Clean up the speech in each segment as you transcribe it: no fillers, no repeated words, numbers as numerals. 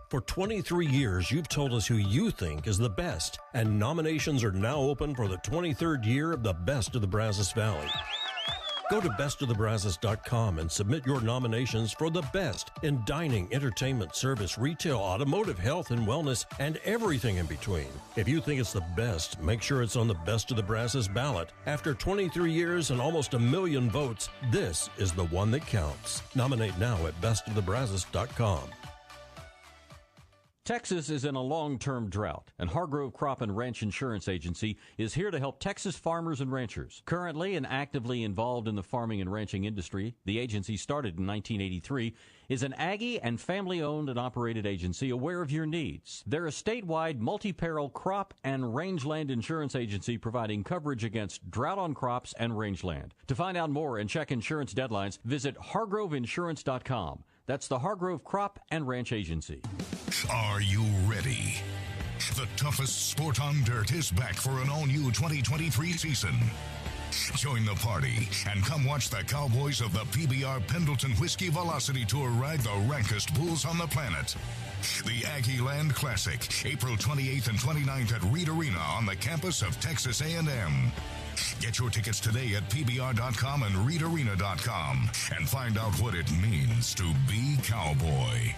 For 23 years, you've told us who you think is the best, and nominations are now open for the 23rd year of the Best of the Brazos Valley. Go to bestofthebrazos.com and submit your nominations for the best in dining, entertainment, service, retail, automotive, health, and wellness, and everything in between. If you think it's the best, make sure it's on the Best of the Brazos ballot. After 23 years and almost 1 million votes, this is the one that counts. Nominate now at bestofthebrazos.com. Texas is in a long-term drought, and Hargrove Crop and Ranch Insurance Agency is here to help Texas farmers and ranchers. Currently and actively involved in the farming and ranching industry, the agency started in 1983, is an Aggie and family-owned and operated agency aware of your needs. They're a statewide multi-peril crop and rangeland insurance agency providing coverage against drought on crops and rangeland. To find out more and check insurance deadlines, visit hargroveinsurance.com. That's the Hargrove Crop and Ranch Agency. Are you ready? The toughest sport on dirt is back for an all-new 2023 season. Join the party and come watch the Cowboys of the PBR Pendleton Whiskey Velocity Tour ride the rankest bulls on the planet. The Aggie Land Classic, April 28th and 29th at Reed Arena on the campus of Texas A&M. Get your tickets today at pbr.com and reedarena.com and find out what it means to be cowboy.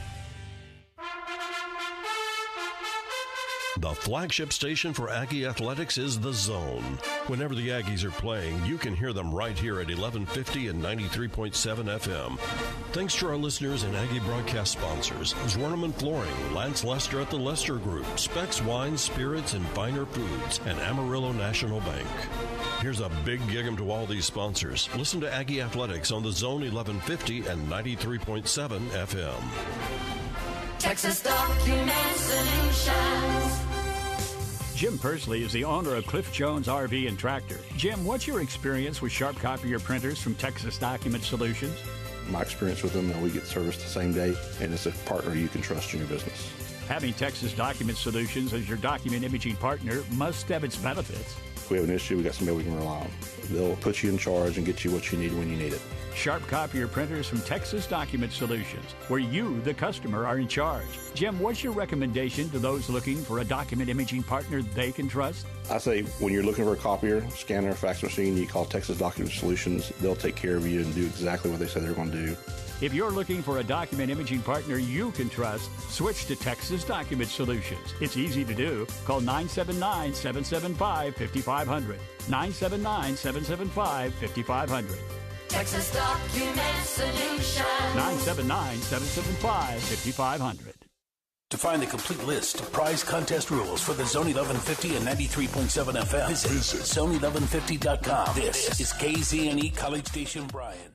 The flagship station for Aggie Athletics is The Zone. Whenever the Aggies are playing, you can hear them right here at 1150 and 93.7 FM. Thanks to our listeners and Aggie broadcast sponsors, Zwerneman Flooring, Lance Lester at the Lester Group, Specs Wine, Spirits, and Finer Foods, and Amarillo National Bank. Here's a big gig to all these sponsors. Listen to Aggie Athletics on The Zone 1150 and 93.7 FM. Texas Document Solutions. Jim Persley is the owner of Cliff Jones RV and Tractor. Jim, what's your experience with sharp copier printers from Texas Document Solutions? My experience with them, we get service the same day, and it's a partner you can trust in your business. Having Texas Document Solutions as your document imaging partner must have its benefits. If we have an issue, we got somebody we can rely on. They'll put you in charge and get you what you need when you need it. Sharp copier printers from Texas Document Solutions, where you, the customer, are in charge. Jim, what's your recommendation to those looking for a document imaging partner they can trust? I say when you're looking for a copier, scanner, fax machine, you call Texas Document Solutions. They'll take care of you and do exactly what they say they're going to do. If you're looking for a document imaging partner you can trust, switch to Texas Document Solutions. It's easy to do. Call 979-775-5500. 979-775-5500. Texas Document Solutions. 979-775-5500. To find the complete list of prize contest rules for the Zone 1150 and 93.7 FM, visit zone1150.com. This is KZNE College Station Bryan.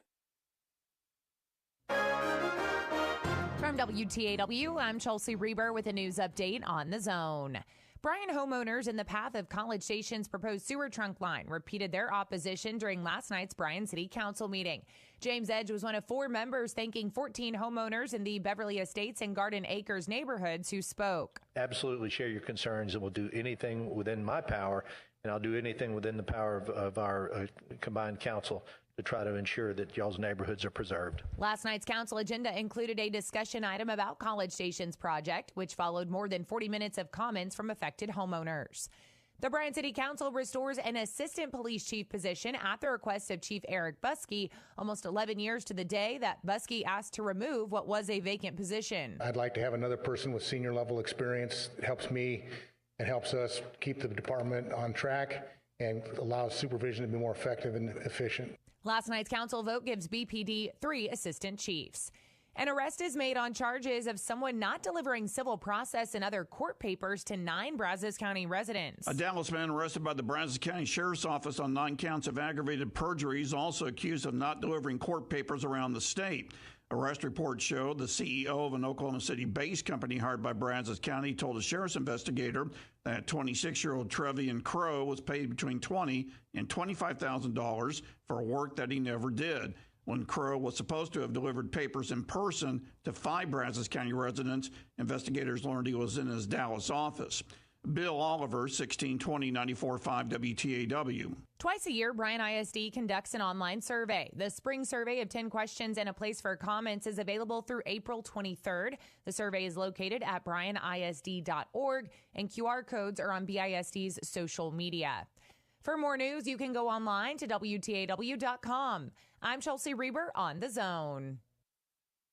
From WTAW, I'm Chelsea Reber with a news update on the Zone. Bryan homeowners in the path of College Station's proposed sewer trunk line repeated their opposition during last night's Bryan City Council meeting. James Edge was one of 4 members thanking 14 homeowners in the Beverly Estates and Garden Acres neighborhoods who spoke. Absolutely share your concerns, and we'll do anything within my power, and I'll do anything within the power of our combined council to try to ensure that y'all's neighborhoods are preserved. Last night's council agenda included a discussion item about College Station's project, which followed more than 40 minutes of comments from affected homeowners. The Bryan City Council restores an assistant police chief position at the request of Chief Eric Buskey, almost 11 years to the day that Buskey asked to remove what was a vacant position. I'd like to have another person with senior level experience. It helps me and helps us keep the department on track and allows supervision to be more effective and efficient. Last night's council vote gives BPD 3 assistant chiefs. An arrest is made on charges of someone not delivering civil process and other court papers to 9 Brazos County residents. A Dallas man arrested by the Brazos County Sheriff's Office on 9 counts of aggravated perjury is also accused of not delivering court papers around the state. Arrest reports show the CEO of an Oklahoma City-based company hired by Brazos County told a sheriff's investigator that 26-year-old Trevian Crow was paid between $20,000 and $25,000 for work that he never did. When Crow was supposed to have delivered papers in person to 5 Brazos County residents, investigators learned he was in his Dallas office. Bill Oliver, 1620 94.5 WTAW. Twice a year, Bryan ISD conducts an online survey. The spring survey of 10 questions and a place for comments is available through April 23rd. The survey is located at bryanisd.org, and QR codes are on BISD's social media. For more news, you can go online to WTAW.com. I'm Chelsea Reber on The Zone.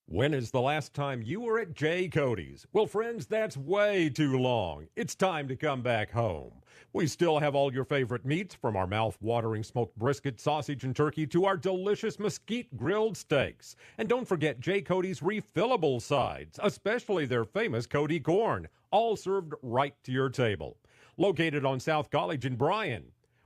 When is the last time you were at J. Cody's? Well, friends, that's way too long. It's time to come back home. We still have all your favorite meats, from our mouth-watering smoked brisket, sausage, and turkey to our delicious mesquite grilled steaks. And don't forget J. Cody's refillable sides, especially their famous Cody corn, all served right to your table. Located on South College in Bryan.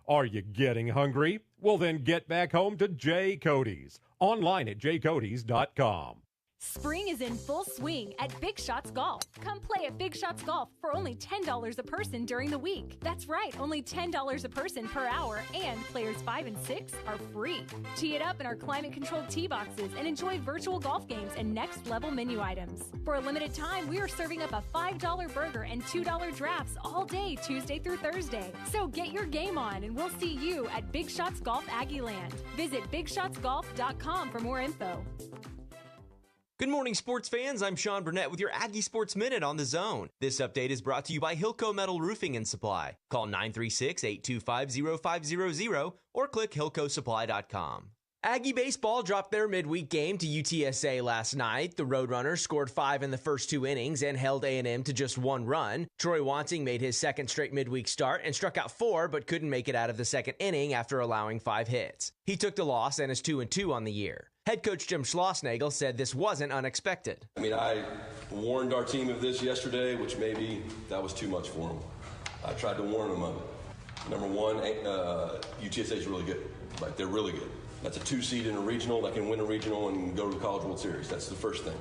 Are you getting hungry? Well, then get back home to J. Cody's. Online at jcodys.com. Spring is in full swing at Big Shots Golf. Come play at Big Shots Golf for only $10 a person during the week. That's right, only $10 a person per hour, and players 5 and 6 are free. Tee it up in our climate-controlled tee boxes and enjoy virtual golf games and next-level menu items. For a limited time, we are serving up a $5 burger and $2 drafts all day, Tuesday through Thursday. So get your game on, and we'll see you at Big Shots Golf Aggieland. Visit BigShotsGolf.com for more info. Good morning, sports fans. I'm Sean Burnett with your Aggie Sports Minute on The Zone. This update is brought to you by Hilco Metal Roofing and Supply. Call 936-825-0500 or click HilcoSupply.com. Aggie baseball dropped their midweek game to UTSA last night. The Roadrunners scored 5 in the first 2 innings and held A&M to just 1 run. Troy Wanting made his second straight midweek start and struck out 4, but couldn't make it out of the second inning after allowing 5 hits. He took the loss and is 2-2 on the year. Head coach Jim Schlossnagle said this wasn't unexpected. I warned our team of this yesterday, which maybe that was too much for them. I tried to warn them of it. Number one, UTSA is really good. They're really good. That's a 2 seed in a regional that can win a regional and go to the College World Series. That's the first thing.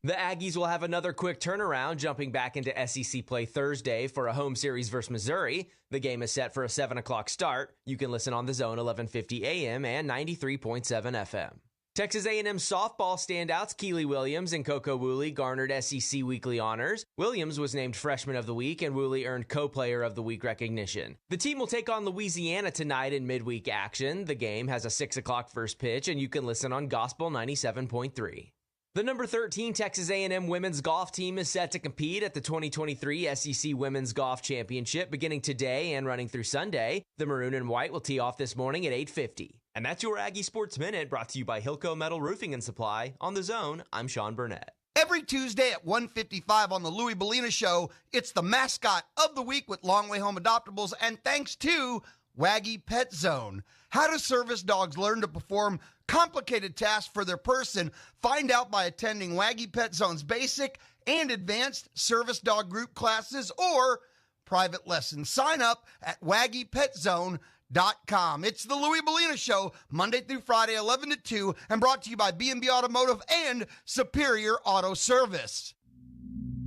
The Aggies will have another quick turnaround, jumping back into SEC play Thursday for a home series versus Missouri. The game is set for a 7 o'clock start. You can listen on The Zone 1150 AM and 93.7 FM. Texas A&M softball standouts Keely Williams and Coco Woolley garnered SEC Weekly honors. Williams was named Freshman of the Week, and Woolley earned Co-Player of the Week recognition. The team will take on Louisiana tonight in midweek action. The game has a 6 o'clock first pitch, and you can listen on Gospel 97.3. The number 13 Texas A&M women's golf team is set to compete at the 2023 SEC Women's Golf Championship beginning today and running through Sunday. The maroon and white will tee off this morning at 8:50. And that's your Aggie Sports Minute, brought to you by Hilco Metal Roofing and Supply. On The Zone, I'm Sean Burnett. Every Tuesday at 1:55 on the Louis Bellina Show, it's the mascot of the week with Long Way Home Adoptables, and thanks to Waggy Pet Zone. How do service dogs learn to perform complicated tasks for their person? Find out by attending Waggy Pet Zone's basic and advanced service dog group classes or private lessons. Sign up at waggypetzone.com. It's the Louis Bellina Show, Monday through Friday, 11 to 2, and brought to you by B&B Automotive and Superior Auto Service.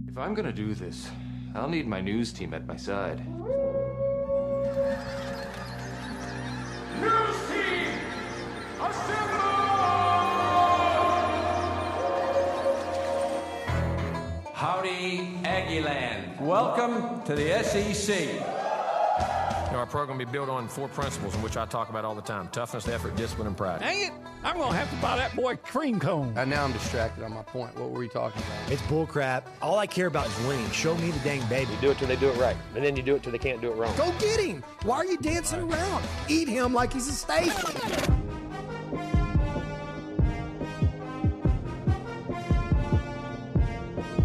If I'm going to do this, I'll need my news team at my side. News team, assemble! Howdy, Aggieland. Welcome to the SEC. Our program will be built on 4 principles in which I talk about all the time: toughness, effort, discipline, and pride. Dang it! I'm going to have to buy that boy cream cone. Now I'm distracted on my point. What were we talking about? It's bull crap. All I care about is winning. Show me the dang baby. You do it till they do it right, and then you do it till they can't do it wrong. Go get him! Why are you dancing around? Eat him like he's a steak.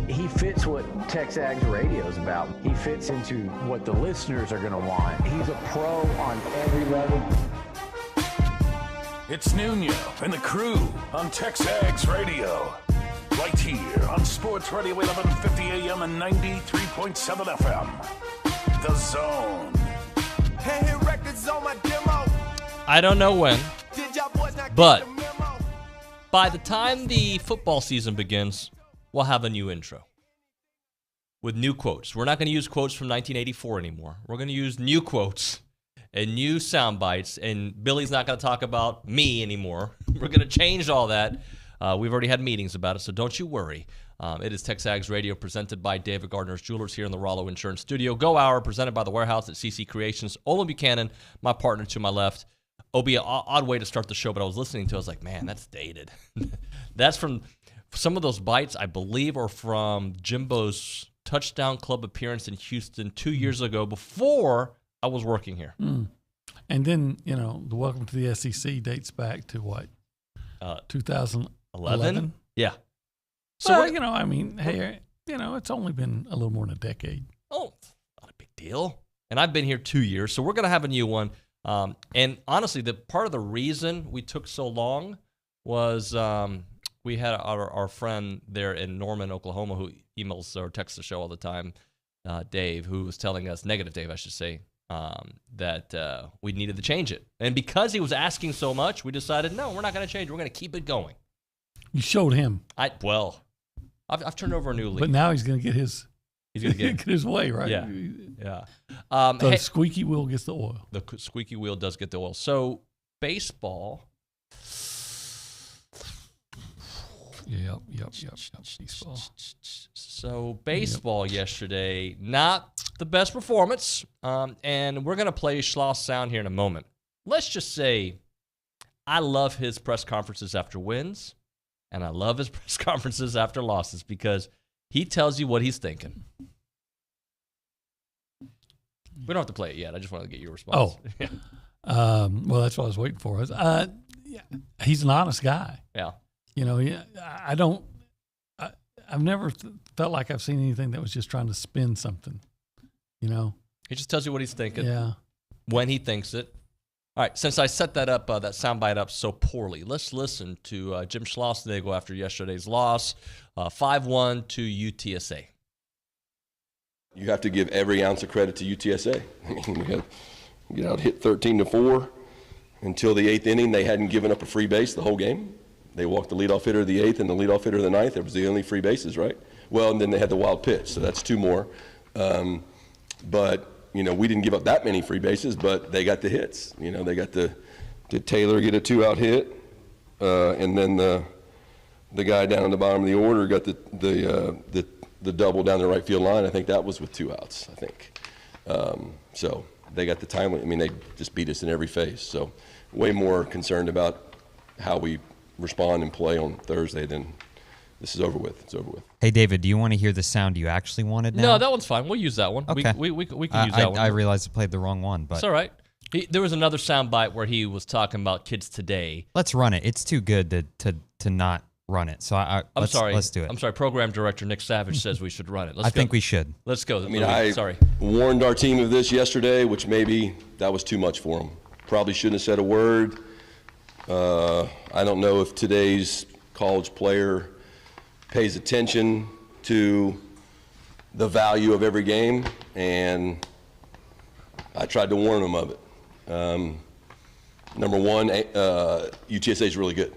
He fits what TexAgs radio is about. He fits into what the listeners are going to want. He's a pro on every level. It's Nuño and the crew on TexAgs Radio. Right here on Sports Radio 1150 AM and 93.7 FM. The Zone. Hey, records on my demo. I don't know when, but by the time the football season begins, we'll have a new intro with new quotes. We're not going to use quotes from 1984 anymore. We're going to use new quotes and new sound bites, and Billy's not going to talk about me anymore. We're going to change all that. We've already had meetings about it, so don't you worry. It is TexAgs Radio presented by David Gardner's Jewelers here in the Rollo Insurance Studio. Go Hour presented by The Warehouse at CC Creations. Olin Buchanan, my partner to my left. Obi, an odd way to start the show, but I was listening to it. I was like, man, that's dated. That's from some of those bites, I believe, are from Jimbo's touchdown club appearance in Houston 2 years ago before I was working here. And then, the Welcome to the SEC dates back to what? 2011? Yeah. So, well, hey, it's only been a little more than a decade. Oh, not a big deal. And I've been here 2 years, so we're going to have a new one. And honestly, the part of the reason we took so long was we had our friend there in Norman, Oklahoma, who emails or texts the show all the time, Dave, who was telling us, negative Dave, I should say, that we needed to change it. And because he was asking so much, we decided, no, we're not going to change it. We're going to keep it going. You showed him. I've turned over a new leaf. But now he's going to get his get his way, right? Yeah. The squeaky wheel gets the oil. The squeaky wheel does get the oil. So baseball. Yep. Baseball. So baseball yesterday, not the best performance. And we're going to play Schloss sound here in a moment. Let's just say I love his press conferences after wins, and I love his press conferences after losses because he tells you what he's thinking. We don't have to play it yet. I just wanted to get your response. Well, that's what I was waiting for. He's an honest guy. Yeah. I've never felt like I've seen anything that was just trying to spin something, He just tells you what he's thinking. Yeah. When he thinks it. All right, since I set that up, that soundbite up so poorly, let's listen to Jim Schlossnagle after yesterday's loss, 5-1 to UTSA. You have to give every ounce of credit to UTSA. We get out hit 13-4. Until the 8th inning, they hadn't given up a free base the whole game. They walked the leadoff hitter of the 8th and the leadoff hitter of the 9th. It was the only free bases, right? Well, and then they had the wild pitch, so that's 2 more. But we didn't give up that many free bases, but they got the hits. They got did Taylor get a 2-out hit, and then the guy down at the bottom of the order got the double down the right field line. I think that was with 2 outs. I think so. They got the timely. They just beat us in every phase. So way more concerned about how we respond and play on Thursday than this is over with. It's over with. Hey, David, do you want to hear the sound you actually wanted now? No, that one's fine. We'll use that one. Okay. We can use that one. I realized I played the wrong one, but it's all right. There was another soundbite where he was talking about kids today. Let's run it. It's too good to not run it. So I'm sorry. Let's do it. I'm sorry. Program director Nick Savage says we should run it. I think we should. Let's go. I warned our team of this yesterday, which maybe that was too much for them. Probably shouldn't have said a word. I don't know if today's college player pays attention to the value of every game, and I tried to warn them of it. Number one, UTSA is really good.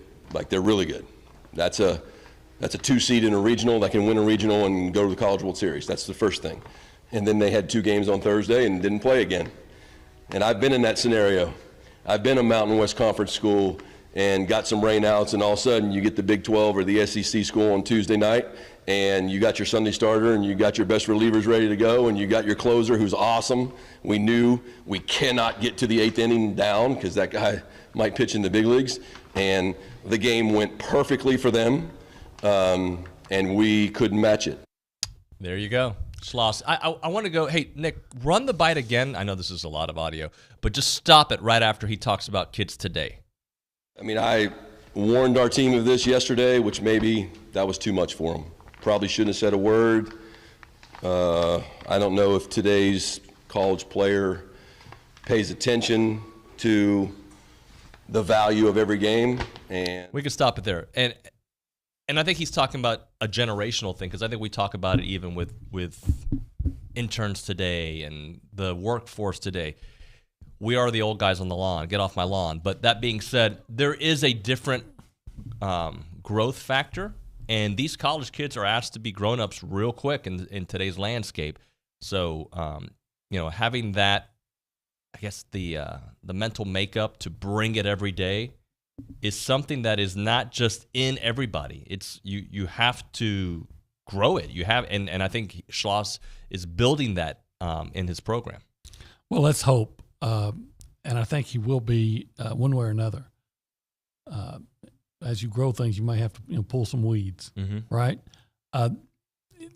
They're really good. That's a 2 seed in a regional that can win a regional and go to the College World Series. That's the first thing. And then they had 2 games on Thursday and didn't play again. And I've been in that scenario. I've been a Mountain West Conference school and got some rainouts, and all of a sudden you get the Big 12 or the SEC school on Tuesday night, and you got your Sunday starter and you got your best relievers ready to go, and you got your closer who's awesome. We knew we cannot get to the 8th inning down because that guy might pitch in the big leagues. And the game went perfectly for them, and we couldn't match it. There you go. Schloss. I want to go, hey, Nick, run the bite again. I know this is a lot of audio, but just stop it right after he talks about kids today. I warned our team of this yesterday, which maybe that was too much for them. Probably shouldn't have said a word. I don't know if today's college player pays attention to the value of every game. And we can stop it there. And I think he's talking about a generational thing, because I think we talk about it even with interns today and the workforce today. We are the old guys on the lawn. Get off my lawn. But that being said, there is a different growth factor, and these college kids are asked to be grown-ups real quick in today's landscape. So, having that, I guess, the mental makeup to bring it every day is something that is not just in everybody. It's you have to grow it. And I think Schloss is building that in his program. Well, let's hope, and I think he will be one way or another. As you grow things, you might have to pull some weeds, right?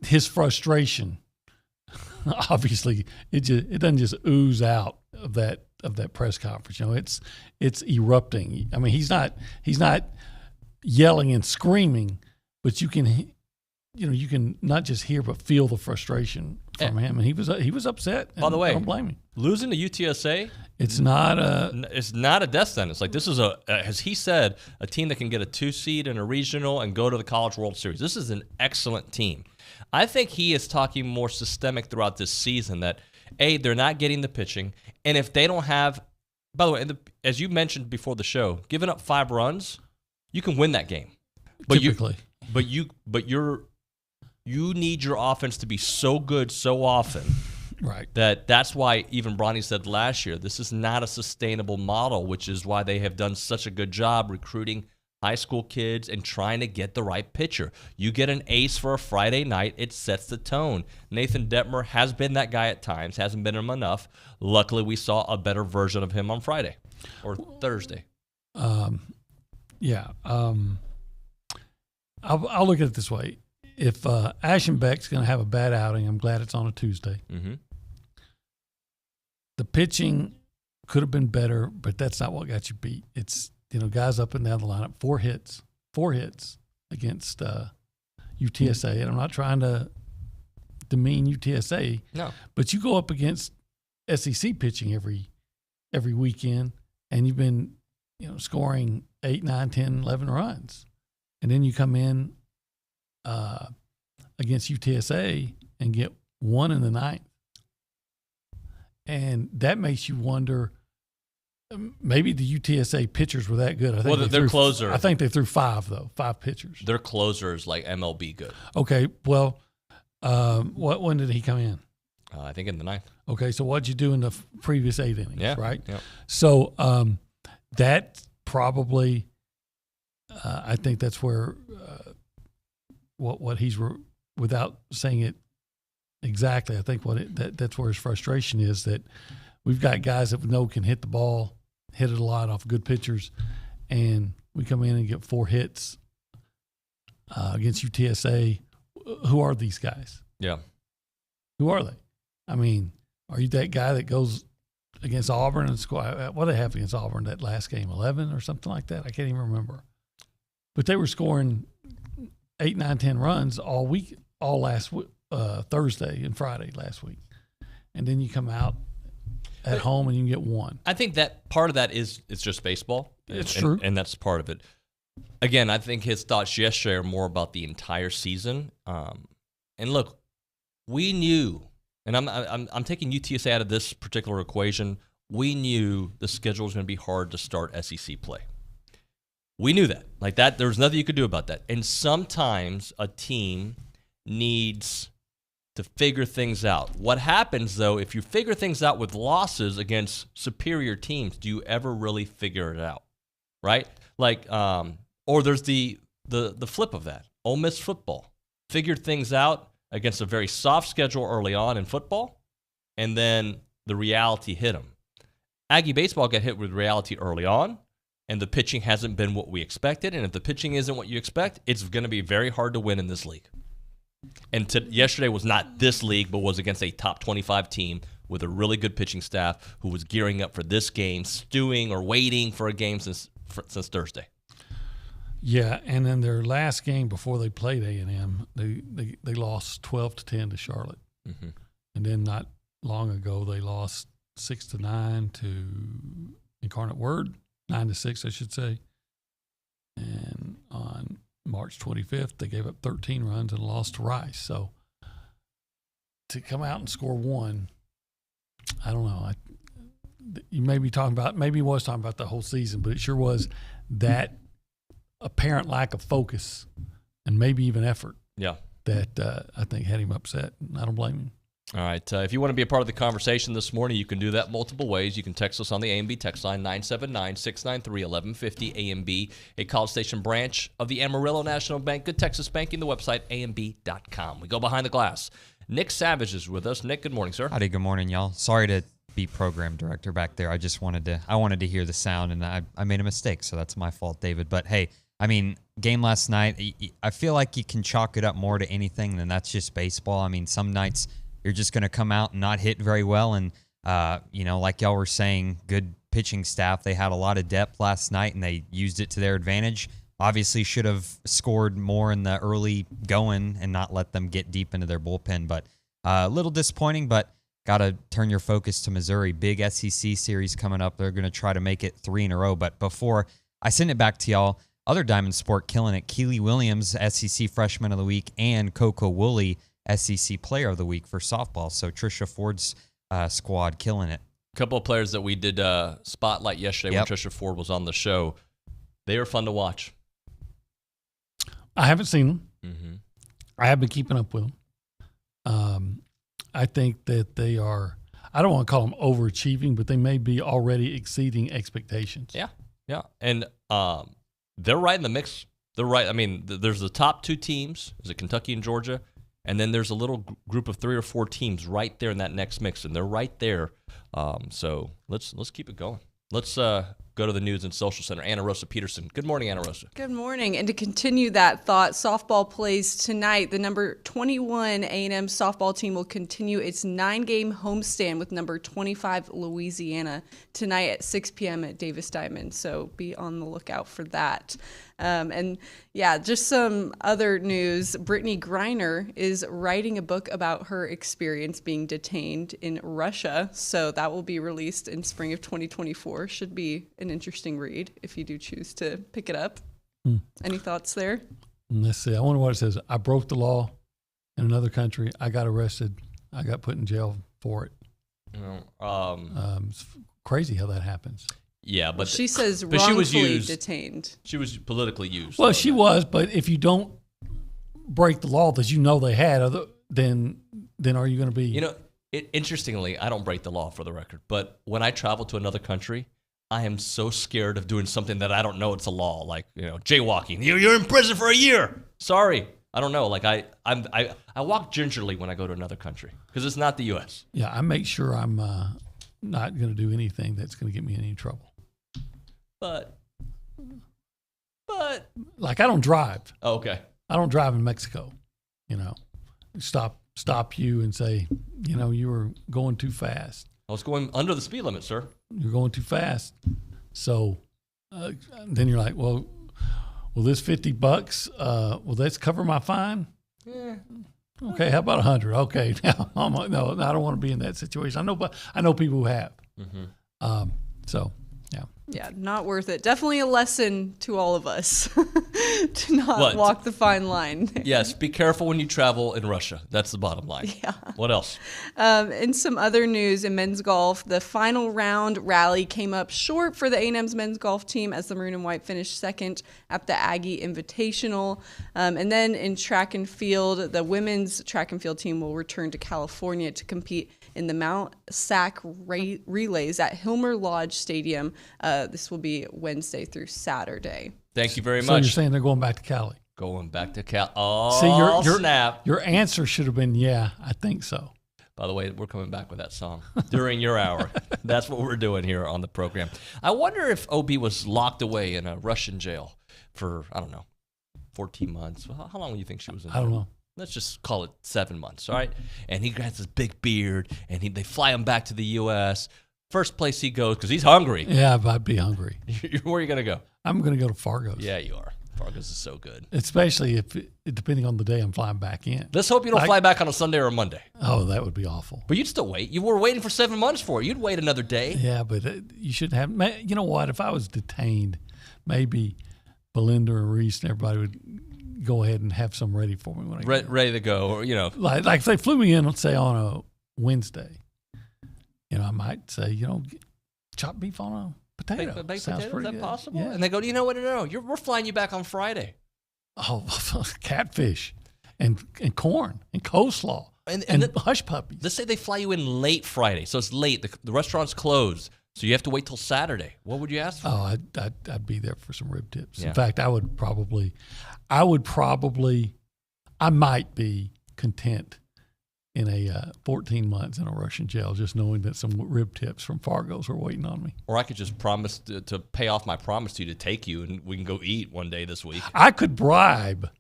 His frustration, obviously, it doesn't just ooze out of that press conference. It's erupting. I mean, he's not yelling and screaming, but you can not just hear but feel the frustration from him, and he was upset. By the way, I don't blame him. Losing to UTSA, it's not a death sentence. Like, this is as he said, a team that can get a 2 seed in a regional and go to the College World Series. This is an excellent team. I think he is talking more systemic throughout this season that they're not getting the pitching, and if they don't have, by the way, as you mentioned before the show, giving up 5 runs, you can win that game. But typically, you need your offense to be so good so often, right? That's why even Bronny said last year, this is not a sustainable model, which is why they have done such a good job recruiting high school kids and trying to get the right pitcher. You get an ace for a Friday night, it sets the tone. Nathan Detmer has been that guy at times, hasn't been him enough. Luckily, we saw a better version of him on Friday or Thursday. I'll look at it this way. If Ashenbeck's going to have a bad outing, I'm glad it's on a Tuesday. Mm-hmm. The pitching could have been better, but that's not what got you beat. It's guys up and down the lineup, 4 hits against UTSA. And I'm not trying to demean UTSA. No. But you go up against SEC pitching every weekend, and you've been scoring 8, 9, 10, 11 runs. And then you come in against UTSA and get 1 in the 9th. And that makes you wonder, maybe the UTSA pitchers were that good. I think their closer. I think they threw 5 pitchers. Their closer is like MLB good. Okay, well, when did he come in? I think in the 9th. Okay, so what'd you do in the previous 8 innings, yeah, right? Yeah. So that probably, I think that's where what he's without saying it exactly. I think that's where his frustration is, that we've got guys that we know can hit the ball, hit it a lot off good pitchers, and we come in and get 4 hits against UTSA. Who are these guys? Yeah. Who are they? I mean, are you that guy that goes against Auburn and score? What do they have against Auburn that last game? 11 or something like that? I can't even remember. But they were scoring 8, 9, 10 runs all week, all last Thursday and Friday last week. And then you come out at home and you can get 1. I think that part of that is it's just baseball. It's true. And that's part of it. Again, I think his thoughts yesterday are more about the entire season. And look, we knew, and I'm taking UTSA out of this particular equation. We knew the schedule was going to be hard to start SEC play. We knew that. Like that, there was nothing you could do about that. And sometimes a team needs to figure things out. What happens, though, if you figure things out with losses against superior teams, do you ever really figure it out? Right? Like, or there's the flip of that. Ole Miss football figured things out against a very soft schedule early on in football, and then the reality hit them. Aggie baseball got hit with reality early on, and the pitching hasn't been what we expected. And if the pitching isn't what you expect, it's going to be very hard to win in this league. And yesterday was not this league, but was against a top 25 team with a really good pitching staff who was gearing up for this game, stewing or waiting for a game since Thursday. Yeah, and then their last game before they played A&M, they lost 12-10 to Charlotte. Mm-hmm. And then not long ago, they lost 6-9 to Incarnate Word, 9-6, I should say. And on March 25th, they gave up 13 runs and lost to Rice. So to come out and score 1, I don't know. You may be talking about, maybe he was talking about the whole season, but it sure was that apparent lack of focus and maybe even effort. Yeah. That I think had him upset. I don't blame him. All right. If you want to be a part of the conversation this morning, you can do that multiple ways. You can text us on the A&B text line 979-693-1150. A&B, a College Station branch of the Amarillo National Bank. Good Texas banking. The website, amb.com. We go behind the glass. Nick Savage is with us. Nick, good morning, sir. Howdy, good morning, y'all. Sorry to be program director back there. I just wanted to hear the sound, and I made a mistake, so that's my fault, David. But hey, I mean, game last night, I feel like you can chalk it up more to anything than that's just baseball. I mean, some nights you're just going to come out and not hit very well. And, like y'all were saying, good pitching staff. They had a lot of depth last night, and they used it to their advantage. Obviously should have scored more in the early going and not let them get deep into their bullpen. But a little disappointing, but got to turn your focus to Missouri. Big SEC series coming up. They're going to try to make it 3 in a row. But before I send it back to y'all, other Diamond Sport killing it. Keely Williams, SEC Freshman of the Week, and Coco Woolley, SEC Player of the Week for softball. So Trisha Ford's squad killing it. A couple of players that we did spotlight yesterday when Trisha Ford was on the show. They were fun to watch. I haven't seen them. Mm-hmm. I have been keeping up with them. I think that they are, I don't want to call them overachieving, but they may be already exceeding expectations. Yeah. And they're right in the mix. They're right. I mean, there's the top 2 teams. Is it Kentucky and Georgia? And then there's a little group of 3 or 4 teams right there in that next mix, and they're right there. So let's keep it going. Let's go to the News and Social Center. Anna Rosa Peterson. Good morning, Anna Rosa. Good morning. And to continue that thought, softball plays tonight. The number 21 A&M softball team will continue its 9-game homestand with number 25 Louisiana tonight at 6 p.m. at Davis Diamond. So be on the lookout for that. Just some other news. Brittany Griner is writing a book about her experience being detained in Russia. So that will be released in spring of 2024. Should be an interesting read if you do choose to pick it up. Any thoughts there? Let's see. I wonder what it says. I broke the law in another country. I got arrested. I got put in jail for it. It's crazy how that happens. Yeah, but she says wrongfully detained. She was politically used. Well, she was, but if you don't break the law that you know they had, then are you going to be? Interestingly, I don't break the law for the record, but when I travel to another country, I am so scared of doing something that I don't know it's a law, like jaywalking. You're in prison for a year. Sorry, I don't know. Like I walk gingerly when I go to another country because it's not the U.S. Yeah, I make sure I'm not going to do anything that's going to get me in any trouble. But like I don't drive. Oh, okay. I don't drive in Mexico. Stop you and say, you were going too fast. I was going under the speed limit, sir. You're going too fast. So then you're like, well, will this $50, will this cover my fine? Yeah. Okay, how about 100? Okay, now no, I don't want to be in that situation. I know people who have. Mm-hmm. So, yeah. Yeah, not worth it. Definitely a lesson to all of us to not walk the fine line. Yes, be careful when you travel in Russia. That's the bottom line. Yeah. What else? In some other news in men's golf, the final round rally came up short for the A&M's men's golf team as the Maroon and White finished second at the Aggie Invitational. And then in track and field, the women's track and field team will return to California to compete in the Mount Sac relays at Hilmer Lodge Stadium. This will be Wednesday through Saturday. Thank you very much. So you're saying they're going back to Cali? Going back to Cali. Oh, see, snap. Your answer should have been, yeah, I think so. By the way, we're coming back with that song during your hour. That's what we're doing here on the program. I wonder if OB was locked away in a Russian jail for, 14 months. How long do you think she was in there? I don't know. Let's just call it 7 months, all right? And he has this big beard, and they fly him back to the U.S., first place he goes because he's hungry. Yeah, I'd be hungry. Where are you going to go? I'm going to go to Fargo's. Yeah, you are. Fargo's is so good. Especially if, depending on the day I'm flying back in. Let's hope you don't fly back on a Sunday or a Monday. Oh, that would be awful. But you'd still wait. You were waiting for 7 months for it. You'd wait another day. Yeah, but you shouldn't have. You know what? If I was detained, maybe Belinda and Reese and everybody would go ahead and have some ready for me when I get ready to go, or like if they flew me in, let's say on a Wednesday, I might say, chopped beef on a potato. Baked Sounds potato, pretty is that good. possible? Yeah. And they go, what? No, we're flying you back on Friday. Oh, catfish and corn and coleslaw. And hush puppies. Let's say they fly you in late Friday, so it's late. The restaurant's cosed, so you have to wait till Saturday. What would you ask for? Oh, I'd be there for some rib tips. Yeah. In fact, I might be content in a 14 months in a Russian jail, just knowing that some rib tips from Fargo's are waiting on me. Or I could just promise to pay off my promise to you to take you, and we can go eat one day this week. I could bribe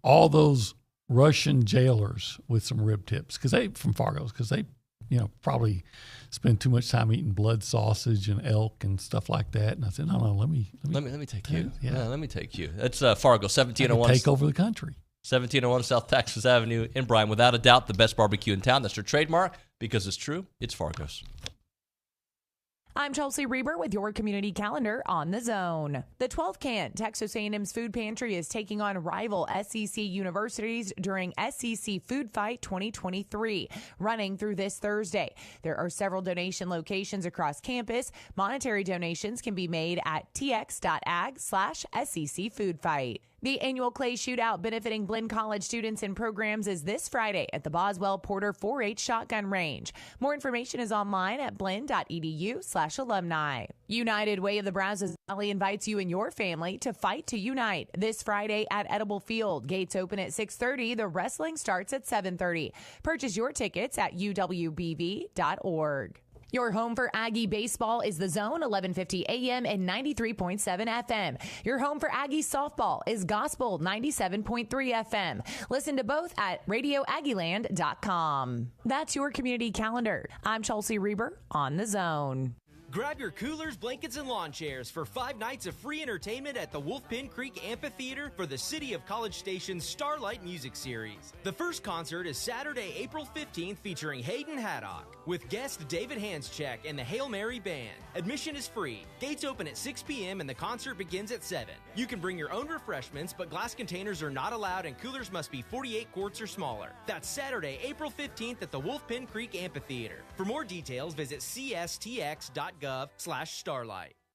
all those Russian jailers with some rib tips from Fargo's because they, probably spend too much time eating blood sausage and elk and stuff like that. And I said, no, let me take you. Yeah, let me take you. That's Fargo, 1701. Take over the country. 1701 South Texas Avenue in Bryan. Without a doubt, the best barbecue in town. That's your trademark because it's true. It's Fargo's. I'm Chelsea Reber with your community calendar on the Zone. The 12th Cant Texas A&M's Food Pantry is taking on rival SEC universities during SEC Food Fight 2023, running through this Thursday. There are several donation locations across campus. Monetary donations can be made at tx.ag/SEC Food Fight. The annual Clay Shootout benefiting Blinn College students and programs is this Friday at the Boswell Porter 4-H Shotgun Range. More information is online at blinn.edu/alumni. United Way of the Brazos Valley invites you and your family to fight to unite this Friday at Edible Field. Gates open at 6:30. The wrestling starts at 7:30. Purchase your tickets at uwbv.org. Your home for Aggie baseball is the Zone, 1150 AM and 93.7 FM. Your home for Aggie softball is Gospel, 97.3 FM. Listen to both at radioaggieland.com. That's your community calendar. I'm Chelsea Reber on the Zone. Grab your coolers, blankets, and lawn chairs for 5 nights of free entertainment at the Wolfpin Creek Amphitheater for the City of College Station's Starlight Music Series. The first concert is Saturday, April 15th, featuring Hayden Haddock, with guest David Hanscheck and the Hail Mary Band. Admission is free. Gates open at 6 p.m. and the concert begins at 7. You can bring your own refreshments, but glass containers are not allowed and coolers must be 48 quarts or smaller. That's Saturday, April 15th at the Wolfpin Creek Amphitheater. For more details, visit cstx.gov/starlight.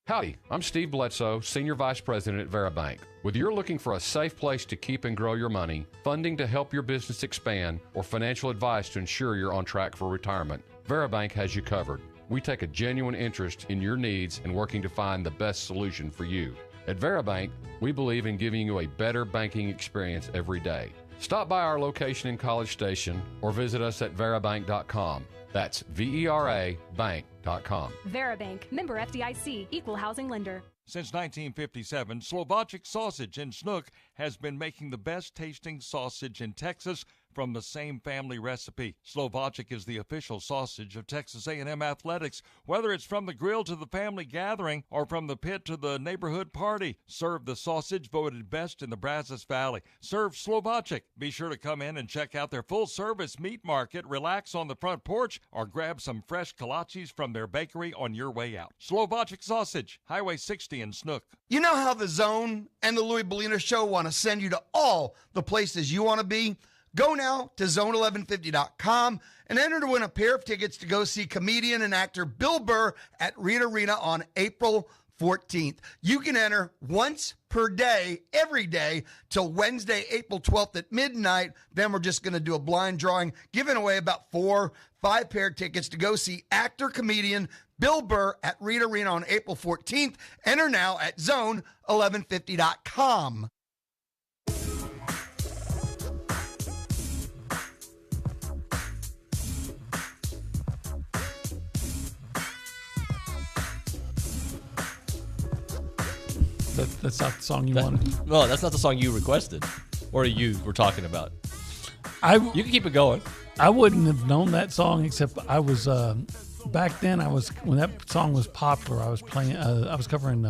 Howdy, I'm Steve Bledsoe, Senior Vice President at VeraBank. Whether you're looking for a safe place to keep and grow your money, funding to help your business expand, or financial advice to ensure you're on track for retirement, VeraBank has you covered. We take a genuine interest in your needs and working to find the best solution for you. At VeraBank, we believe in giving you a better banking experience every day. Stop by our location in College Station or visit us at verabank.com. That's VERA bank.com. VeraBank, member FDIC, equal housing lender. Since 1957, Slovačić Sausage in Snook has been making the best tasting sausage in Texas from the same family recipe. Slovačić is the official sausage of Texas A&M Athletics. Whether it's from the grill to the family gathering or from the pit to the neighborhood party, serve the sausage voted best in the Brazos Valley. Serve Slovačić. Be sure to come in and check out their full-service meat market, relax on the front porch, or grab some fresh kolaches from their bakery on your way out. Slovačić Sausage, Highway 60 in Snook. You know how the Zone and the Louis Bellina Show want to send you to all the places you want to be? Go now to zone1150.com and enter to win a pair of tickets to go see comedian and actor Bill Burr at Reed Arena on April 14th. You can enter once per day, every day, till Wednesday, April 12th at midnight. Then we're just going to do a blind drawing, giving away about 4-5 pair of tickets to go see actor, comedian Bill Burr at Reed Arena on April 14th. Enter now at zone1150.com. That's not the song you wanted. No, that's not the song you requested, or you were talking about. You can keep it going. I wouldn't have known that song except I was back then. When that song was popular. I was playing. I was covering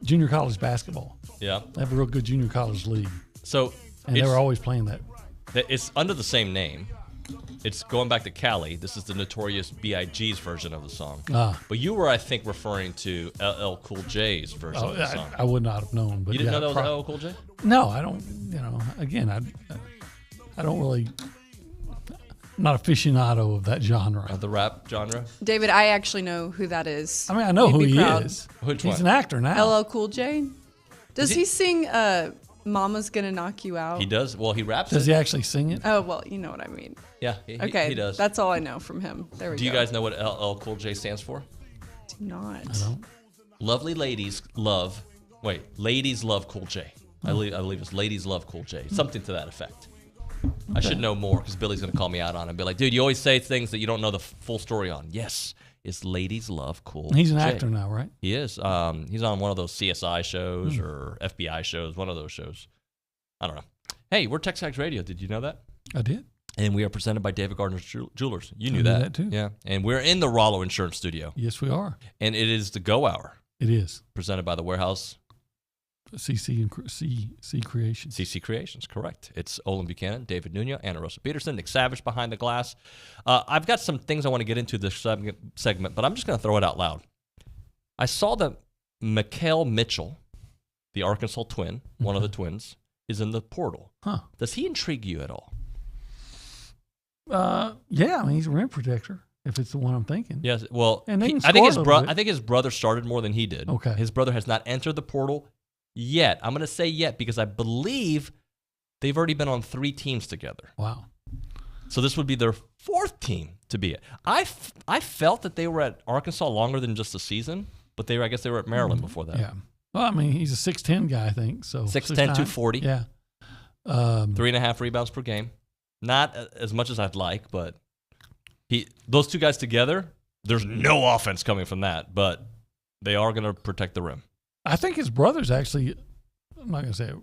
junior college basketball. Yeah, they have a real good junior college league. And they were always playing that. It's under the same name. It's going back to Cali. This is the Notorious B.I.G.'s version of the song. But you were, I think, referring to LL Cool J's version of the song. I would not have known. But you didn't know that was LL Cool J? No, I don't. Again, I don't really. I'm not aficionado of that genre. Of the rap genre? David, I actually know who that is. I mean, I know who he is. Which He's one? an actor now. LL Cool J. Does he sing Mama's Gonna Knock You Out. He does. Well, he raps Does it. he actually sing it? Oh, well, you know what I mean. Yeah, Okay, he does. That's all I know from him. There we go. Do you guys know what LL Cool J stands for? Do not. I don't. Lovely ladies love. Wait, ladies love Cool J. I believe it's ladies love Cool J. Something to that effect. I should know more because Billy's going to call me out on it and be like, dude, you always say things that you don't know the full story on. Yes, it's ladies love Cool He's an J. actor now, right? He is. He's on one of those CSI shows or FBI shows, one of those shows. I don't know. Hey, we're TexAgs Radio. Did you know that? I did. And we are presented by David Gardner's Jewelers. You knew I knew that too. Yeah. And we're in the Rollo Insurance Studio. Yes, we are. And it is the Go Hour. It is. Presented by the Warehouse. CC Creations. CC Creations, correct. It's Olin Buchanan, David Nuño, Anna Rosa Peterson, Nick Savage behind the glass. I've got some things I want to get into this segment, but I'm just going to throw it out loud. I saw that Mikael Mitchell, the Arkansas twin, one of the twins, is in the portal. Huh. Does he intrigue you at all? Yeah, I mean, he's a rim protector, if it's the one I'm thinking. Yes. Well, and I think his brother started more than he did. Okay. His brother has not entered the portal yet. I'm going to say yet because I believe they've already been on 3 teams together. Wow. So this would be their 4th team to be it. I felt that they were at Arkansas longer than just a season, but I guess they were at Maryland before that. Yeah. Well, I mean, he's a 6'10" guy, I think. So 6'10", 240. Yeah. 3.5 rebounds per game. Not as much as I'd like, but those two guys together, there's no offense coming from that, but they are going to protect the rim. I think his brother's actually, I'm not going to say,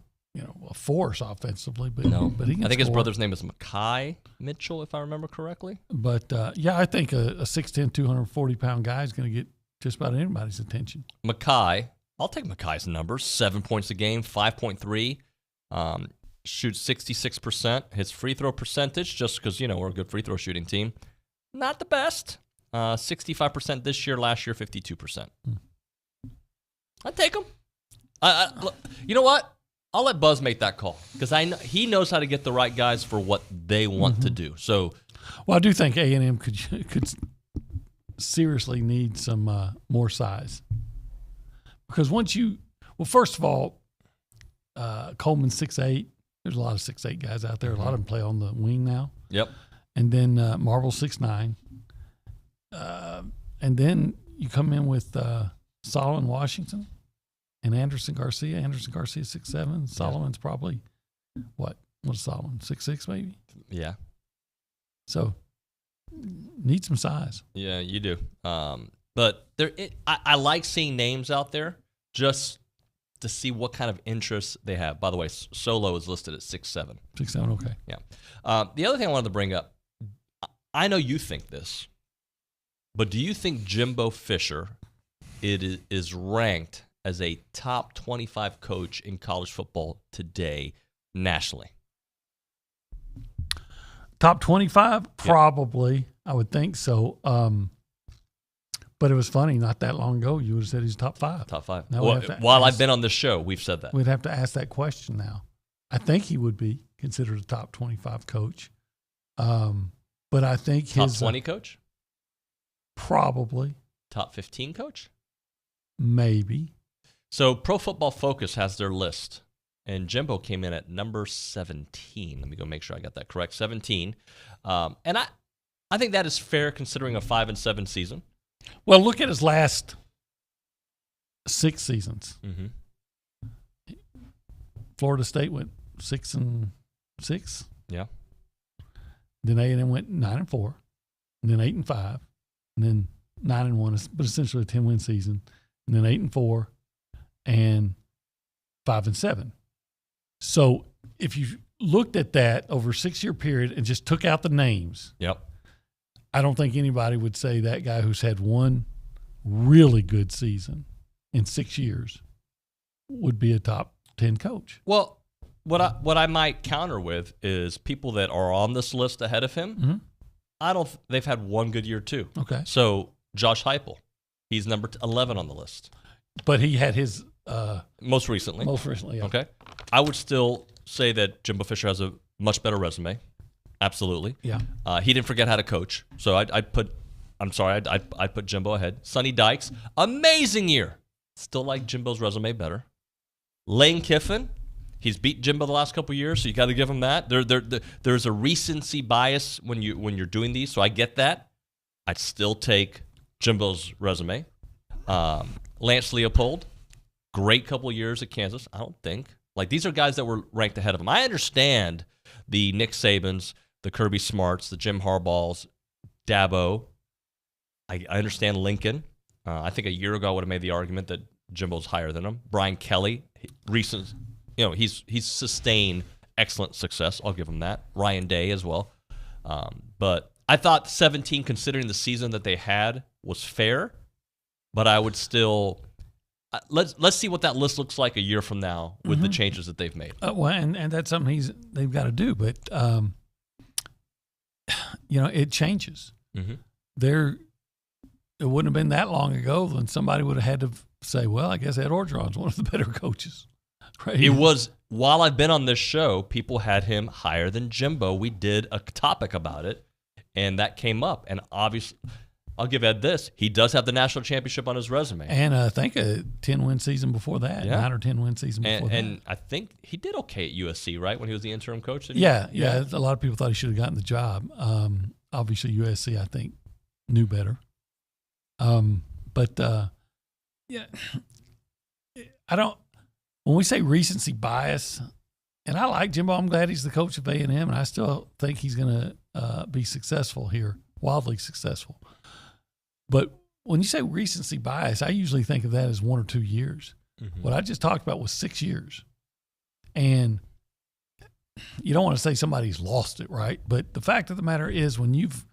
a force offensively, but no. But he can I think his score. brother's name is Mekhi Mitchell, if I remember correctly. But yeah, I think a 6'10", 240-pound guy is going to get just about anybody's attention. Mekhi, I'll take Mekhi's numbers: 7 points a game, 5.3. Shoots 66%. His free throw percentage, just because we're a good free throw shooting team, not the best. 65% this year. Last year, 52%. I'd take him. You know what? I'll let Buzz make that call because he knows how to get the right guys for what they want to do. So, well, I do think A&M could seriously need some more size because first of all, Coleman's 6'8". There's a lot of 6'8" guys out there. A lot of them play on the wing now. Yep. And then Marvel's 6'9". And then you come in with Solomon Washington and Anderson Garcia. Anderson Garcia 6'7". Solomon's probably what is Solomon? 6'6" maybe? Yeah. So need some size. Yeah, you do. But I like seeing names out there just to see what kind of interest they have. By the way, Solo is listed at 6'7". 6'7", okay. Yeah. The other thing I wanted to bring up, I know you think this, but do you think Jimbo Fisher is ranked as a top 25 coach in college football today nationally? Top 25? Probably. Yeah. I would think so. But it was funny, not that long ago, you would have said he's top 5. Top 5. Now while I've been on this show, we've said that. We'd have to ask that question now. I think he would be considered a top 25 coach. But I think his... Top 20 coach? Probably. Top 15 coach? Maybe. So Pro Football Focus has their list, and Jimbo came in at number 17. Let me go make sure I got that correct. 17. And I think that is fair considering a 5-7 season. Well, look at his last 6 seasons. Mm-hmm. Florida State went 6-6. Yeah. Then A&M went 9-4, and then 8-5, and then 9-1, but essentially a 10-win season, and then 8-4, and 5-7. So if you looked at that over a 6-year period and just took out the names, yep, I don't think anybody would say that guy who's had one really good season in 6 years would be a top 10 coach. Well, what I might counter with is people that are on this list ahead of him. Mm-hmm. They've had one good year too. Okay. So Josh Heupel, he's number 11 on the list. But he had his most recently. Most recently, yeah. Okay. I would still say that Jimbo Fisher has a much better resume. Absolutely. Yeah. He didn't forget how to coach. So I'd put Jimbo ahead. Sonny Dykes, amazing year. Still like Jimbo's resume better. Lane Kiffin, He's beat Jimbo the last couple of years, so you got to give him that. There's a recency bias when you're doing these, so I get that. I'd still take Jimbo's resume. Lance Leopold, great couple of years at Kansas. I don't think these are guys that were ranked ahead of him. I understand the Nick Sabans, the Kirby Smarts, the Jim Harbaughs, Dabo. I understand Lincoln. I think a year ago I would have made the argument that Jimbo's higher than him. Brian Kelly, recent, he's sustained excellent success. I'll give him that. Ryan Day as well. But I thought 17, considering the season that they had, was fair. But I would still let's see what that list looks like a year from now with the changes that they've made. And that's something they've got to do. But it changes. It wouldn't have been that long ago when somebody would have had to say, well, I guess Ed Orgeron's one of the better coaches. Right? It was, while I've been on this show, people had him higher than Jimbo. We did a topic about it, and that came up. And obviously, I'll give Ed this. He does have the national championship on his resume. And I think a 10-win season before that, 9 or 10-win season before that. And I think he did okay at USC, right, when he was the interim coach? Yeah. A lot of people thought he should have gotten the job. Obviously, USC, I think, knew better. I don't. When we say recency bias, and I like Jimbo, I'm glad he's the coach of A&M, and I still think he's going to be successful here, wildly successful. But when you say recency bias, I usually think of that as 1 or 2 years. What I just talked about was 6 years, and you don't want to say somebody's lost it, right? But the fact of the matter is, when you've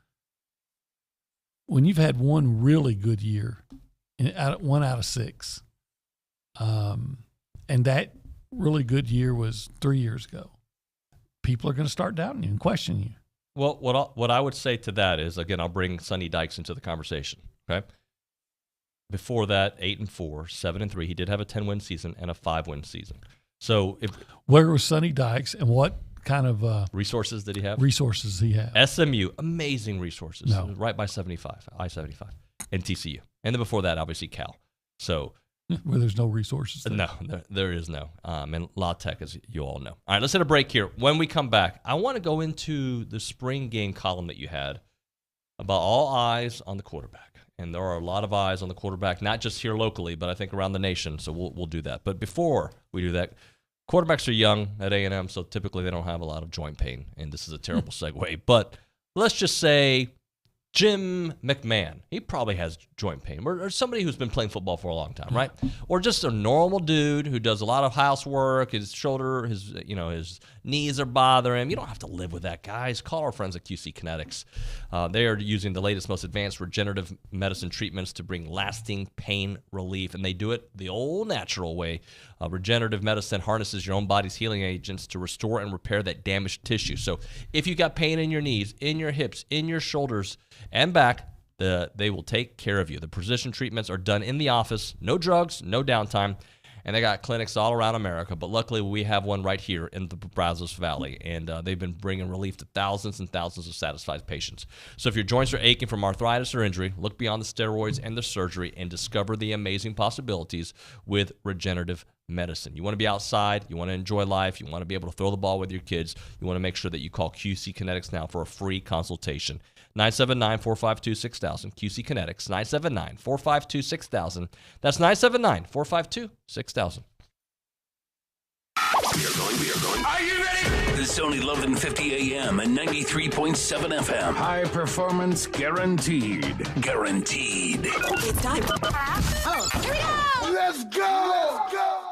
had one really good year, 1 out of 6, and that really good year was 3 years ago, people are going to start doubting you and questioning you. Well, what I would say to that is, again, I'll bring Sonny Dykes into the conversation. Okay. Before that, 8-4, 7-3. He did have a 10-win season and a 5-win season. So, where was Sonny Dykes, and what kind of resources did he have? Resources he have. SMU, amazing resources. No. Right by 75, I-75, and TCU, and then before that, obviously Cal. So. Where there's no resources there. No, there is no. And La Tech, as you all know. All right, let's hit a break here. When we come back, I want to go into the spring game column that you had about all eyes on the quarterback. And there are a lot of eyes on the quarterback, not just here locally, but I think around the nation. So we'll do that. But before we do that, quarterbacks are young at A&M, so typically they don't have a lot of joint pain. And this is a terrible segue. But let's just say Jim McMahon, he probably has joint pain, or somebody who's been playing football for a long time, right? Or just a normal dude who does a lot of housework, his shoulder, his knees are bothering him. You don't have to live with that, guys. Call our friends at QC Kinetics. They are using the latest, most advanced regenerative medicine treatments to bring lasting pain relief, and they do it the old natural way. Regenerative medicine harnesses your own body's healing agents to restore and repair that damaged tissue. So if you got pain in your knees, in your hips, in your shoulders, and back, they will take care of you. The precision treatments are done in the office, no drugs, no downtime, and they got clinics all around America. But luckily, we have one right here in the Brazos Valley, and they've been bringing relief to thousands and thousands of satisfied patients. So if your joints are aching from arthritis or injury, look beyond the steroids and the surgery and discover the amazing possibilities with regenerative medicine. You want to be outside, you want to enjoy life, you want to be able to throw the ball with your kids, you want to make sure that you call QC Kinetics now for a free consultation. 979-452-6000, QC Kinetics, 979-452-6000. That's 979-452-6000. We are going. Are you ready? The Zone 1150 AM and 93.7 FM. High performance guaranteed. Guaranteed. It's time. Oh, here we go! Let's go!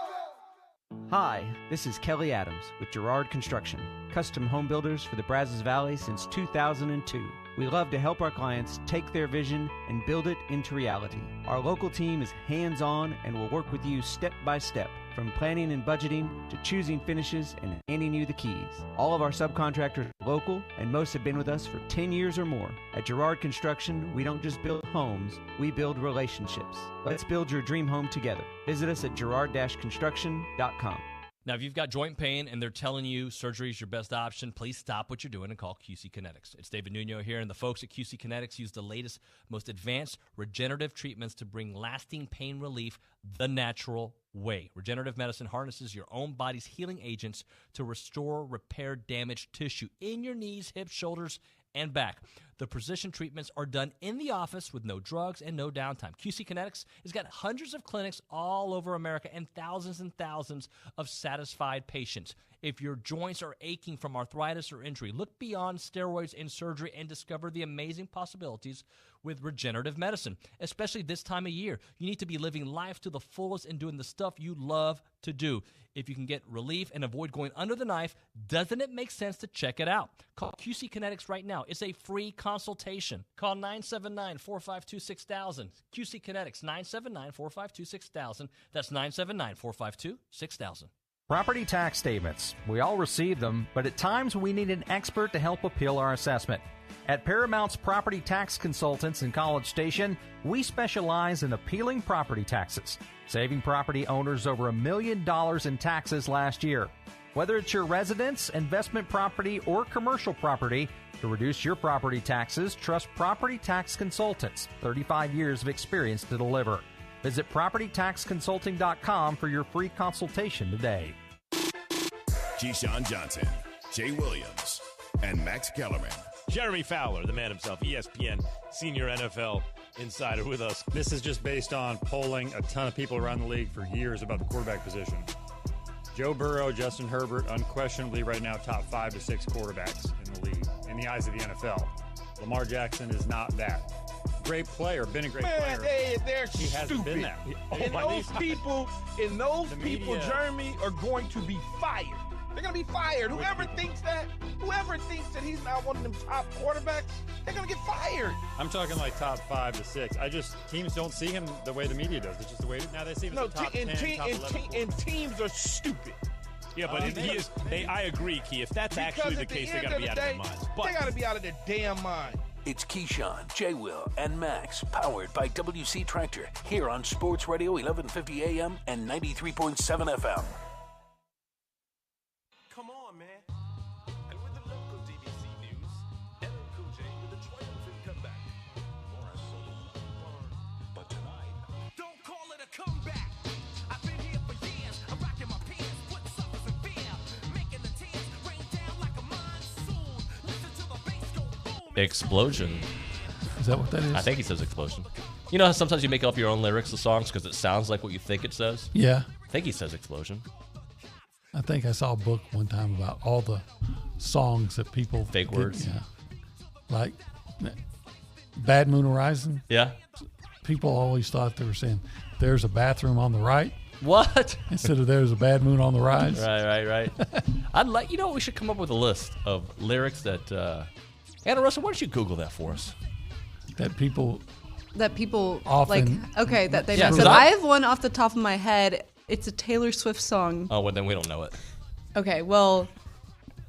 Hi, this is Kelly Adams with Girard Construction, custom home builders for the Brazos Valley since 2002. We love to help our clients take their vision and build it into reality. Our local team is hands-on and will work with you step by step, from planning and budgeting to choosing finishes and handing you the keys. All of our subcontractors are local, and most have been with us for 10 years or more. At Girard Construction, we don't just build homes, we build relationships. Let's build your dream home together. Visit us at girard-construction.com. Now, if you've got joint pain and they're telling you surgery is your best option, please stop what you're doing and call QC Kinetics. It's David Nuño here, and the folks at QC Kinetics use the latest, most advanced regenerative treatments to bring lasting pain relief the natural way. Regenerative medicine harnesses your own body's healing agents to restore, repair damaged tissue in your knees, hips, shoulders, and back. The precision treatments are done in the office with no drugs and no downtime. QC Kinetics has got hundreds of clinics all over America and thousands of satisfied patients. If your joints are aching from arthritis or injury, look beyond steroids and surgery and discover the amazing possibilities with regenerative medicine. Especially this time of year, you need to be living life to the fullest and doing the stuff you love to do. If you can get relief and avoid going under the knife, doesn't it make sense to check it out? Call QC Kinetics right now. It's a free consultation. Call 979-452-6000. QC Kinetics, 979-452-6000. That's 979-452-6000. Property tax statements. We all receive them, but at times we need an expert to help appeal our assessment. At Paramount's Property Tax Consultants in College Station, we specialize in appealing property taxes, saving property owners over $1 million in taxes last year. Whether it's your residence, investment property, or commercial property, to reduce your property taxes, trust Property Tax Consultants, 35 years of experience to deliver. Visit PropertyTaxConsulting.com for your free consultation today. Keyshawn Johnson, Jay Williams, and Max Kellerman. Jeremy Fowler, the man himself, ESPN senior NFL insider with us. This is just based on polling a ton of people around the league for years about the quarterback position. Joe Burrow, Justin Herbert, unquestionably right now top 5 to 6 quarterbacks in the league in the eyes of the NFL. Lamar Jackson is not that. Great player, been a great player. They're he hasn't stupid. been that. And those people, Jeremy, are going to be fired. They're going to be fired. Whoever thinks that he's not one of them top quarterbacks, they're going to get fired. I'm talking like top 5 to 6. Teams don't see him the way the media does. It's just the way now they see him as top 10, top 11. And teams are stupid. Yeah, but I agree, Key. If that's actually the case, they got to be out of their minds. They got to be out of their damn mind. It's Keyshawn, J. Will, and Max, powered by WC Tractor, here on Sports Radio 1150 AM and 93.7 FM. Come on, man. And with the local DBC news, LL Cool J with a triumphant comeback. But tonight, don't call it a comeback. I've been here for years. I'm rocking my pants, putting suckers in fear, making the tears rain down like a monsoon. Listen to the bass go boom. Explosion. Is that what that is? I think he says explosion. You know how sometimes you make up your own lyrics to songs because it sounds like what you think it says? Yeah. I think he says explosion. I think I saw a book one time about all the songs that people fake words. Yeah. Like Bad Moon Horizon. Yeah. People always thought they were saying there's a bathroom on the right. What? Instead of there's a bad moon on the rise. Right. I'd like, we should come up with a list of lyrics that Anna Russell, why don't you Google that for us? That people like often, okay, that they mess up. I have one off the top of my head. It's a Taylor Swift song. Oh, well, then we don't know it. Okay, well,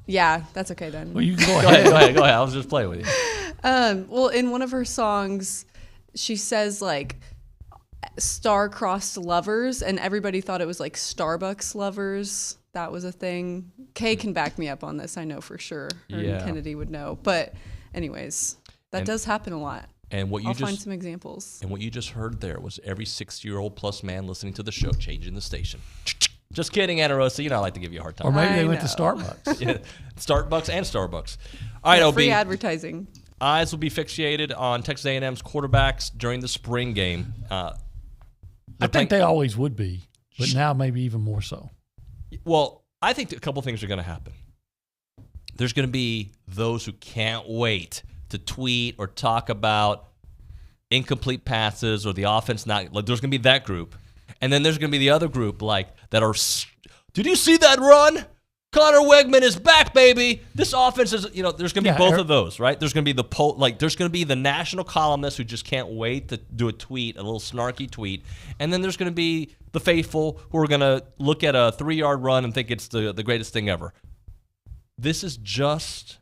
yeah, that's okay then. Well, you can go ahead. Go ahead. I was just playing with you. Well, in one of her songs, she says like star-crossed lovers, and everybody thought it was like Starbucks lovers. That was a thing. Kay can back me up on this, I know for sure. Or Kennedy would know. But anyways, that does happen a lot. And what you I'll find some examples. And what you just heard there was every 60-year-old plus man listening to the show changing the station. Just kidding, Anna Rosa. I like to give you a hard time. Or maybe they went to Starbucks. Yeah, Starbucks and Starbucks. All right, OB. Free advertising. Eyes will be fixated on Texas A&M's quarterbacks during the spring game. I think they always would be, but now maybe even more so. Well, I think a couple things are going to happen. There's going to be those who can't wait to tweet or talk about incomplete passes or the offense not. Like, there's going to be that group. And then there's going to be the other group that are, did you see that run? Connor Wegman is back, baby. This offense is, there's going to be both of those, right? There's going to be there's going to be the national columnists who just can't wait to do a little snarky tweet. And then there's going to be the faithful who are going to look at a 3-yard run and think it's the greatest thing ever. This is just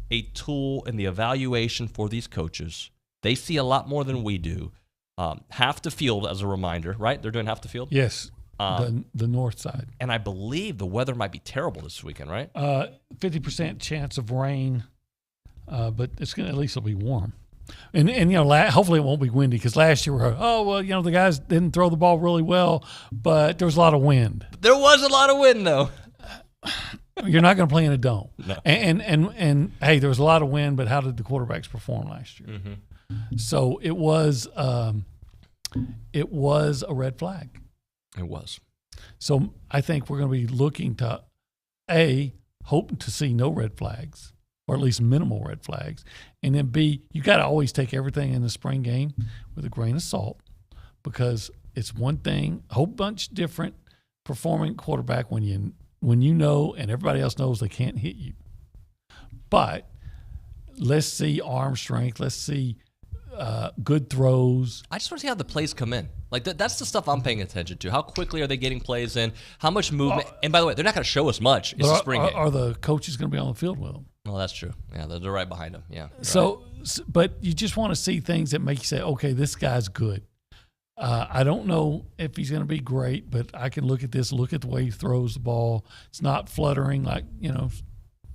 a tool in the evaluation for these coaches. They see a lot more than we do. Half the field, as a reminder, right? They're doing half the field? Yes. the north side. And I believe the weather might be terrible this weekend, right? 50% chance of rain, but it's gonna at least it'll be warm. And hopefully it won't be windy because last year the guys didn't throw the ball really well, but there was a lot of wind. There was a lot of wind though. You're not going to play in a dome. No. And hey, there was a lot of wind, but how did the quarterbacks perform last year? Mm-hmm. So it was a red flag. It was. So I think we're going to be looking to hope to see no red flags, or at least minimal red flags, and then B, you got to always take everything in the spring game with a grain of salt, because it's one thing, a whole bunch different performing quarterback when you know and everybody else knows they can't hit you. But let's see arm strength. Let's see good throws. I just want to see how the plays come in. Like that's the stuff I'm paying attention to. How quickly are they getting plays in? How much movement? And by the way, they're not going to show us much. It's a spring game. Are the coaches going to be on the field with them? Well, that's true. Yeah, they're right behind them. Yeah. So, but you just want to see things that make you say, okay, this guy's good. I don't know if he's going to be great, but I can look at this, look at the way he throws the ball. It's not fluttering like,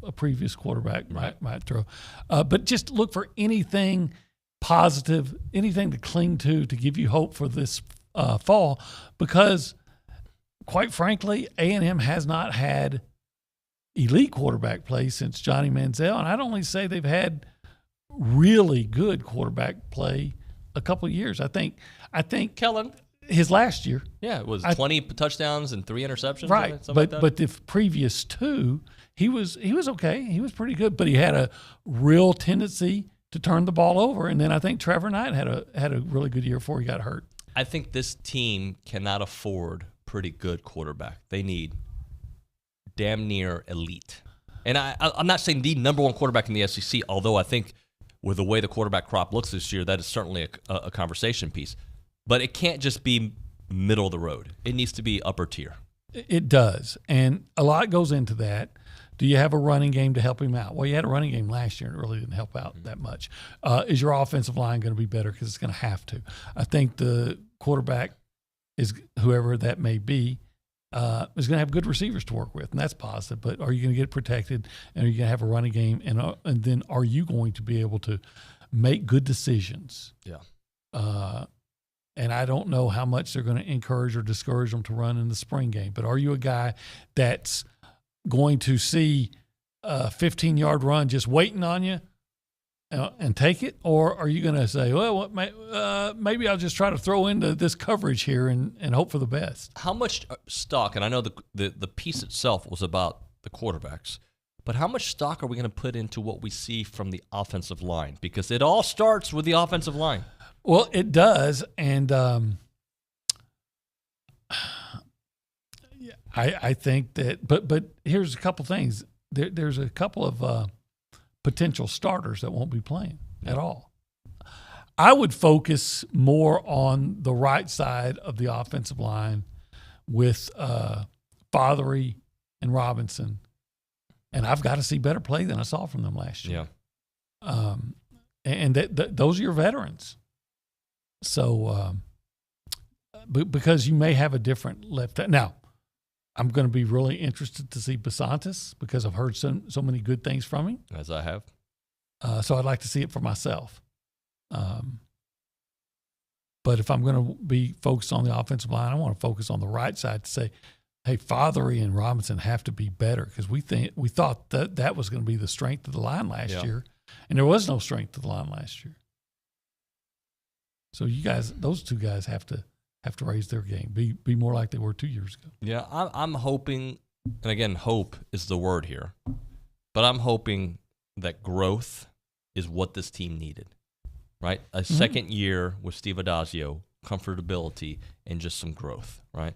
a previous quarterback might throw. But just look for anything positive, anything to cling to give you hope for this fall, because quite frankly, A&M has not had elite quarterback play since Johnny Manziel, and I'd only say they've had really good quarterback play a couple of years. I think Kellen, his last year. Yeah, it was 20 touchdowns and 3 interceptions. Right, but the previous 2, he was okay. He was pretty good, but he had a real tendency to turn the ball over. And then I think Trevor Knight had a really good year before he got hurt. I think this team cannot afford pretty good quarterback. They need damn near elite. And I'm not saying the number one quarterback in the SEC, although I think with the way the quarterback crop looks this year, that is certainly a conversation piece. But it can't just be middle of the road. It needs to be upper tier. It does. And a lot goes into that. Do you have a running game to help him out? Well, you had a running game last year and it really didn't help out that much. Is your offensive line going to be better? Because it's going to have to. I think the quarterback, is whoever that may be, is going to have good receivers to work with, and that's positive. But are you going to get protected, and are you going to have a running game, and then are you going to be able to make good decisions? Yeah. And I don't know how much they're going to encourage or discourage them to run in the spring game. But are you a guy that's going to see a 15-yard run just waiting on you and take it? Or are you going to say, well, maybe I'll just try to throw into this coverage here and hope for the best? How much stock, and I know the piece itself was about the quarterbacks, but how much stock are we going to put into what we see from the offensive line? Because it all starts with the offensive line. Well, it does, and I think that. But here's a couple things. There's a couple of potential starters that won't be playing at all. I would focus more on the right side of the offensive line with Fothery and Robinson, and I've got to see better play than I saw from them last year. Yeah, and those are your veterans. So, because you may have a different left. Now, I'm going to be really interested to see Basantis because I've heard so many good things from him. As I have. So I'd like to see it for myself. But if I'm going to be focused on the offensive line, I want to focus on the right side to say, hey, Fothery and Robinson have to be better, because we thought that was going to be the strength of the line last year, and there was no strength to the line last year. So you guys, those two guys have to raise their game, be more like they were 2 years ago. Yeah, I'm hoping, and again, hope is the word here, but I'm hoping that growth is what this team needed, right? A second year with Steve Adazio, comfortability, and just some growth, right?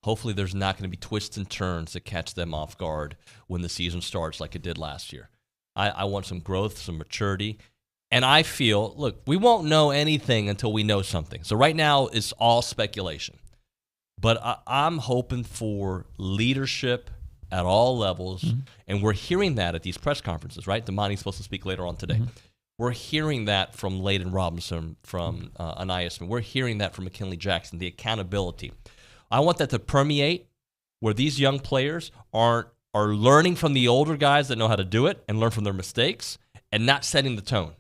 Hopefully there's not going to be twists and turns that catch them off guard when the season starts like it did last year. I want some growth, some maturity. And I feel, look, we won't know anything until we know something. So right now it's all speculation. But I'm hoping for leadership at all levels. Mm-hmm. And we're hearing that at these press conferences, right? Damani's supposed to speak later on today. Mm-hmm. We're hearing that from Layden Robinson, from Anaya Smith. We're hearing that from McKinley Jackson, the accountability. I want that to permeate where these young players are learning from the older guys that know how to do it and learn from their mistakes and not setting the tone.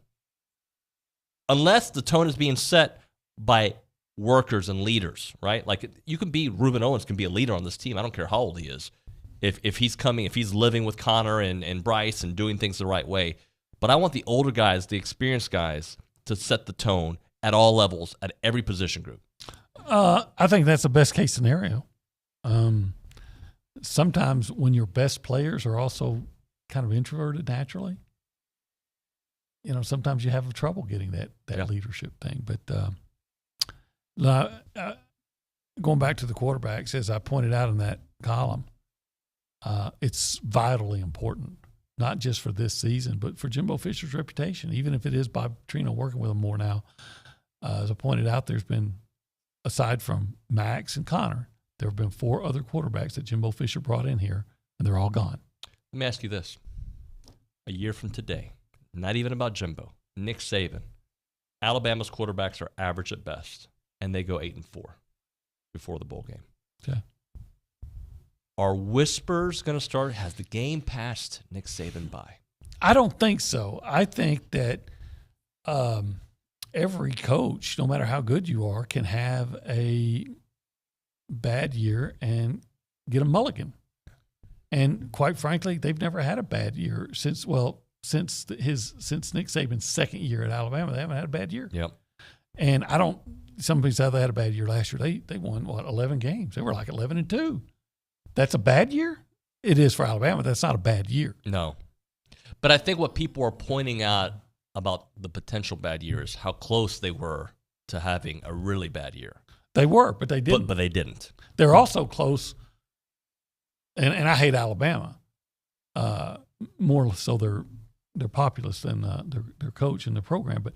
Unless the tone is being set by workers and leaders, right? Like you can be, Ruben Owens can be a leader on this team. I don't care how old he is. If he's living with Connor and Bryce and doing things the right way. But I want the older guys, the experienced guys, to set the tone at all levels, at every position group. I think that's the best case scenario. Sometimes when your best players are also kind of introverted naturally, sometimes you have trouble getting that leadership thing. But going back to the quarterbacks, as I pointed out in that column, it's vitally important, not just for this season, but for Jimbo Fisher's reputation, even if it is Bob Petrino working with him more now. As I pointed out, there's been, aside from Max and Connor, there have been 4 other quarterbacks that Jimbo Fisher brought in here, and they're all gone. Let me ask you this. A year from today, not even about Jimbo, Nick Saban, Alabama's quarterbacks are average at best, and they go 8-4 before the bowl game. Okay. Are whispers going to start? Has the game passed Nick Saban by? I don't think so. I think that every coach, no matter how good you are, can have a bad year and get a mulligan. And quite frankly, they've never had a bad year since Nick Saban's second year at Alabama. They haven't had a bad year. Yep. And some people say they had a bad year last year. They won 11 games. They were like 11-2. That's a bad year? It is for Alabama. That's not a bad year. No. But I think what people are pointing out about the potential bad year is how close they were to having a really bad year. They were, but they didn't. But they didn't. They're also close, and I hate Alabama, more so they're populist than their coach and their program, but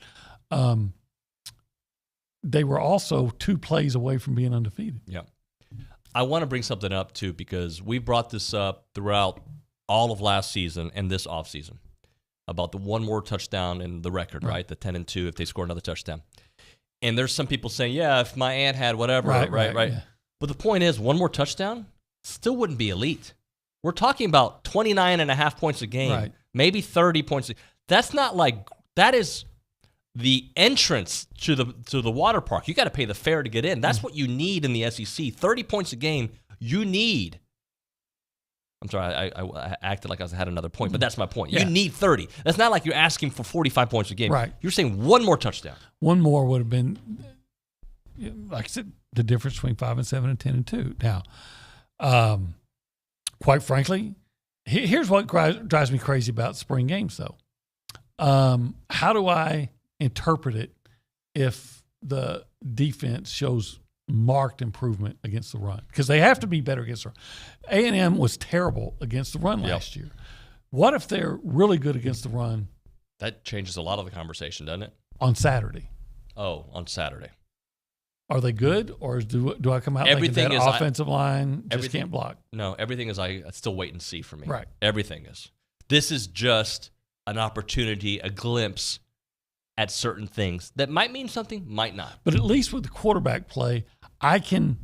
they were also 2 plays away from being undefeated. Yeah. I want to bring something up, too, because we brought this up throughout all of last season and this offseason about the one more touchdown in the record, right? The 10-2 if they score another touchdown. And there's some people saying, yeah, if my aunt had whatever, right. Yeah. But the point is, one more touchdown still wouldn't be elite. We're talking about 29.5 points a game, maybe 30 points. That's not like – that is the entrance to the water park. You got to pay the fare to get in. That's what you need in the SEC. 30 points a game, you need. I'm sorry, I acted like I had another point, but that's my point. Yeah. You need 30. That's not like you're asking for 45 points a game. Right. You're saying one more touchdown. One more would have been, like I said, the difference between 5-7 and 10-2. Now, quite frankly, here's what drives me crazy about spring games, though. How do I interpret it if the defense shows marked improvement against the run? Because they have to be better against the run. A&M was terrible against the run last year. What if they're really good against the run? That changes a lot of the conversation, doesn't it? On Saturday. Oh, on Saturday. Are they good, or do I come out thinking that offensive line just can't block? No, everything is I still wait and see for me. Right. Everything is. This is just an opportunity, a glimpse at certain things that might mean something, might not. But at least with the quarterback play, I can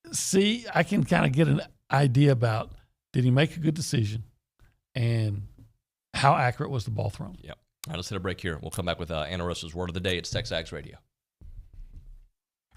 kind of get an idea about, did he make a good decision and how accurate was the ball thrown? Yep. All right, let's hit a break here. We'll come back with Anna Rosa's Word of the Day. It's TexAgs Radio.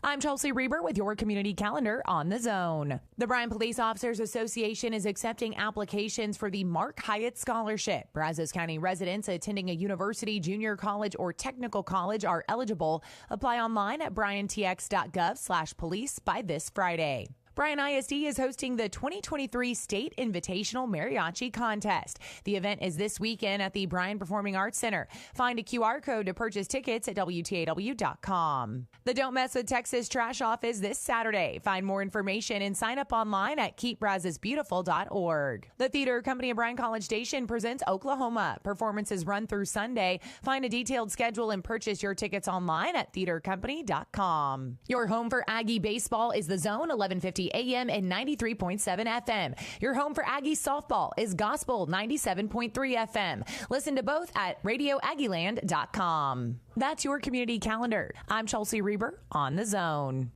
I'm Chelsea Reber with your community calendar on The Zone. The Bryan Police Officers Association is accepting applications for the Mark Hyatt Scholarship. Brazos County residents attending a university, junior college, or technical college are eligible. Apply online at bryantx.gov/police by this Friday. Bryan ISD is hosting the 2023 State Invitational Mariachi Contest. The event is this weekend at the Bryan Performing Arts Center. Find a QR code to purchase tickets at WTAW.com. The Don't Mess with Texas Trash Off is this Saturday. Find more information and sign up online at keepbrazosbeautiful.org. The Theater Company of Bryan College Station presents Oklahoma. Performances run through Sunday. Find a detailed schedule and purchase your tickets online at theatercompany.com. Your home for Aggie baseball is The Zone, 1150 AM and 93.7 FM. Your home for Aggie softball is Gospel 97.3 FM. Listen to both at radioaggieland.com. That's your community calendar. I'm Chelsea Reber on The Zone.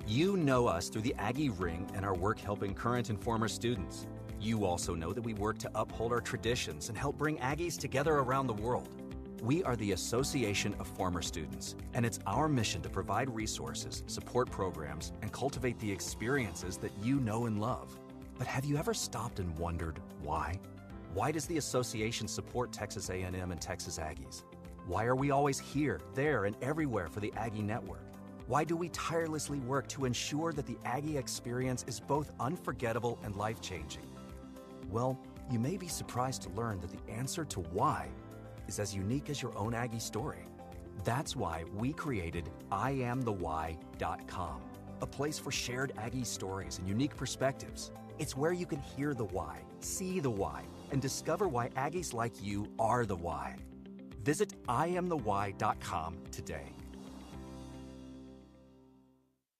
You know us through the Aggie Ring and our work helping current and former students. You also know that we work to uphold our traditions and help bring Aggies together around the world. We are the Association of Former Students, and it's our mission to provide resources, support programs, and cultivate the experiences that you know and love. But have you ever stopped and wondered why? Why does the association support Texas A&M and Texas Aggies? Why are we always here, there, and everywhere for the Aggie Network? Why do we tirelessly work to ensure that the Aggie experience is both unforgettable and life-changing? Well, you may be surprised to learn that the answer to why is as unique as your own Aggie story. That's why we created IamTheWhy.com, a place for shared Aggie stories and unique perspectives. It's where you can hear the why, see the why, and discover why Aggies like you are the why. Visit IamTheWhy.com today.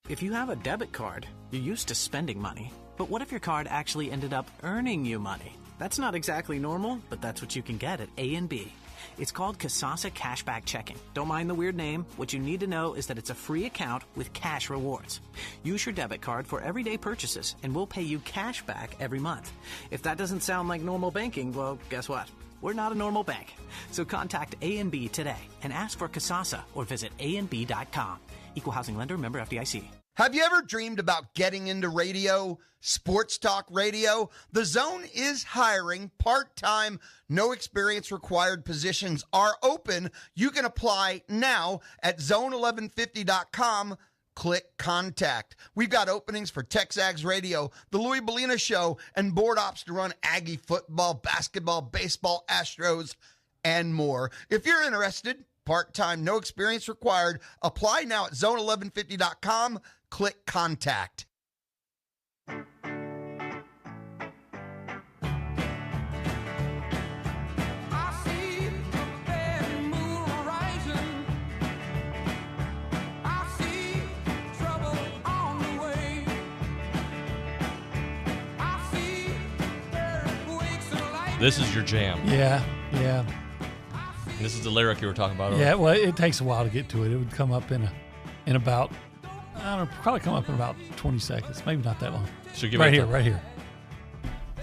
If you have a debit card, you're used to spending money. But what if your card actually ended up earning you money? That's not exactly normal, but that's what you can get at A&B. It's called Kasasa Cashback Checking. Don't mind the weird name. What you need to know is that it's a free account with cash rewards. Use your debit card for everyday purchases, and we'll pay you cash back every month. If that doesn't sound like normal banking, well, guess what? We're not a normal bank. So contact A&B today and ask for Kasasa or visit ANB.com. Equal housing lender, member FDIC. Have you ever dreamed about getting into radio, sports talk radio? The Zone is hiring part-time, no experience required positions are open. You can apply now at zone1150.com. Click contact. We've got openings for TexAgs Radio, the Louis Bellina Show, and board ops to run Aggie football, basketball, baseball, Astros, and more. If you're interested, part-time, no experience required, apply now at zone1150.com. Click contact. This is your jam. Yeah. This is the lyric you were talking about. Yeah, well, it takes a while to get to it. It would come up in about, I don't know, probably come up in about 20 seconds. Maybe not that long. So give right it here, right here.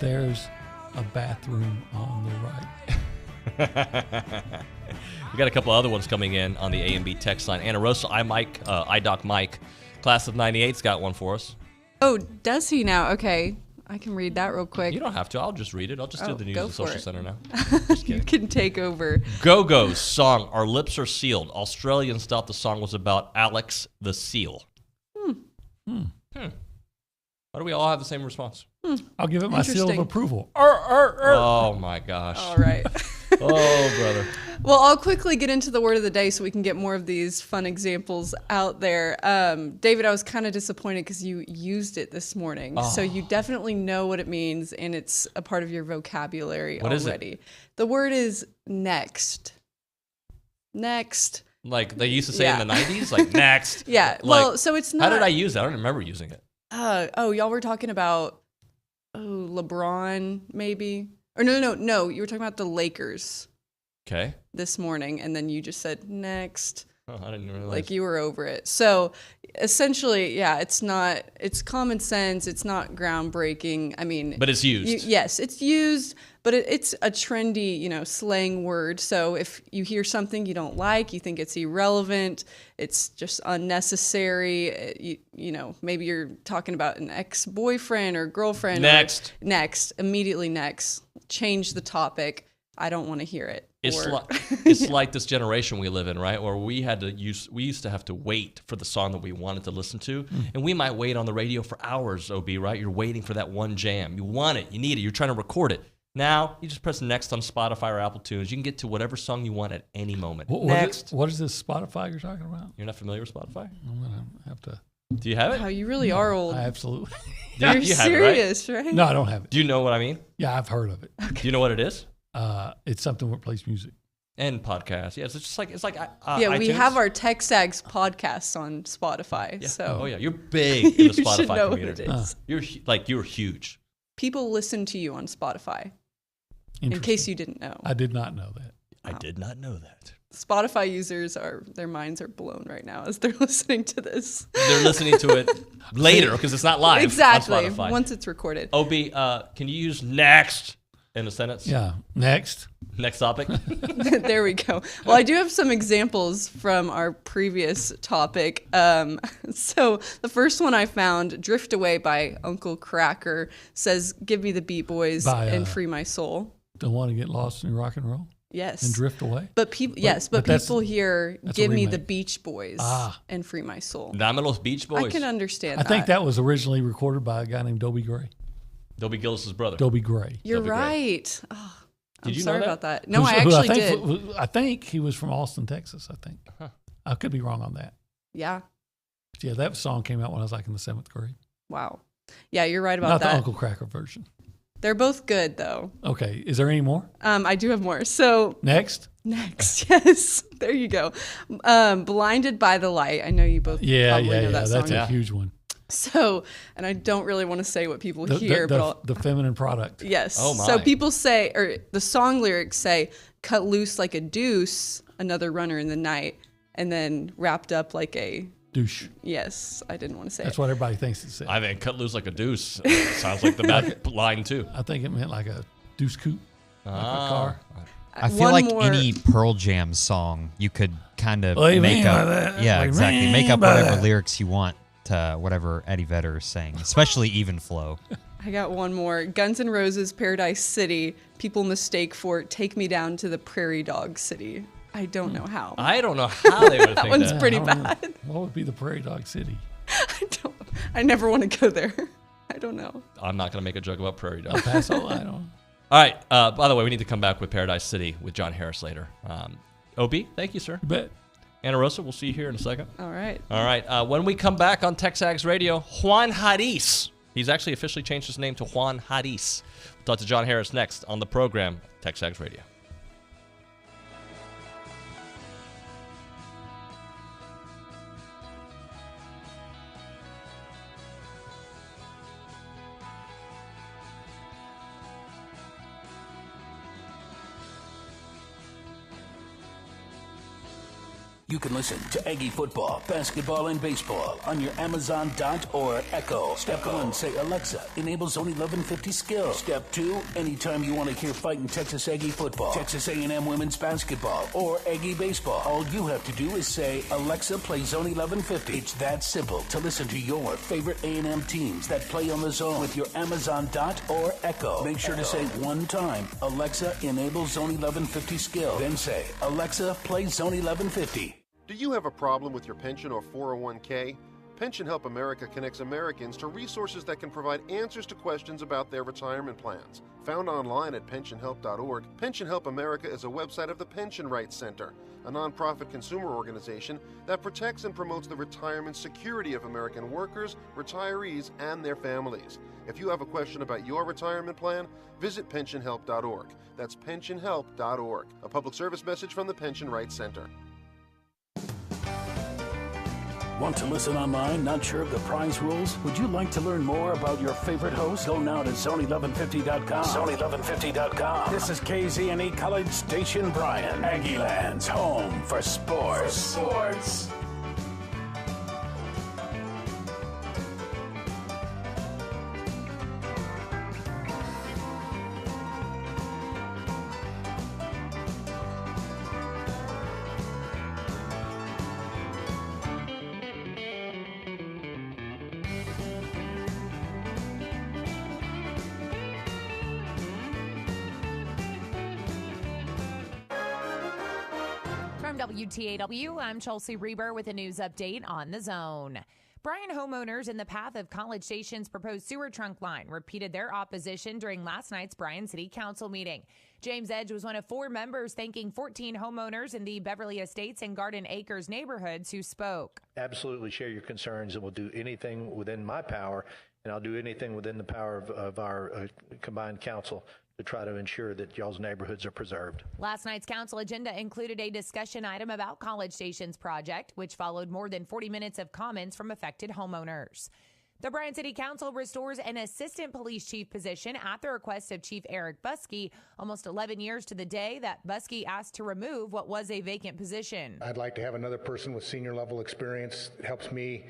There's a bathroom on the right. We got a couple other ones coming in on the A&B text line. Anna Rosa, iDoc Mike, class of 98's got one for us. Oh, does he now? Okay. I can read that real quick. You don't have to. I'll just read it. I'll just do the news at the Social Center now. You can take over. Go-Go's song, Our Lips Are Sealed. Australians thought the song was about Alex the Seal. Why do we all have the same response? I'll give it my seal of approval. Oh, my gosh. All right. Oh, brother. Well, I'll quickly get into the word of the day so we can get more of these fun examples out there. David, I was kind of disappointed because you used it this morning. Oh. So you definitely know what it means, and it's a part of your vocabulary What already. is it? The word is next. Next. Like they used to say in the 90s? Like, next. Yeah. Like, well, so it's not. How did I use it? I don't remember using it. Y'all were talking about LeBron, maybe? Or no. You were talking about the Lakers. Okay. This morning, and then you just said next. Oh, I didn't realize. Like you were over it. So essentially, yeah, it's common sense. It's not groundbreaking. I mean, but it's used. Yes, it's used, but it's a trendy, slang word. So if you hear something you don't like, you think it's irrelevant, it's just unnecessary, maybe you're talking about an ex-boyfriend or girlfriend. Next, immediately next. Change the topic. I don't want to hear it. It's like this generation we live in, right? Where we used to have to wait for the song that we wanted to listen to. And we might wait on the radio for hours, OB, right? You're waiting for that one jam. You want it, you need it, you're trying to record it. Now, you just press next on Spotify or Apple Tunes. You can get to whatever song you want at any moment. Next. What is this Spotify you're talking about? You're not familiar with Spotify? I'm going to have to. Do you have it? Wow, you really are old. I absolutely. You're you serious, have it, right? No, I don't have it. Do you know what I mean? Yeah, I've heard of it. Okay. Do you know what it is? It's something that plays music. And podcasts. Yeah, it's just like yeah, we iTunes. have our TexAgs podcasts on Spotify. Yeah. So Oh yeah, you're big in the You Spotify should know community. what it is. You're huge. People listen to you on Spotify. In case you didn't know. I did not know that. I did not know that. Spotify users their minds are blown right now as they're listening to this. They're listening to it later because it's not live. Exactly. On Spotify. Once it's recorded. Obi, can you use next in a sentence? Yeah. Next topic. There we go. Well, I do have some examples from our previous topic. So the first one I found, Drift Away by Uncle Cracker, says, give me the Beat Boys and free my soul. Don't want to get lost in rock and roll? Yes. And drift away? But people here, give me the Beach Boys and free my soul. Dámelos Beach Boys. I can understand I think that was originally recorded by a guy named Dobie Gray. Dobie Gillis' brother. Dobie Gray. You're right. Oh, I'm sorry about that. No, I actually did. I think he was from Austin, Texas, I think. Huh. I could be wrong on that. Yeah. Yeah, that song came out when I was like in the 7th grade. Wow. Yeah, you're right about Not that. the Uncle Cracker version. They're both good, though. Okay. Is there any more? I do have more. So Next, yes. There you go. Blinded by the Light. I know you both probably know that song. That's a huge one. So, and I don't really want to say what people hear, but the feminine product. Yes. Oh my. So people say, or the song lyrics say, cut loose like a deuce, another runner in the night, and then wrapped up like a douche. Yes, I didn't want to say That's it. what everybody thinks it said. I think cut loose like a deuce. Sounds like the bad line too. I think it meant like a deuce coupe, like a car. I feel like any Pearl Jam song you could kind of make up. Yeah, exactly. Make up whatever lyrics you want to whatever Eddie Vedder is saying, especially even flow. I got one more. Guns N' Roses, Paradise City. People mistake for Take Me Down to the Prairie Dog City. I don't know how. I don't know how they would think that one's pretty I bad. know. What would be the Prairie Dog City? I never want to go there. I don't know. I'm not going to make a joke about Prairie Dog. El Paso, I don't. All right. By the way, we need to come back with Paradise City with John Harris later. OB, thank you, sir. You bet. Anna Rosa, we'll see you here in a second. All right. All right. When we come back on TexAgs Radio, Juan Haris. He's actually officially changed his name to Juan Haris. We'll talk to John Harris next on the program, TexAgs Radio. You can listen to Aggie football, basketball, and baseball on your Amazon Dot or Echo. Step 1, say, Alexa, enable Zone 1150 skill. Step 2, anytime you want to hear fighting Texas Aggie football, Texas A&M women's basketball, or Aggie baseball, all you have to do is say, Alexa, play Zone 1150. It's that simple to listen to your favorite A&M teams that play on the Zone with your Amazon Dot or Echo. Make sure to say one time, Alexa, enable Zone 1150 skill. Then say, Alexa, play Zone 1150. Do you have a problem with your pension or 401k? Pension Help America connects Americans to resources that can provide answers to questions about their retirement plans. Found online at pensionhelp.org, Pension Help America is a website of the Pension Rights Center, a nonprofit consumer organization that protects and promotes the retirement security of American workers, retirees, and their families. If you have a question about your retirement plan, visit pensionhelp.org. That's pensionhelp.org. A public service message from the Pension Rights Center. Want to listen online? Not sure of the prize rules? Would you like to learn more about your favorite host? Go now to Zone1150.com. Zone1150.com. This is KZNE College Station Bryan. Aggieland's home for sports. From WTAW, I'm Chelsea Reber with a news update on the Zone. Bryan homeowners in the path of College Station's proposed sewer trunk line repeated their opposition during last night's Bryan City Council meeting. James Edge was one of 4 members thanking 14 homeowners in the Beverly Estates and Garden Acres neighborhoods who spoke. Absolutely share your concerns, and we'll do anything within my power, and I'll do anything within the power of our combined council to try to ensure that y'all's neighborhoods are preserved. Last night's council agenda included a discussion item about College Station's project, which followed more than 40 minutes of comments from affected homeowners. The Bryan City Council restores an assistant police chief position at the request of Chief Eric Buskey, almost 11 years to the day that Buskey asked to remove what was a vacant position. I'd like to have another person with senior level experience. It helps me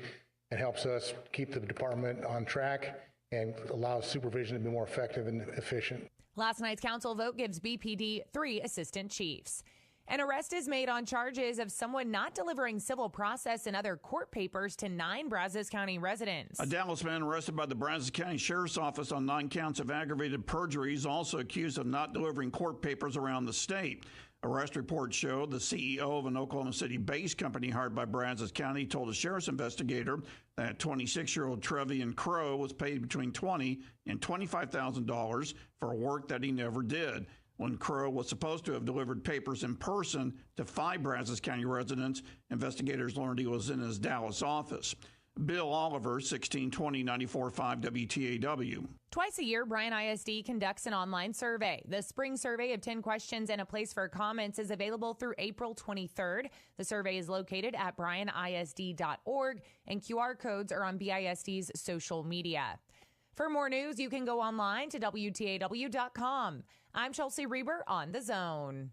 and helps us keep the department on track and allows supervision to be more effective and efficient. Last night's council vote gives BPD 3 assistant chiefs. An arrest is made on charges of someone not delivering civil process and other court papers to 9 Brazos County residents. A Dallas man arrested by the Brazos County Sheriff's Office on 9 counts of aggravated perjury is also accused of not delivering court papers around the state. Arrest reports show the CEO of an Oklahoma City-based company hired by Brazos County told a sheriff's investigator that 26-year-old Trevian Crow was paid between $20,000 and $25,000 for work that he never did. When Crow was supposed to have delivered papers in person to 5 Brazos County residents, investigators learned he was in his Dallas office. Bill Oliver, 1620-94.5 WTAW. Twice a year, Bryan ISD conducts an online survey. The spring survey of 10 questions and a place for comments is available through April 23rd. The survey is located at bryanisd.org, and QR codes are on BISD's social media. For more news, you can go online to WTAW.com. I'm Chelsea Reber on The Zone.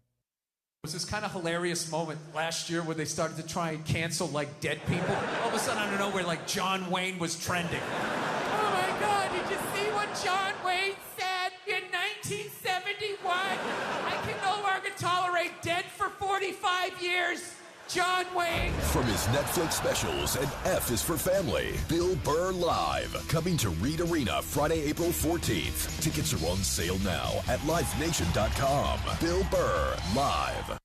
It was this kind of hilarious moment last year where they started to try and cancel, like, dead people. All of a sudden, out of nowhere, like, John Wayne was trending. Oh, my God, did you see what John Wayne said in 1971? I can no longer tolerate dead for 45 years. John Wayne. From his Netflix specials and F is for Family, Bill Burr Live, coming to Reed Arena Friday, April 14th. Tickets are on sale now at livenation.com. Bill Burr Live.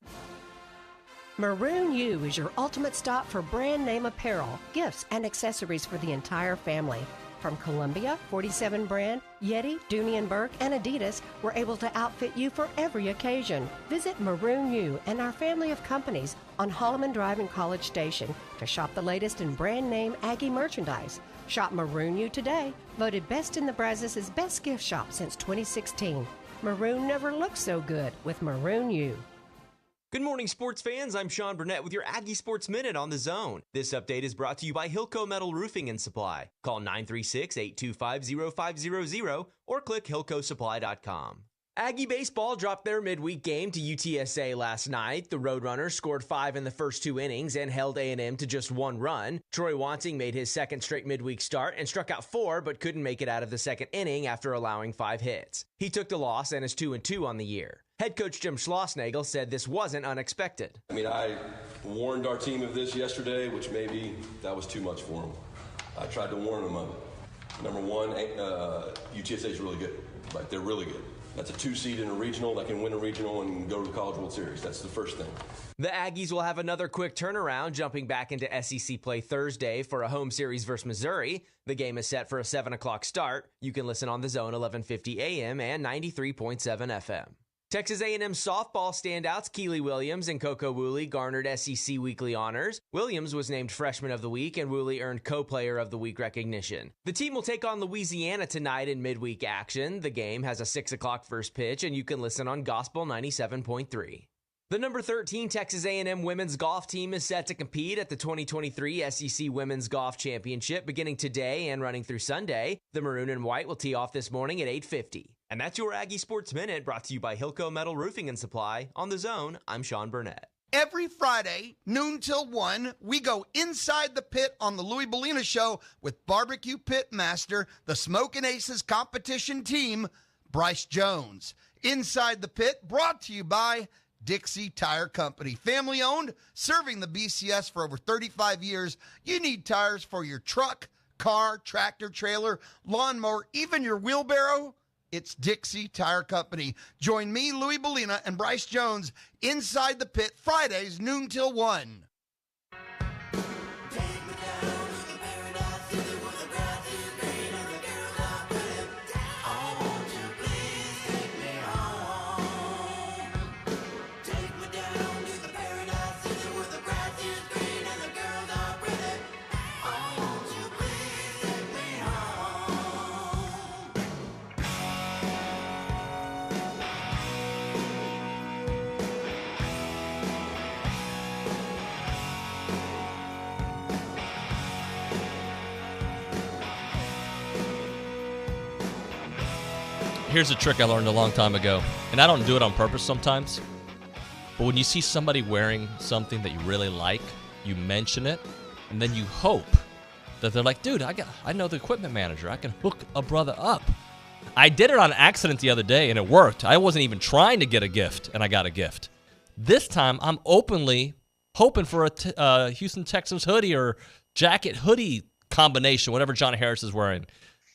Maroon U is your ultimate stop for brand name apparel, gifts, and accessories for the entire family. From Columbia, 47 brand, Yeti, Dooney & Burke, and Adidas, we're able to outfit you for every occasion. Visit Maroon U and our family of companies on Holloman Drive in College Station to shop the latest in brand name Aggie merchandise. Shop Maroon U today, voted best in the Brazos' best gift shop since 2016. Maroon never looked so good with Maroon U. Good morning, sports fans. I'm Sean Burnett with your Aggie Sports Minute on The Zone. This update is brought to you by Hilco Metal Roofing and Supply. Call 936-825-0500 or click hillcosupply.com. Aggie baseball dropped their midweek game to UTSA last night. The Roadrunners scored 5 in the first 2 innings and held A&M to just 1 run. Troy Wanting made his second straight midweek start and struck out 4, but couldn't make it out of the second inning after allowing 5 hits. He took the loss and is 2-2 on the year. Head coach Jim Schlossnagle said this wasn't unexpected. I warned our team of this yesterday, which maybe that was too much for them. I tried to warn them of it. Number one, UTSA is really good. They're really good. That's a 2 seed in a regional that can win a regional and go to the College World Series. That's the first thing. The Aggies will have another quick turnaround, jumping back into SEC play Thursday for a home series versus Missouri. The game is set for a 7 o'clock start. You can listen on The Zone 1150 AM and 93.7 FM. Texas A&M softball standouts Keely Williams and Coco Woolley garnered SEC Weekly honors. Williams was named Freshman of the Week, and Woolley earned Co-Player of the Week recognition. The team will take on Louisiana tonight in midweek action. The game has a 6 o'clock first pitch, and you can listen on Gospel 97.3. The number 13 Texas A&M women's golf team is set to compete at the 2023 SEC Women's Golf Championship beginning today and running through Sunday. The maroon and white will tee off this morning at 8:50. And that's your Aggie Sports Minute, brought to you by Hilco Metal Roofing and Supply. On The Zone, I'm Sean Burnett. Every Friday, noon till 1, we go inside the pit on the Louis Bellina Show with barbecue pit master, the Smokin' Aces competition team, Bryce Jones. Inside the Pit, brought to you by Dixie Tire Company. Family owned, serving the BCS for over 35 years. You need tires for your truck, car, tractor, trailer, lawnmower, even your wheelbarrow. It's Dixie Tire Company. Join me, Louis Bellina, and Bryce Jones inside the pit Fridays, noon till 1. Here's a trick I learned a long time ago, and I don't do it on purpose sometimes. But when you see somebody wearing something that you really like, you mention it, and then you hope that they're like, dude, I know the equipment manager. I can hook a brother up. I did it on accident the other day, and it worked. I wasn't even trying to get a gift, and I got a gift. This time, I'm openly hoping for a Houston Texans hoodie or jacket hoodie combination, whatever John Harris is wearing.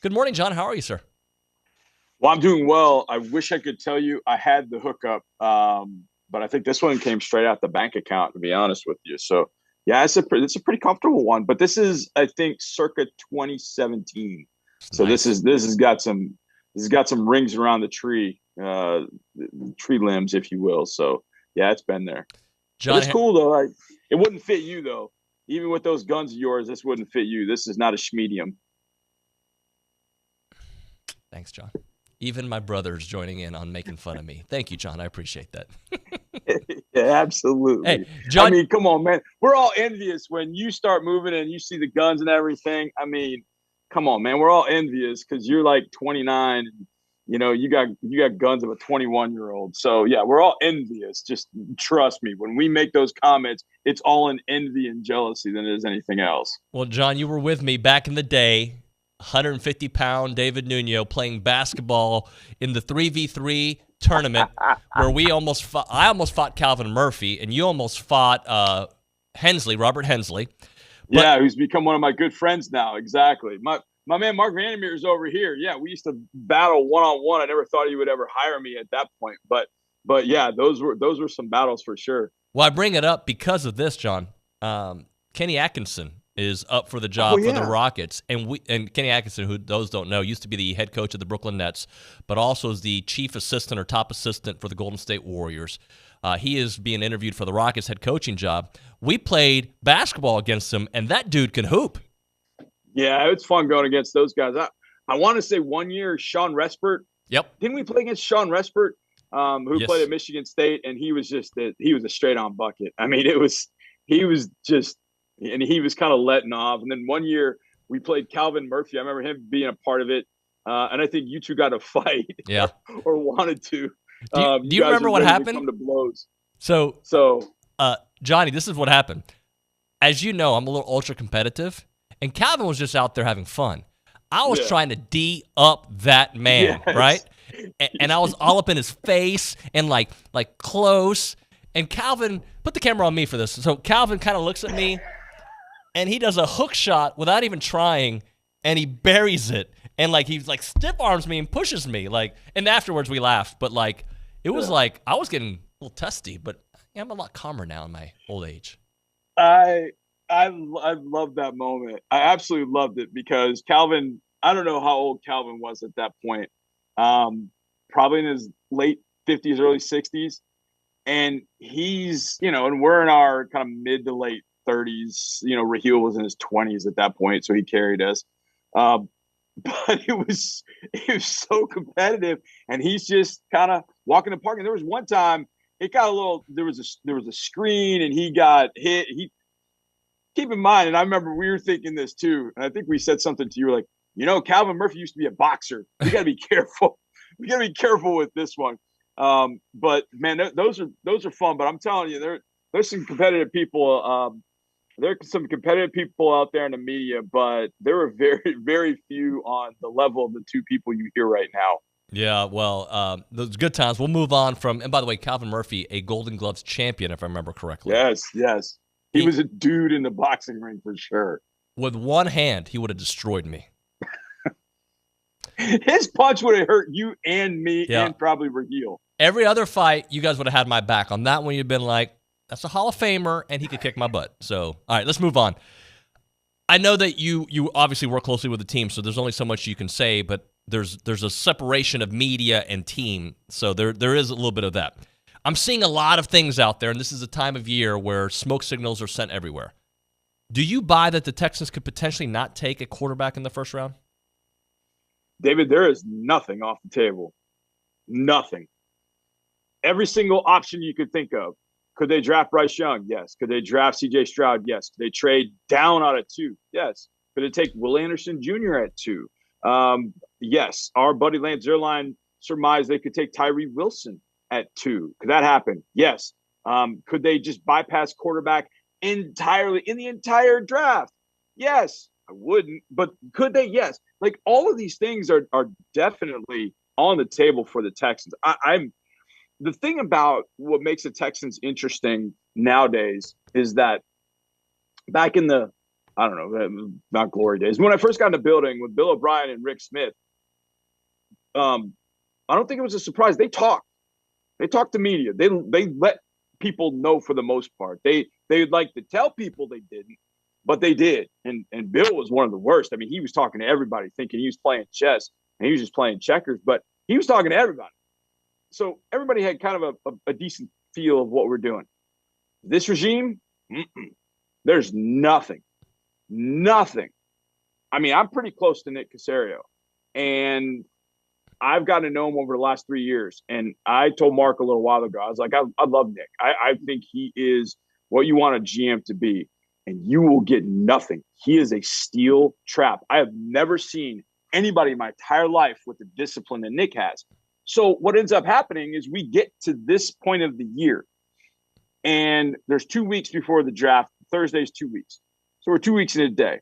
Good morning, John. How are you, sir? Well, I'm doing well. I wish I could tell you I had the hookup, but I think this one came straight out the bank account, to be honest with you. So, yeah, it's a pretty comfortable one. But this is, I think, circa 2017. So nice. This has got some rings around the tree limbs, if you will. So, yeah, it's been there. John, but it's cool though. It wouldn't fit you though. Even with those guns of yours, this wouldn't fit you. This is not a schmedium. Thanks, John. Even my brother's joining in on making fun of me. Thank you, John. I appreciate that. Yeah, absolutely. Hey, John, I mean, come on, man. We're all envious when you start moving and you see the guns and everything. I mean, come on, man. We're all envious because you're like 29. And, you know, you got guns of a 21-year-old. So, yeah, we're all envious. Just trust me. When we make those comments, it's all in envy and jealousy than it is anything else. Well, John, you were with me back in the day. 150-pound David Nuño playing basketball in the 3v3 tournament where I almost fought Calvin Murphy, and you almost fought Robert Hensley. Yeah, who's become one of my good friends now. Exactly. My man Mark Vandermeer is over here. Yeah, we used to battle one-on-one. I never thought he would ever hire me at that point. But yeah, those were some battles for sure. Well, I bring it up because of this, John. Kenny Atkinson is up for the job for the Rockets. And Kenny Atkinson, who those don't know, used to be the head coach of the Brooklyn Nets, but also is the chief assistant or top assistant for the Golden State Warriors. He is being interviewed for the Rockets head coaching job. We played basketball against him, and that dude can hoop. Yeah, it's fun going against those guys. I want to say 1 year, Sean Respert. Yep. Didn't we play against Sean Respert, who played at Michigan State, and he was a straight-on bucket. I mean, he was kind of letting off. And then 1 year we played Calvin Murphy. I remember him being a part of it. And I think you two got a fight or wanted to. Do you remember what happened? Come to blows. So Johnny, this is what happened. As you know, I'm a little ultra competitive, and Calvin was just out there having fun. I was trying to D up that man, right? And I was all up in his face and like close. And Calvin, put the camera on me for this. So Calvin kind of looks at me, and he does a hook shot without even trying, and he buries it. And he's stiff arms me and pushes me. And afterwards we laughed, but it was I was getting a little testy, but I'm a lot calmer now in my old age. I love that moment. I absolutely loved it because Calvin, I don't know how old Calvin was at that point. Probably in his late 50s, early 60s. And he's, and we're in our kind of mid to late 30s. Raheel was in his 20s at that point, so he carried us. But it was so competitive, and he's just kind of walking the park. And there was one time it got a little. There was a screen, and he got hit. Keep in mind, and I remember we were thinking this too. And I think we said something to you like, Calvin Murphy used to be a boxer. We got to be careful. We got to be careful with this one. But man, those are fun. But I'm telling you, there's some competitive people. There are some competitive people out there in the media, but there are very, very few on the level of the two people you hear right now. Yeah, well, those good times. We'll move on from, and by the way, Calvin Murphy, a Golden Gloves champion, if I remember correctly. Yes. He was a dude in the boxing ring for sure. With one hand, he would have destroyed me. His punch would have hurt you and me and probably Raheel. Every other fight, you guys would have had my back. On that one, you'd been like, that's a Hall of Famer, and he could kick my butt. So, all right, let's move on. I know that you obviously work closely with the team, so there's only so much you can say, but there's a separation of media and team, so there is a little bit of that. I'm seeing a lot of things out there, and this is a time of year where smoke signals are sent everywhere. Do you buy that the Texans could potentially not take a quarterback in the first round? David, there is nothing off the table. Nothing. Every single option you could think of. Could they draft Bryce Young? Yes. Could they draft C.J. Stroud? Yes. Could they trade down out of 2? Yes. Could they take Will Anderson Jr. at 2? Yes. Our buddy Lance Zierlein surmise they could take Tyree Wilson at 2. Could that happen? Yes. Could they just bypass quarterback entirely in the entire draft? Yes. I wouldn't, but could they? Yes. Like, all of these things are definitely on the table for the Texans. I'm the thing about what makes the Texans interesting nowadays is that back in the, I don't know, not glory days, when I first got in the building with Bill O'Brien and Rick Smith, I don't think it was a surprise. They talked to media. They let people know for the most part. They'd like to tell people they didn't, but they did. And Bill was one of the worst. I mean, he was talking to everybody thinking he was playing chess, and he was just playing checkers, but he was talking to everybody. So everybody had kind of a decent feel of what we're doing. This regime, there's nothing. I mean, I'm pretty close to Nick Caserio, and I've gotten to know him over the last 3 years. And I told Mark a little while ago, I was like, I love Nick. I think he is what you want a GM to be, and you will get nothing. He is a steel trap. I have never seen anybody in my entire life with the discipline that Nick has. So what ends up happening is we get to this point of the year, and there's 2 weeks before the draft. Thursday's 2 weeks. So we're 2 weeks in a day.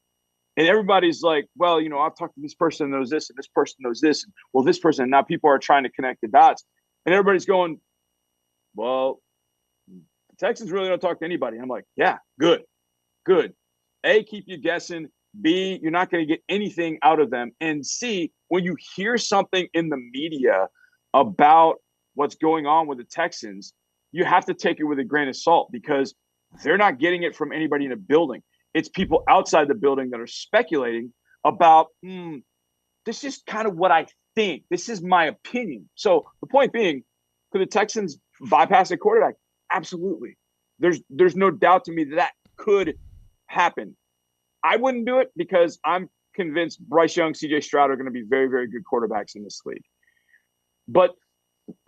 And everybody's like, well, I've talked to this person that knows this, and this person knows this. And, well, this person. And now people are trying to connect the dots. And everybody's going, well, the Texans really don't talk to anybody. And I'm like, yeah, good. A, keep you guessing. B, you're not going to get anything out of them. And C, when you hear something in the media about what's going on with the Texans, you have to take it with a grain of salt, because they're not getting it from anybody in the building. It's people outside the building that are speculating about, this is kind of what I think. This is my opinion. So the point being, could the Texans bypass a quarterback? Absolutely. There's no doubt to me that could happen. I wouldn't do it because I'm convinced Bryce Young, CJ Stroud are going to be very, very good quarterbacks in this league. But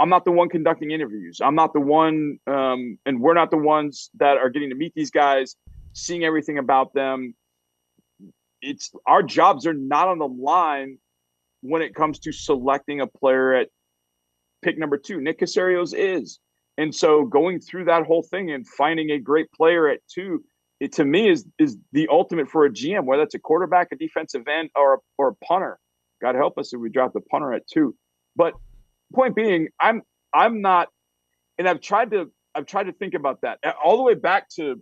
I'm not the one conducting interviews. I'm not the one, and we're not the ones that are getting to meet these guys, seeing everything about them. It's our jobs are not on the line when it comes to selecting a player at pick number 2. Nick Caserio's is. And so going through that whole thing and finding a great player at 2, it to me is the ultimate for a GM, whether it's a quarterback, a defensive end, or a punter. God help us if we drop the punter at 2. But point being, I'm not, and I've tried to think about that all the way back to,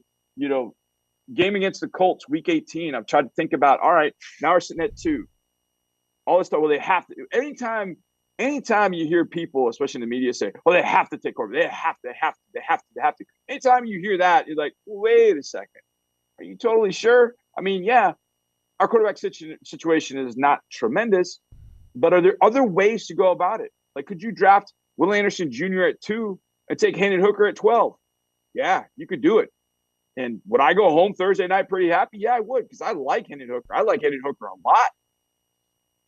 game against the Colts, week 18. I've tried to think about, all right, now we're sitting at 2. All this stuff, well, they have to. Anytime you hear people, especially in the media, say, well, they have to take quarterback. They have to. Anytime you hear that, you're like, wait a second. Are you totally sure? I mean, yeah, our quarterback situation is not tremendous, but are there other ways to go about it? Like, could you draft Will Anderson Jr. at 2 and take Hendon Hooker at 12? Yeah, you could do it. And would I go home Thursday night pretty happy? Yeah, I would, because I like Hendon Hooker. I like Hendon Hooker a lot.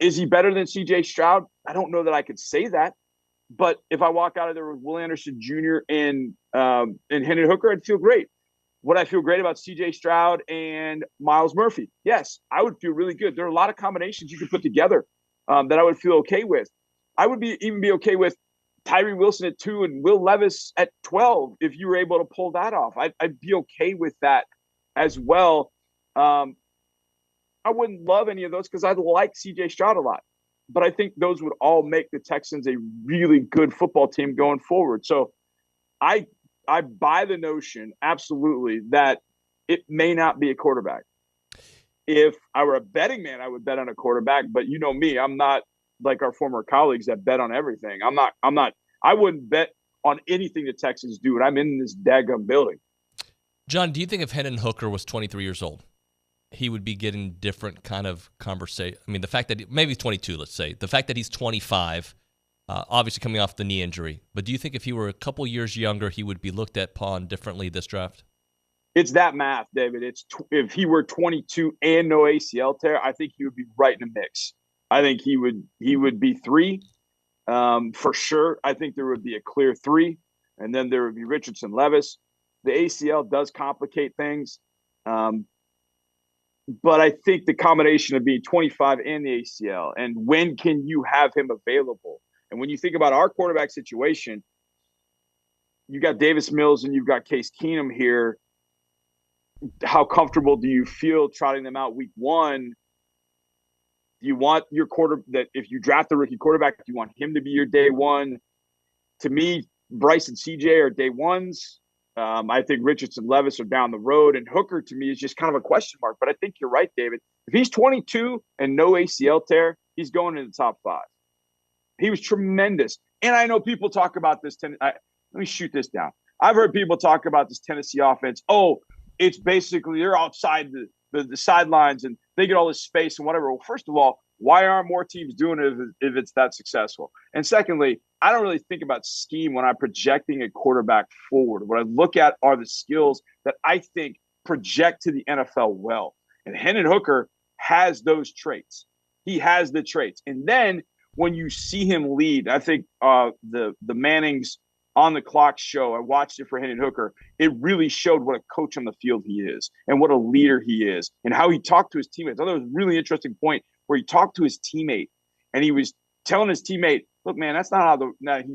Is he better than C.J. Stroud? I don't know that I could say that. But if I walk out of there with Will Anderson Jr. and Hendon Hooker, I'd feel great. Would I feel great about C.J. Stroud and Miles Murphy? Yes, I would feel really good. There are a lot of combinations you could put together that I would feel okay with. I would even be okay with Tyree Wilson at 2 and Will Levis at 12 if you were able to pull that off. I'd be okay with that as well. I wouldn't love any of those because I like C.J. Stroud a lot. But I think those would all make the Texans a really good football team going forward. So I buy the notion, absolutely, that it may not be a quarterback. If I were a betting man, I would bet on a quarterback. But you know me, I'm not like our former colleagues that bet on everything. I wouldn't bet on anything the Texans do, and I'm in this daggum building. John, do you think if Hendon Hooker was 23 years old, he would be getting different kind of conversation? I mean, the fact that maybe he's 22, let's say. The fact that he's 25, obviously coming off the knee injury. But do you think if he were a couple years younger, he would be looked upon differently this draft? It's that math, David. If he were 22 and no ACL tear, I think he would be right in the mix. I think he would be 3 for sure. I think there would be a clear 3, and then there would be Richardson, Levis. The ACL does complicate things, but I think the combination of being 25 and the ACL, and when can you have him available, And when you think about our quarterback situation, you got Davis Mills and you've got Case Keenum here. How comfortable do you feel trotting them out week one? Do you want your that if you draft a rookie quarterback, do you want him to be your day one? To me, Bryce and CJ are day ones. I think Richardson, Levis are down the road, and Hooker to me is just kind of a question mark. But I think you're right, David. If he's 22 and no ACL tear, he's going in the top 5. He was tremendous. And I know people talk about this. Let me shoot this down. I've heard people talk about this Tennessee offense. Oh, it's basically they're outside the sidelines and they get all this space and whatever. Well, first of all, why aren't more teams doing it if it's that successful? And secondly, I don't really think about scheme when I'm projecting a quarterback forward. What I look at are the skills that I think project to the NFL well. And Hendon Hooker has those traits. He has the traits. And then when you see him lead, I think the Mannings on the Clock show, I watched it for Hendon Hooker. It really showed what a coach on the field he is and what a leader he is and how he talked to his teammates. I thought it was a really interesting point where he talked to his teammate and he was telling his teammate, look, man, that's not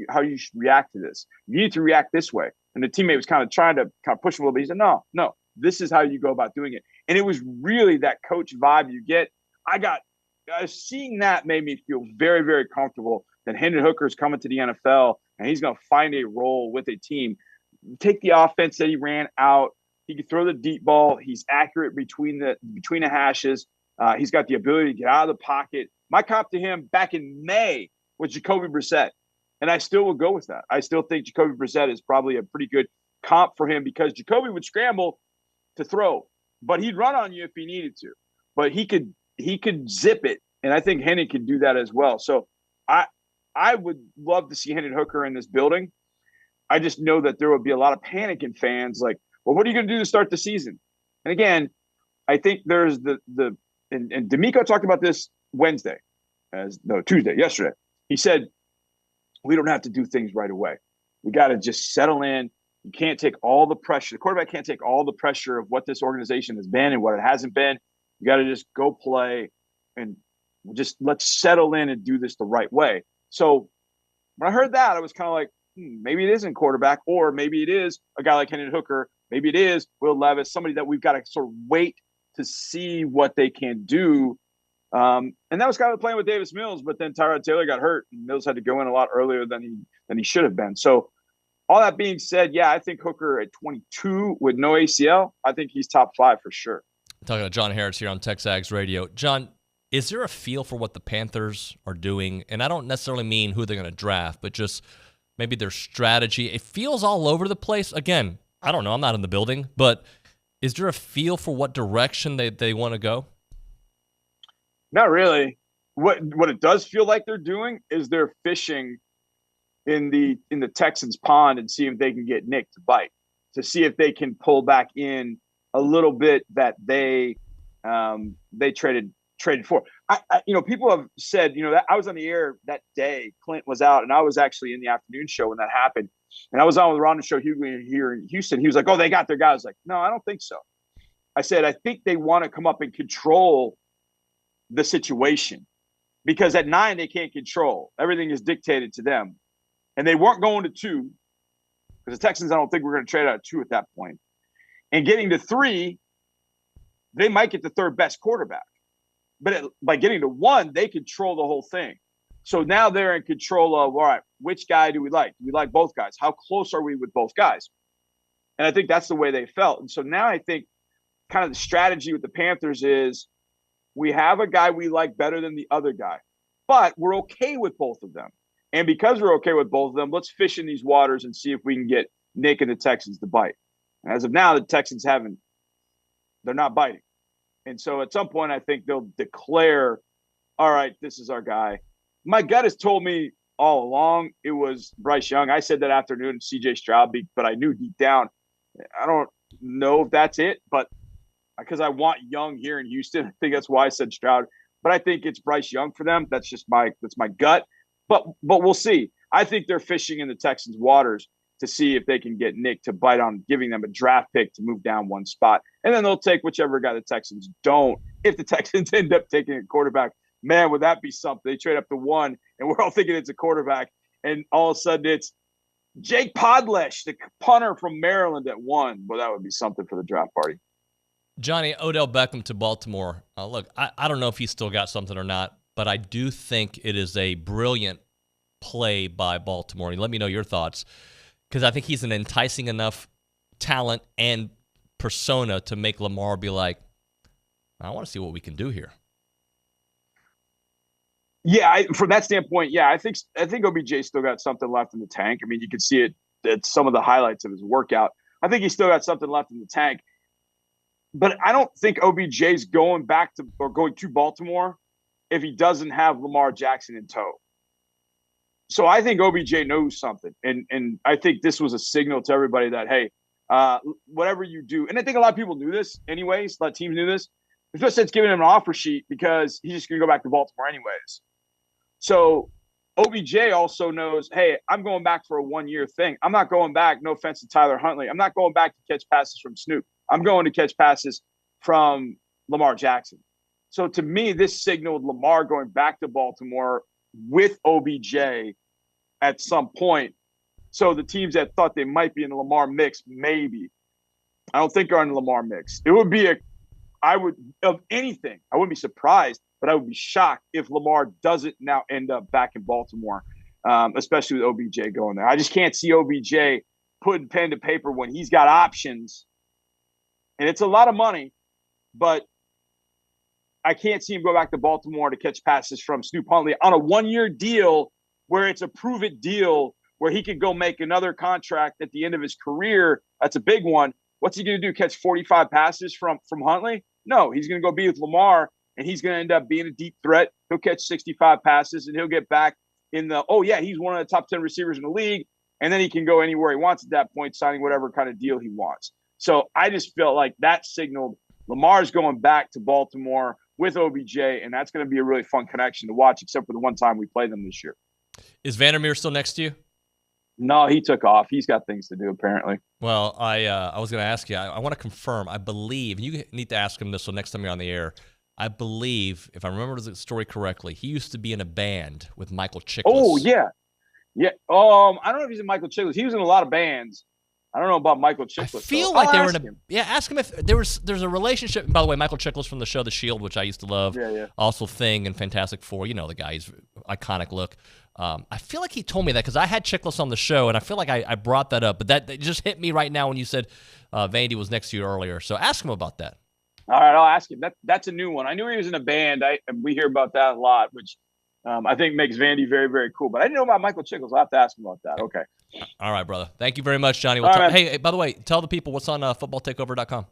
how you should react to this. You need to react this way. And the teammate was kind of trying to push him a little bit. He said, no, this is how you go about doing it. And it was really that coach vibe you get. Seeing that made me feel very, very comfortable that Hendon Hooker is coming to the NFL and he's going to find a role with a team. Take the offense that he ran out. He can throw the deep ball. He's accurate between the hashes. He's got the ability to get out of the pocket. My comp to him back in May was Jacoby Brissett, and I still would go with that. I still think Jacoby Brissett is probably a pretty good comp for him because Jacoby would scramble to throw, but he'd run on you if he needed to. But he could zip it, and I think Hendon could do that as well. So I would love to see Hendon Hooker in this building. I just know that there would be a lot of panic in fans like, well, what are you going to do to start the season? And again, I think there's and D'Amico talked about this Tuesday, yesterday. He said, we don't have to do things right away. We got to just settle in. You can't take all the pressure. The quarterback can't take all the pressure of what this organization has been and what it hasn't been. You got to just go play and just let's settle in and do this the right way. So when I heard that, I was kind of like, maybe it isn't quarterback, or maybe it is a guy like Hendon Hooker. Maybe it is Will Levis, somebody that we've got to sort of wait to see what they can do. And that was kind of playing with Davis Mills, but then Tyrod Taylor got hurt and Mills had to go in a lot earlier than he should have been. So all that being said, yeah, I think Hooker at 22 with no ACL, I think he's top 5 for sure. Talking to John Harris here on TexAgs Radio. John, is there a feel for what the Panthers are doing? And I don't necessarily mean who they're going to draft, but just maybe their strategy. It feels all over the place. Again, I don't know. I'm not in the building, but is there a feel for what direction they want to go? Not really. What it does feel like they're doing is they're fishing in the Texans pond and see if they can get Nick to bite, to see if they can pull back in a little bit that they traded for. People have said, that I was on the air that day Clint was out, and I was actually in the afternoon show when that happened. And I was on with Ron and Show Hughley here in Houston. He was like, oh, they got their guy. I was like, no, I don't think so. I said, I think they want to come up and control the situation because at 9, they can't control. Everything is dictated to them. And they weren't going to 2 because the Texans, I don't think we're going to trade out of 2 at that point. And getting to 3, they might get the third best quarterback. But by getting to 1, they control the whole thing. So now they're in control of, all right, which guy do we like? Do we like both guys? How close are we with both guys? And I think that's the way they felt. And so now I think kind of the strategy with the Panthers is we have a guy we like better than the other guy, but we're okay with both of them. And because we're okay with both of them, let's fish in these waters and see if we can get Nick and the Texans to bite. And as of now, the Texans they're not biting. And so at some point, I think they'll declare, all right, this is our guy. My gut has told me all along it was Bryce Young. I said that afternoon, CJ Stroud, but I knew deep down, I don't know if that's it, but because I want Young here in Houston, I think that's why I said Stroud. But I think it's Bryce Young for them. That's my gut. But we'll see. I think they're fishing in the Texans' waters to see if they can get Nick to bite on giving them a draft pick to move down 1 spot. And then they'll take whichever guy the Texans don't. If the Texans end up taking a quarterback, man, would that be something? They trade up to 1 and we're all thinking it's a quarterback, and all of a sudden it's Jake Podlesh, the punter from Maryland at 1. Well, that would be something for the draft party. Johnny, Odell Beckham to Baltimore. Look, I don't know if he's still got something or not, but I do think it is a brilliant play by Baltimore. And let me know your thoughts, because I think he's an enticing enough talent and persona to make Lamar be like, I want to see what we can do here. Yeah, from that standpoint, yeah, I think OBJ still got something left in the tank. I mean, you can see it at some of the highlights of his workout. I think he's still got something left in the tank. But I don't think OBJ's going back to or going to Baltimore if he doesn't have Lamar Jackson in tow. So I think OBJ knows something. And I think this was a signal to everybody that, hey, whatever you do, and I think a lot of people knew this anyways, a lot of teams knew this. There's no sense giving him an offer sheet because he's just going to go back to Baltimore anyways. So OBJ also knows, hey, I'm going back for a 1-year thing. I'm not going back, no offense to Tyler Huntley. I'm not going back to catch passes from Snoop. I'm going to catch passes from Lamar Jackson. So to me, this signaled Lamar going back to Baltimore with OBJ at some point. So the teams that thought they might be in the Lamar mix, maybe. I don't think are in the Lamar mix. It would be I wouldn't be surprised, but I would be shocked if Lamar doesn't now end up back in Baltimore, especially with OBJ going there. I just can't see OBJ putting pen to paper when he's got options. And it's a lot of money, but I can't see him go back to Baltimore to catch passes from Snoop Huntley on a 1-year deal where it's a prove-it deal where he could go make another contract at the end of his career. That's a big one. What's he going to do, catch 45 passes from Huntley? No, he's going to go be with Lamar, and he's going to end up being a deep threat. He'll catch 65 passes, and he'll get back in the, he's one of the top 10 receivers in the league, and then he can go anywhere he wants at that point, signing whatever kind of deal he wants. So I just felt like that signaled Lamar's going back to Baltimore with OBJ, and that's going to be a really fun connection to watch, except for the one time we played them this year. Is Vandermeer still next to you? No, he took off. He's got things to do, apparently. Well, I was going to ask you. I want to confirm. I believe, you need to ask him this so next time you're on the air. I believe, if I remember the story correctly, he used to be in a band with Michael Chiklis. Oh, yeah. Yeah. I don't know if he's in Michael Chiklis. He was in a lot of bands. I don't know about Michael Chiklis. I feel like they were in a – yeah, ask him if there's a relationship. And by the way, Michael Chiklis from the show The Shield, which I used to love. Yeah. Also Thing and Fantastic Four. You know the guy. He's iconic look. I feel like he told me that because I had Chiklis on the show, and I feel like I brought that up. But that just hit me right now when you said Vandy was next to you earlier. So ask him about that. All right, I'll ask him. That's a new one. I knew he was in a band. We hear about that a lot, which I think makes Vandy very, very cool. But I didn't know about Michael Chiklis. I'll have to ask him about that. Okay. All right, brother. Thank you very much, Johnny. Hey, by the way, tell the people what's on footballtakeover.com.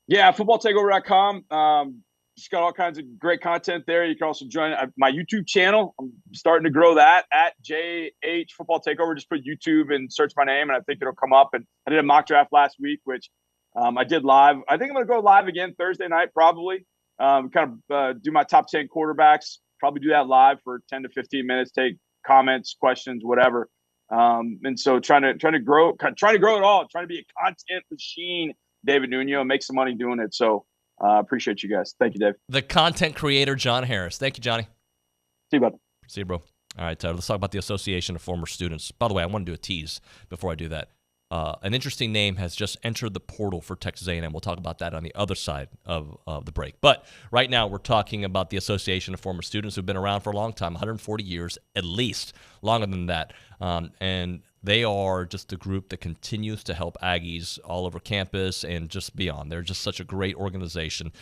Yeah, footballtakeover.com. Just got all kinds of great content there. You can also join my YouTube channel. I'm starting to grow that at JH Football Takeover. Just put YouTube and search my name, and I think it'll come up. And I did a mock draft last week, which I did live. I think I'm going to go live again Thursday night, probably. Do my top 10 quarterbacks. Probably do that live for 10 to 15 minutes. Take comments, questions, whatever. And so trying to grow it all. Trying to be a content machine, David Nuño, and make some money doing it. So appreciate you guys. Thank you, Dave. The content creator, John Harris. Thank you, Johnny. See you, bud. See you, bro. All right, let's talk about the Association of Former Students. By the way, I want to do a tease before I do that. An interesting name has just entered the portal for Texas A&M. We'll talk about that on the other side of the break. But right now we're talking about the Association of Former Students who've been around for a long time, 140 years at least, longer than that. And they are just a group that continues to help Aggies all over campus and just beyond. They're just such a great organization.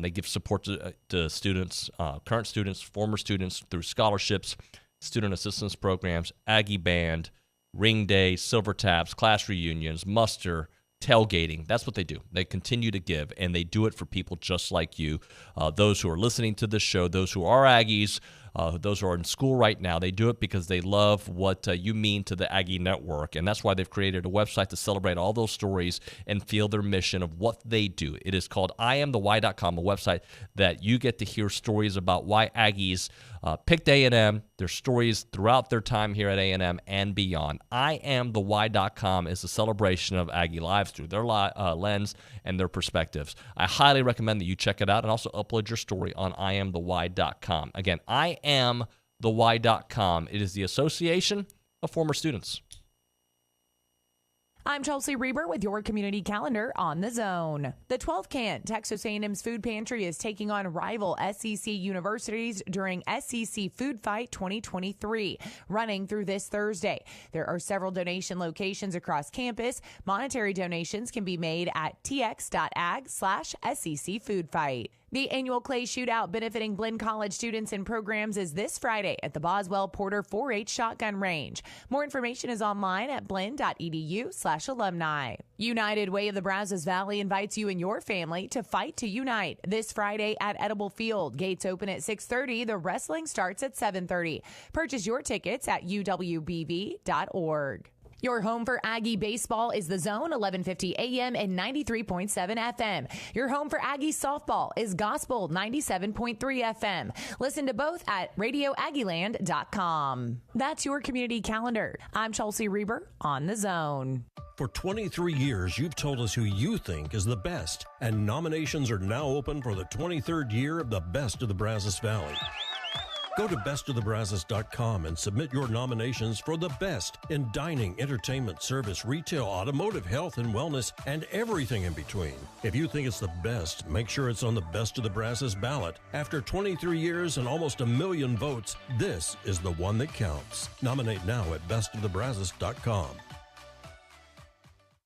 They give support to students, current students, former students through scholarships, student assistance programs, Aggie Band, Ring Day, Silver Taps, class reunions, muster, tailgating. That's what they do. They continue to give, and they do it for people just like you, those who are listening to this show, those who are Aggies, those who are in school right now. They do it because they love what you mean to the Aggie Network, and that's why they've created a website to celebrate all those stories and feel their mission of what they do. It is called IamTheWhy.com, a website that you get to hear stories about why Aggies picked A&M, their stories throughout their time here at A&M and beyond. IamTheWhy.com is a celebration of Aggie lives through their lens and their perspectives. I highly recommend that you check it out and also upload your story on IamTheWhy.com. Again, IamTheWhy.com. Y.com. It is the Association of Former Students. I'm Chelsea Reber with your community calendar on the Zone. The 12th Can Texas A&M's Food Pantry is taking on rival SEC universities during SEC Food Fight 2023, running through this Thursday. There are several donation locations across campus. Monetary donations can be made at tx.ag/SEC Food Fight. The annual Clay Shootout benefiting Blinn College students and programs is this Friday at the Boswell Porter 4-H Shotgun Range. More information is online at blinn.edu/alumni. United Way of the Brazos Valley invites you and your family to Fight to Unite this Friday at Edible Field. Gates open at 6:30. The wrestling starts at 7:30. Purchase your tickets at uwbv.org. Your home for Aggie baseball is the Zone, 1150 AM and 93.7 FM. Your home for Aggie softball is Gospel, 97.3 FM. Listen to both at radioaggieland.com. That's your community calendar. I'm Chelsea Reber on the Zone. For 23 years, you've told us who you think is the best, and nominations are now open for the 23rd year of the Best of the Brazos Valley. Go to bestofthebrazos.com and submit your nominations for the best in dining, entertainment, service, retail, automotive, health, and wellness, and everything in between. If you think it's the best, make sure it's on the Best of the Brazos ballot. After 23 years and almost 1 million votes, this is the one that counts. Nominate now at bestofthebrazos.com.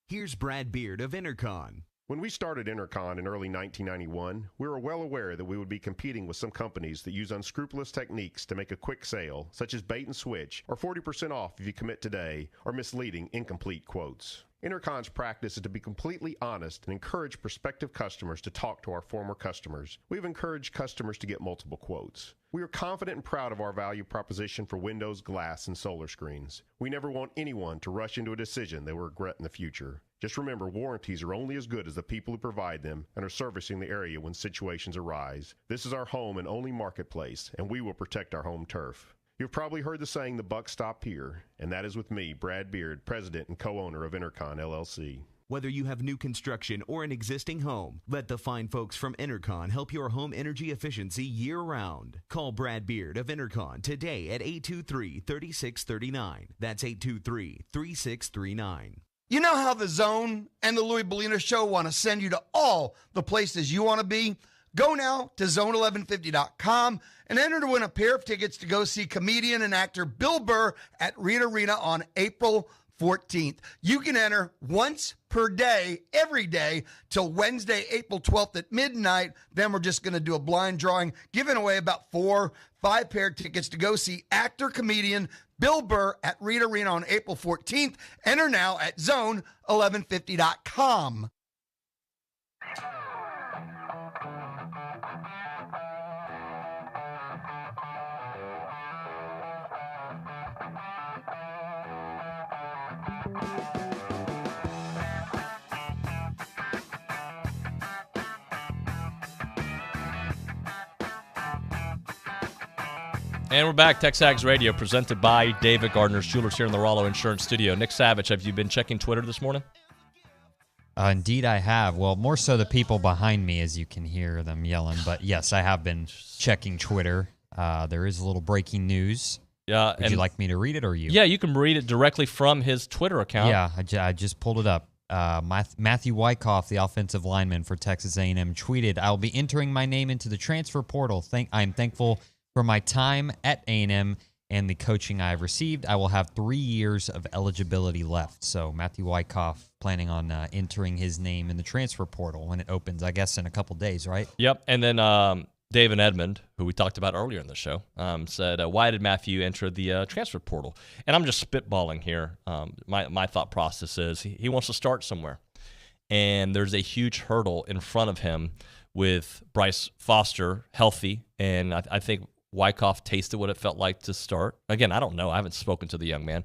Here's Brad Beard of Intercon. When we started Intercon in early 1991, we were well aware that we would be competing with some companies that use unscrupulous techniques to make a quick sale, such as bait and switch, or 40% off if you commit today, or misleading, incomplete quotes. Intercon's practice is to be completely honest and encourage prospective customers to talk to our former customers. We've encouraged customers to get multiple quotes. We are confident and proud of our value proposition for windows, glass, and solar screens. We never want anyone to rush into a decision they will regret in the future. Just remember, warranties are only as good as the people who provide them and are servicing the area when situations arise. This is our home and only marketplace, and we will protect our home turf. You've probably heard the saying, the buck stop here, and that is with me, Brad Beard, president and co-owner of Intercon LLC. Whether you have new construction or an existing home, let the fine folks from Intercon help your home energy efficiency year-round. Call Brad Beard of Intercon today at 823-3639. That's 823-3639. You know how the Zone and the Louis Bellina Show want to send you to all the places you want to be? Go now to zone1150.com and enter to win a pair of tickets to go see comedian and actor Bill Burr at Reed Arena on April 14th. You can enter once per day, every day, till Wednesday, April 12th at midnight. Then we're just going to do a blind drawing, giving away about 4-5 pair of tickets to go see actor, comedian Bill Burr at Reed Arena on April 14th. Enter now at zone1150.com. And we're back. TexAgs Radio, presented by David Gardner's Jewelers here in the Rollo Insurance Studio. Nick Savage, have you been checking Twitter this morning? Indeed, I have. Well, more so the people behind me, as you can hear them yelling. But yes, I have been checking Twitter. There is a little breaking news. Yeah. Would you like me to read it or you? Yeah, you can read it directly from his Twitter account. Yeah, I just pulled it up. Matthew Wyckoff, the offensive lineman for Texas A&M, tweeted, "I will be entering my name into the transfer portal. I am thankful for my time at A&M and the coaching I have received. I will have 3 years of eligibility left." So Matthew Wyckoff planning on entering his name in the transfer portal when it opens, I guess, in a couple days, right? Yep. And then David Edmond, who we talked about earlier in the show, said, why did Matthew enter the transfer portal? And I'm just spitballing here. My thought process is he wants to start somewhere. And there's a huge hurdle in front of him with Bryce Foster healthy. And I think Wyckoff tasted what it felt like to start. Again, I don't know. I haven't spoken to the young man.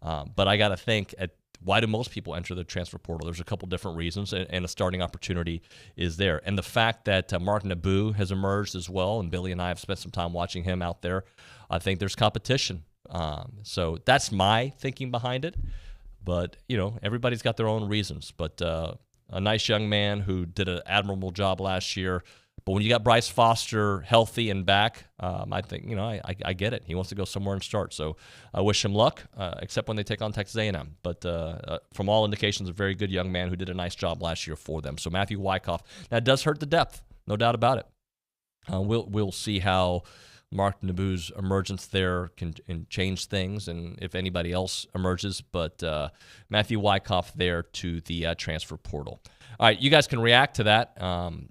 But I got to think, why do most people enter the transfer portal? There's a couple different reasons, and a starting opportunity is there. And the fact that Mark Naboo has emerged as well, and Billy and I have spent some time watching him out there, I think there's competition. So that's my thinking behind it. But, everybody's got their own reasons. But a nice young man who did an admirable job last year, But when you got Bryce Foster healthy and back, I think, I get it. He wants to go somewhere and start. So I wish him luck, except when they take on Texas A&M. But from all indications, a very good young man who did a nice job last year for them. So Matthew Wyckoff. Now, it does hurt the depth, no doubt about it. We'll see how Mark Naboo's emergence there can change things, and if anybody else emerges. But Matthew Wyckoff there to the transfer portal. All right, you guys can react to that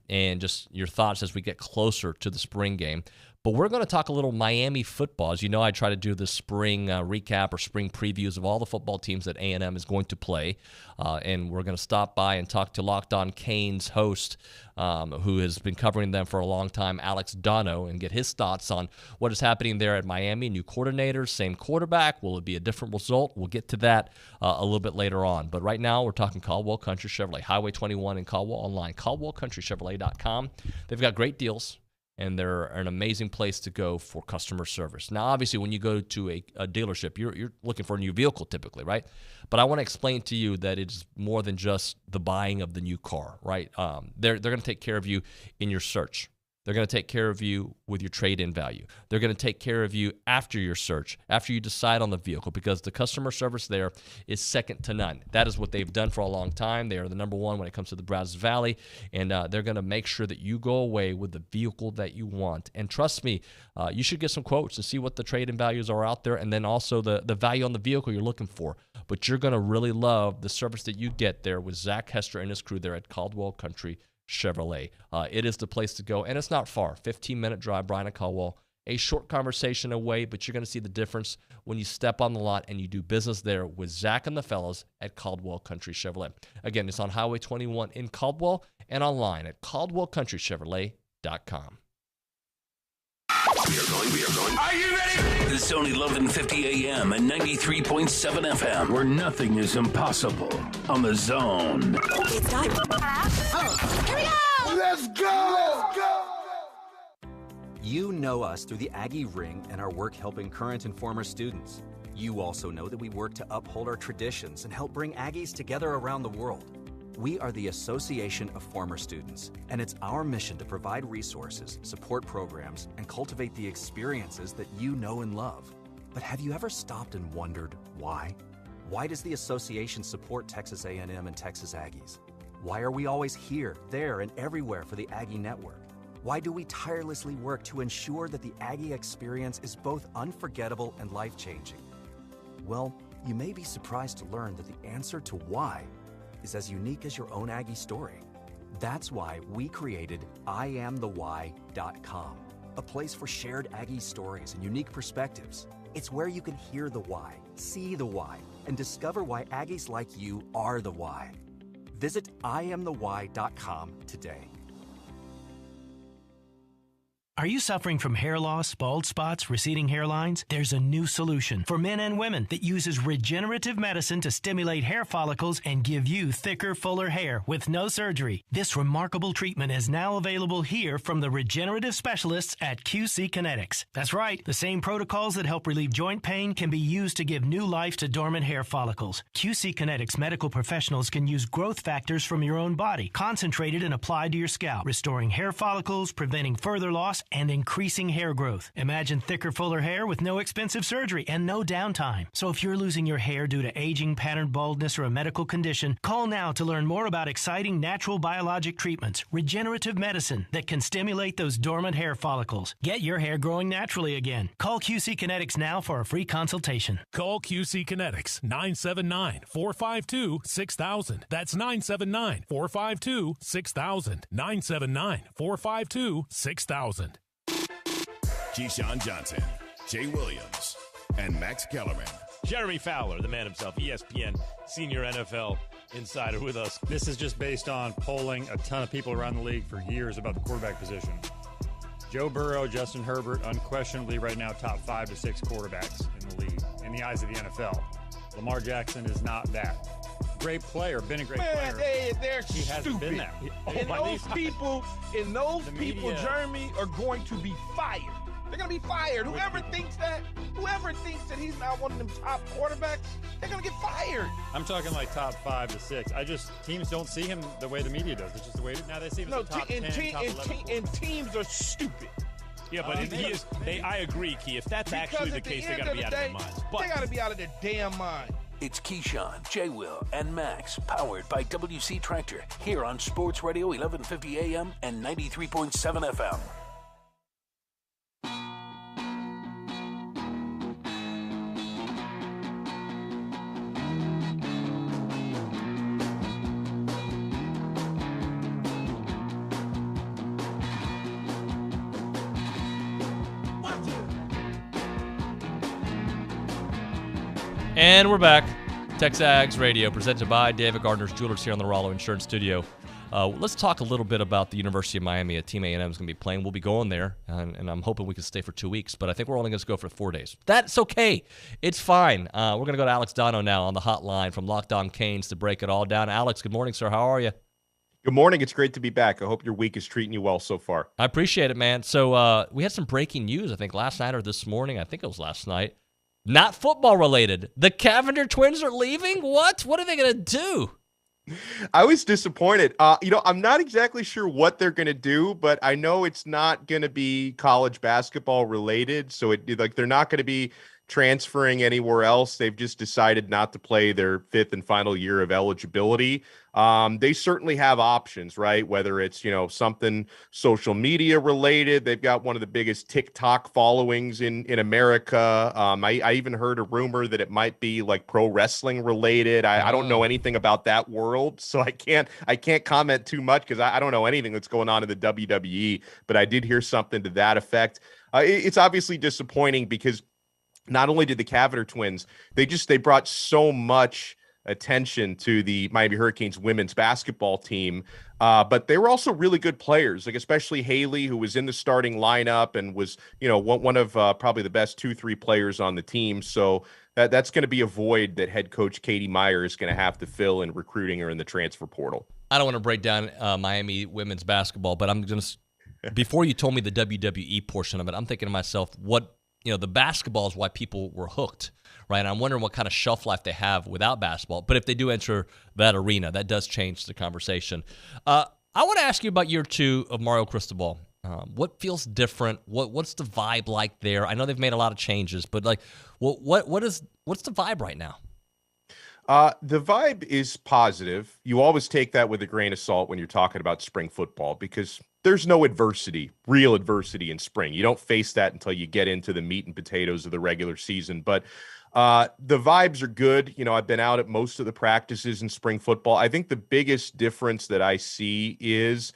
and just your thoughts as we get closer to the spring game. But we're going to talk a little Miami football. As you know, I try to do the spring recap or spring previews of all the football teams that A&M is going to play. And we're going to stop by and talk to Locked On Canes host, who has been covering them for a long time, Alex Dono, and get his thoughts on what is happening there at Miami. New coordinators, same quarterback. Will it be a different result? We'll get to that a little bit later on. But right now, we're talking Caldwell Country Chevrolet, Highway 21 in Caldwell, online, CaldwellCountryChevrolet.com. They've got great deals, and they're an amazing place to go for customer service. Now, obviously, when you go to a dealership, you're looking for a new vehicle typically, right? But I want to explain to you that it's more than just the buying of the new car, right? They're going to take care of you in your search. They're going to take care of you with your trade-in value. They're going to take care of you after your search, after you decide on the vehicle, because the customer service there is second to none. That is what they've done for a long time. They are the number one when it comes to the Brazos Valley, and they're going to make sure that you go away with the vehicle that you want. And trust me, you should get some quotes to see what the trade-in values are out there, and then also the value on the vehicle you're looking for. But you're going to really love the service that you get there with Zach Hester and his crew there at Caldwell Country Chevrolet. It is the place to go, and it's not far. 15-minute drive, Brian and Caldwell. A short conversation away, but you're going to see the difference when you step on the lot and you do business there with Zach and the fellas at Caldwell Country Chevrolet. Again, it's on Highway 21 in Caldwell and online at CaldwellCountryChevrolet.com. We are going. Are you ready? The Zone 1150 AM and 93.7 FM, where nothing is impossible. On the Zone. It's time. Here we go! Let's go! You know us through the Aggie Ring and our work helping current and former students. You also know that we work to uphold our traditions and help bring Aggies together around the world. We are the Association of Former Students, and it's our mission to provide resources, support programs, and cultivate the experiences that you know and love. But have you ever stopped and wondered why? Why does the association support Texas A&M and Texas Aggies? Why are we always here, there, and everywhere for the Aggie Network? Why do we tirelessly work to ensure that the Aggie experience is both unforgettable and life-changing? Well, you may be surprised to learn that the answer to why is as unique as your own Aggie story. That's why we created IamTheWhy.com, a place for shared Aggie stories and unique perspectives. It's where you can hear the why, see the why, and discover why Aggies like you are the why. Visit IamTheWhy.com today. Are you suffering from hair loss, bald spots, receding hairlines? There's a new solution for men and women that uses regenerative medicine to stimulate hair follicles and give you thicker, fuller hair with no surgery. This remarkable treatment is now available here from the regenerative specialists at QC Kinetics. That's right, the same protocols that help relieve joint pain can be used to give new life to dormant hair follicles. QC Kinetics medical professionals can use growth factors from your own body, concentrated and applied to your scalp, restoring hair follicles, preventing further loss, and increasing hair growth. Imagine thicker, fuller hair with no expensive surgery and no downtime. So if you're losing your hair due to aging, patterned baldness, or a medical condition, call now to learn more about exciting natural biologic treatments, regenerative medicine that can stimulate those dormant hair follicles. Get your hair growing naturally again. Call QC Kinetics now for a free consultation. Call QC Kinetics 979-452-6000. That's 979-452-6000. 979-452-6000. Keyshawn Johnson, Jay Williams, and Max Kellerman. Jeremy Fowler, the man himself, ESPN senior NFL insider with us. This is just based on polling a ton of people around the league for years about the quarterback position. Joe Burrow, Justin Herbert, unquestionably right now top 5 to 6 quarterbacks in the league in the eyes of the NFL. Lamar Jackson is not that. Great player, been a great player. They're he hasn't stupid. been that. And those people, Jeremy, are going to be fired. They're going to be fired. Whoever thinks that he's not one of them top quarterbacks, they're going to get fired. I'm talking like top 5 to 6. Teams don't see him the way the media does. It's just the way now they see him as a top 10, top 11. And teams are stupid. Yeah, but I agree, Key. If that's actually the case, they got to be out of their minds. They got to be out of their damn mind. It's Keyshawn, J. Will, and Max, powered by WC Tractor, here on Sports Radio 1150 AM and 93.7 FM. And we're back. TexAgs Radio, presented by David Gardner's Jewelers here on the Rollo Insurance Studio. Let's talk a little bit about the University of Miami. A Team A&M is going to be playing. We'll be going there, and I'm hoping we can stay for 2 weeks, but I think we're only going to go for 4 days. That's okay. It's fine. We're going to go to Alex Dono now on the hotline from Locked On Canes to break it all down. Alex, good morning, sir. How are you? Good morning. It's great to be back. I hope your week is treating you well so far. I appreciate it, man. So we had some breaking news, I think, last night or this morning. I think it was last night. Not football related. The Cavender twins are leaving? What? What are they going to do? I was disappointed. I'm not exactly sure what they're going to do, but I know it's not going to be college basketball related. So they're not going to be transferring anywhere else. They've just decided not to play their 5th and final year of eligibility. They certainly have options, right? Whether it's, something social media related. They've got one of the biggest TikTok followings in America. I even heard a rumor that it might be like pro wrestling related. I don't know anything about that world, so I can't comment too much because I don't know anything that's going on in the WWE, but I did hear something to that effect. It's obviously disappointing because not only did the Cavender twins, they brought so much attention to the Miami Hurricanes women's basketball team, but they were also really good players, like especially Haley, who was in the starting lineup and was, one of probably the best 2-3 players on the team. So that's going to be a void that head coach Katie Meyer is going to have to fill in recruiting her in the transfer portal. I don't want to break down Miami women's basketball, but I'm going to, before you told me the WWE portion of it, I'm thinking to myself, the basketball is why people were hooked, right? And I'm wondering what kind of shelf life they have without basketball. But if they do enter that arena, that does change the conversation. I want to ask you about year 2 of Mario Cristobal. What feels different? What's the vibe like there? I know they've made a lot of changes, but what's the vibe right now? The vibe is positive. You always take that with a grain of salt when you're talking about spring football because there's no real adversity in spring. You don't face that until you get into the meat and potatoes of the regular season. But the vibes are good. I've been out at most of the practices in spring football. I think the biggest difference that I see is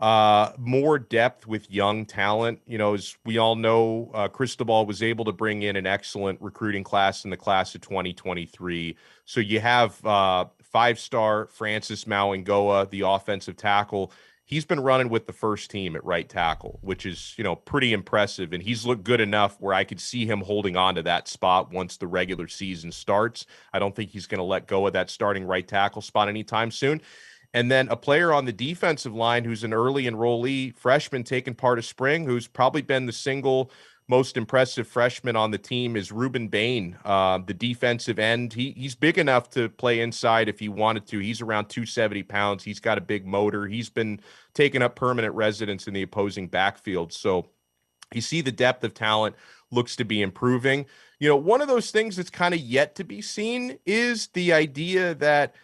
more depth with young talent. As we all know, Cristobal was able to bring in an excellent recruiting class in the class of 2023. So you have 5-star Francis Mauangoa, the offensive tackle. He's been running with the first team at right tackle, which is, pretty impressive. And he's looked good enough where I could see him holding on to that spot once the regular season starts. I don't think he's going to let go of that starting right tackle spot anytime soon. And then a player on the defensive line who's an early enrollee freshman taking part of spring, who's probably been the single most impressive freshman on the team is Ruben Bain, the defensive end. He's big enough to play inside if he wanted to. He's around 270 pounds. He's got a big motor. He's been taking up permanent residence in the opposing backfield. So you see the depth of talent looks to be improving. One of those things that's kind of yet to be seen is the idea that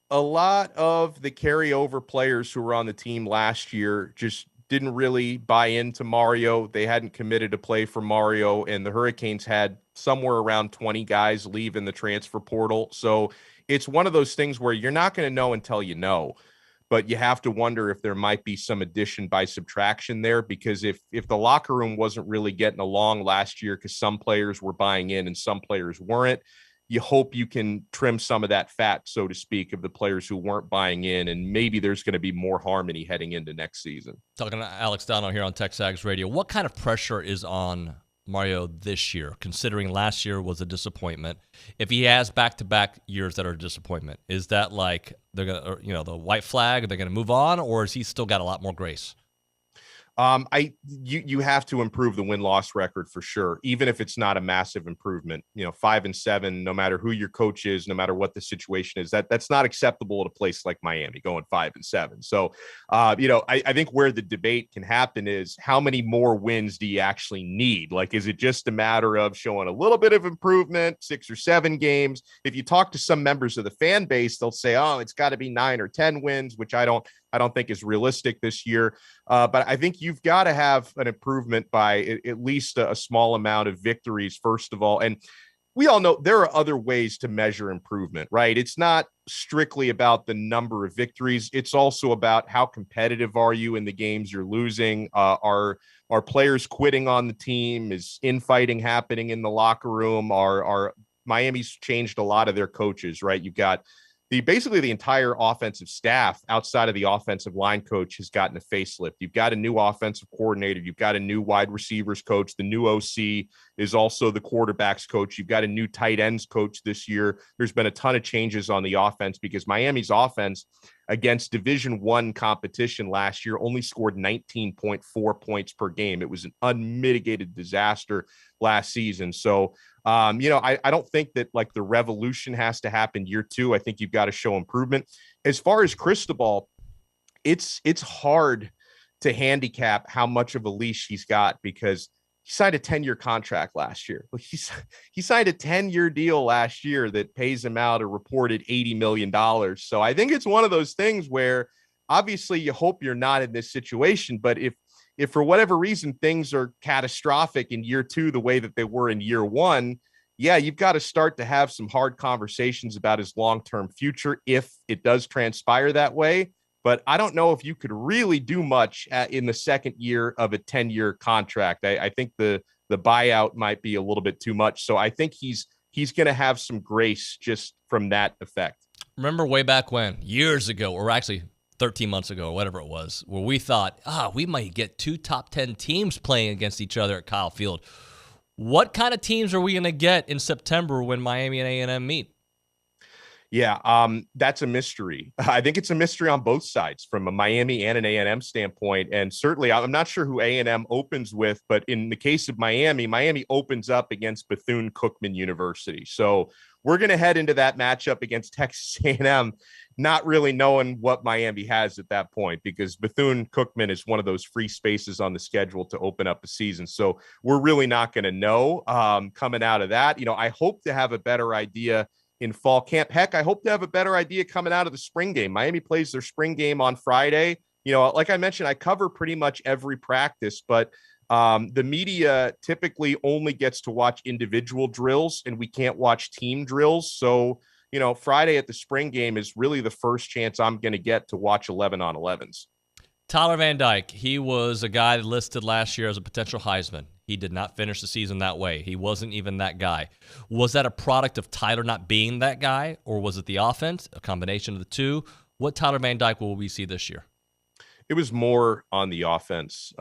a lot of the carryover players who were on the team last year just didn't really buy into Mario. They hadn't committed to play for Mario, and the Hurricanes had somewhere around 20 guys leave in the transfer portal. So it's one of those things where you're not going to know until you know, but you have to wonder if there might be some addition by subtraction there, because if the locker room wasn't really getting along last year because some players were buying in and some players weren't, you hope you can trim some of that fat, so to speak, of the players who weren't buying in, and maybe there's going to be more harmony heading into next season. Talking to Alex Dono here on TexAgs Radio. What kind of pressure is on Mario this year, considering last year was a disappointment? If he has back-to-back years that are a disappointment, is that like they're going to, the white flag, they're going to move on, or has he still got a lot more grace? You have to improve the win-loss record for sure, even if it's not a massive improvement. 5-7, no matter who your coach is, no matter what the situation is, that's not acceptable at a place like Miami going 5-7. So, I think where the debate can happen is how many more wins do you actually need? Like, is it just a matter of showing a little bit of improvement, 6 or 7 games? If you talk to some members of the fan base, they'll say, oh, it's got to be 9 or 10 wins, which I don't think is realistic this year. But I think you've got to have an improvement by at least a small amount of victories, first of all. And we all know there are other ways to measure improvement, right? It's not strictly about the number of victories. It's also about how competitive are you in the games you're losing? Are players quitting on the team? Is infighting happening in the locker room? Are Miami's changed a lot of their coaches, right? You've got basically the entire offensive staff outside of the offensive line coach has gotten a facelift. You've got a new offensive coordinator. You've got a new wide receivers coach. The new OC is also the quarterbacks coach. You've got a new tight ends coach this year. There's been a ton of changes on the offense because Miami's offense against Division I competition last year only scored 19.4 points per game. It was an unmitigated disaster last season. So, I don't think that like the revolution has to happen year 2. I think you've got to show improvement. As far as Cristobal, it's hard to handicap how much of a leash he's got because he signed a 10-year contract last year. He signed a 10-year deal last year that pays him out a reported $80 million. So I think it's one of those things where obviously you hope you're not in this situation, but if for whatever reason things are catastrophic in year 2 the way that they were in year 1, yeah, you've got to start to have some hard conversations about his long-term future if it does transpire that way. But I don't know if you could really do much in the second year of a 10-year contract. I think the buyout might be a little bit too much. So I think he's going to have some grace just from that effect. Remember way back when, years ago, or actually 13 months ago, or whatever it was, where we thought, we might get 2 top 10 teams playing against each other at Kyle Field. What kind of teams are we going to get in September when Miami and A&M meet? Yeah, that's a mystery. I think it's a mystery on both sides from a Miami and an A&M standpoint. And certainly I'm not sure who A&M opens with, but in the case of Miami opens up against Bethune-Cookman University. So we're going to head into that matchup against Texas A&M, not really knowing what Miami has at that point, because Bethune-Cookman is one of those free spaces on the schedule to open up a season. So we're really not going to know coming out of that. I hope to have a better idea in fall camp. Heck, I hope to have a better idea coming out of the spring game. Miami plays their spring game on Friday. Like I mentioned, I cover pretty much every practice, but the media typically only gets to watch individual drills and we can't watch team drills. So, Friday at the spring game is really the first chance I'm going to get to watch 11 on 11s. Tyler Van Dyke, he was a guy listed last year as a potential Heisman. He did not finish the season that way. He wasn't even that guy. Was that a product of Tyler not being that guy, or was it the offense, a combination of the two? What Tyler Van Dyke will we see this year? It was more on the offense.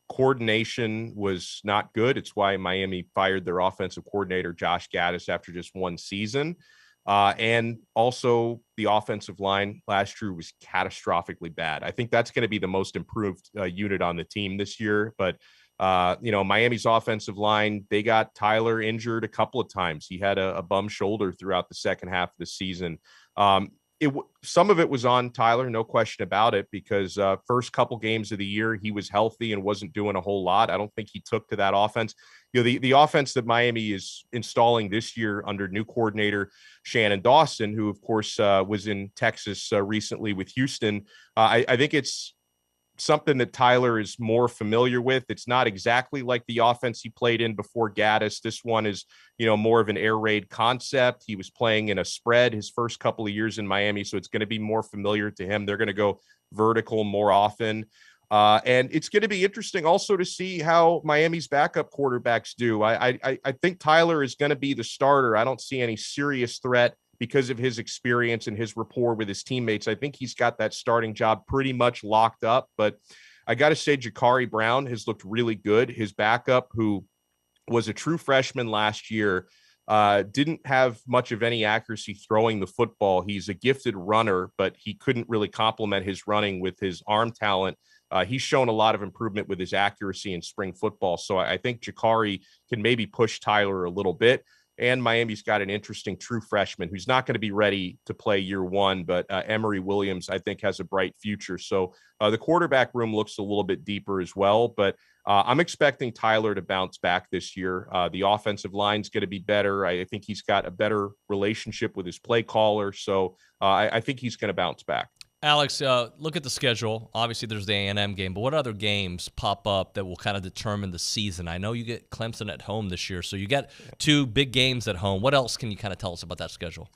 Coordination was not good. It's why Miami fired their offensive coordinator, Josh Gaddis, after just one season. And also the offensive line last year was catastrophically bad. I think that's going to be the most improved unit on the team this year. But, Miami's offensive line, they got Tyler injured a couple of times. He had a bum shoulder throughout the second half of the season. Some of it was on Tyler, no question about it, because first couple games of the year, he was healthy and wasn't doing a whole lot. I don't think he took to that offense. The offense that Miami is installing this year under new coordinator Shannon Dawson, who, of course, was in Texas recently with Houston. I think it's something that Tyler is more familiar with. It's not exactly like the offense he played in before Gaddis. This one is, more of an air raid concept. He was playing in a spread his first couple of years in Miami, so it's going to be more familiar to him. They're going to go vertical more often. And it's going to be interesting also to see how Miami's backup quarterbacks do. I think Tyler is going to be the starter. I don't see any serious threat because of his experience and his rapport with his teammates. I think he's got that starting job pretty much locked up. But I got to say, Jakari Brown has looked really good. His backup, who was a true freshman last year, didn't have much of any accuracy throwing the football. He's a gifted runner, but he couldn't really complement his running with his arm talent. He's shown a lot of improvement with his accuracy in spring football. So I think Jakari can maybe push Tyler a little bit. And Miami's got an interesting true freshman who's not going to be ready to play year one, but Emory Williams, I think, has a bright future. So the quarterback room looks a little bit deeper as well, but I'm expecting Tyler to bounce back this year. The offensive line's going to be better. I think he's got a better relationship with his play caller. So I think he's going to bounce back. Alex, look at the schedule. Obviously, there's the A&M game, but what other games pop up that will kind of determine the season? I know you get Clemson at home this year, so you get two big games at home. What else can you kind of tell us about that schedule?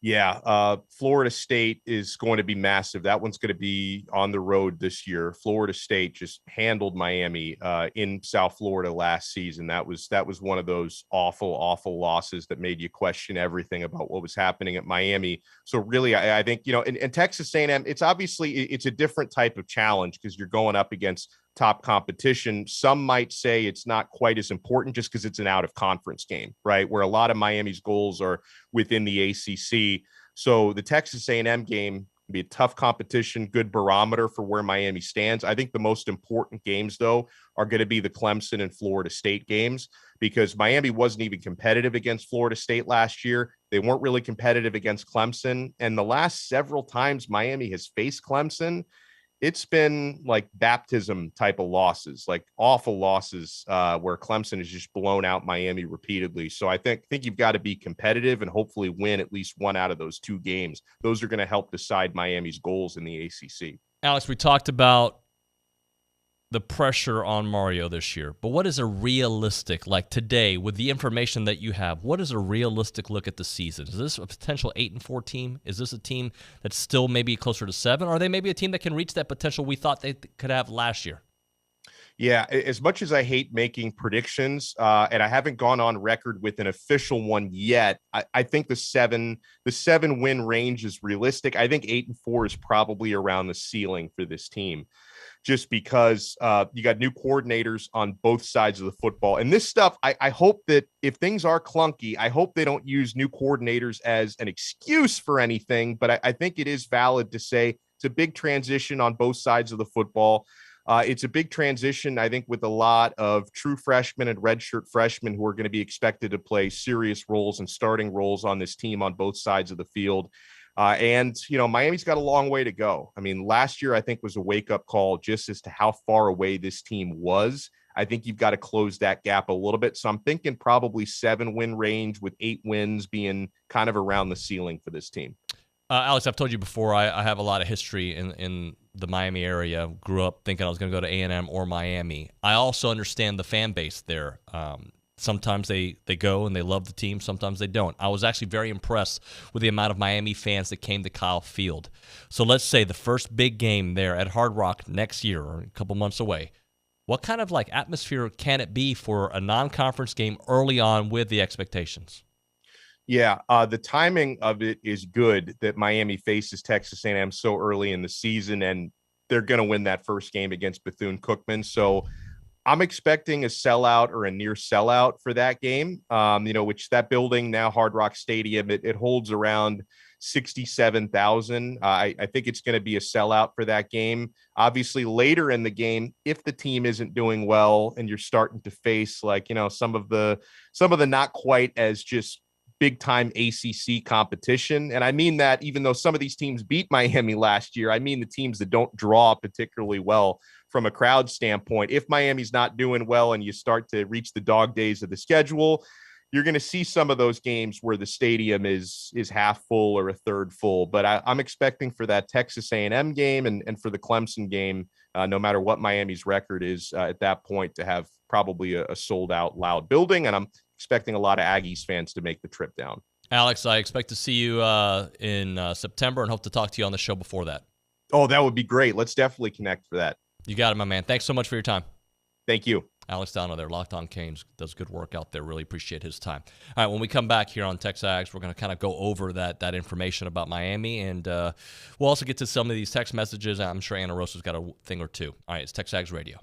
Yeah, Florida State is going to be massive. That one's going to be on the road this year. Florida State just handled Miami in South Florida last season. That was one of those awful losses that made you question everything about what was happening at Miami. So really, I think, in Texas A&M, it's a different type of challenge because you're going up against top competition. Some might say it's not quite as important just because it's an out of conference game, right? Where a lot of Miami's goals are within the ACC. So the Texas A&M game will be a tough competition, good barometer for where Miami stands. I think the most important games, though, are going to be the Clemson and Florida State games because Miami wasn't even competitive against Florida State last year. They weren't really competitive against Clemson. And the last several times Miami has faced Clemson, it's been like baptism type of losses, like awful losses where Clemson has just blown out Miami repeatedly. So I think you've got to be competitive and hopefully win at least one out of those two games. Those are going to help decide Miami's goals in the ACC. Alex, we talked about the pressure on Mario this year, but what is a realistic, like today, with the information that you have, what is a realistic look at the season? Is this a potential 8-4 team? Is this a team that's still maybe closer to 7? Or are they maybe a team that can reach that potential we thought they could have last year? Yeah, as much as I hate making predictions, and I haven't gone on record with an official one yet, I think the 7-win range is realistic. I think 8-4 is probably around the ceiling for this team, just because you got new coordinators on both sides of the football. And this stuff, I hope that if things are clunky, I hope they don't use new coordinators as an excuse for anything. But I think it is valid to say it's a big transition on both sides of the football. It's a big transition, I think, with a lot of true freshmen and redshirt freshmen who are going to be expected to play serious roles and starting roles on this team on both sides of the field. And Miami's got a long way to go. I mean, last year, I think, was a wake-up call just as to how far away this team was. I think you've got to close that gap a little bit. So I'm thinking probably 7-win range with 8 wins being kind of around the ceiling for this team. Alex, I've told you before, I have a lot of history in the Miami area. Grew up thinking I was going to go to A&M or Miami. I also understand the fan base there. Sometimes they go and they love the team. Sometimes they don't. I was actually very impressed with the amount of Miami fans that came to Kyle Field. So let's say the first big game there at Hard Rock next year or a couple months away. What kind of atmosphere can it be for a non-conference game early on with the expectations? Yeah, the timing of it is good that Miami faces Texas A&M so early in the season, and they're going to win that first game against Bethune-Cookman. So I'm expecting a sellout or a near sellout for that game, which that building now, Hard Rock Stadium, it holds around 67,000. I think it's going to be a sellout for that game. Obviously, later in the game, if the team isn't doing well and you're starting to face some of the not quite as just big time ACC competition. And I mean that even though some of these teams beat Miami last year, I mean the teams that don't draw particularly well from a crowd standpoint. If Miami's not doing well and you start to reach the dog days of the schedule, you're going to see some of those games where the stadium is half full or a third full. But I'm expecting for that Texas A&M game and for the Clemson game, no matter what Miami's record is at that point, to have probably a sold out loud building. And I'm expecting a lot of Aggies fans to make the trip down. Alex, I expect to see you in September and hope to talk to you on the show before that. Oh, that would be great. Let's definitely connect for that. You got it, my man. Thanks so much for your time. Thank you. Alex Downer there, Locked On Canes, does good work out there. Really appreciate his time. All right, when we come back here on TexAgs, we're going to kind of go over that information about Miami, and we'll also get to some of these text messages. I'm sure Anna Rosa's got a thing or two. All right, it's TexAgs Radio.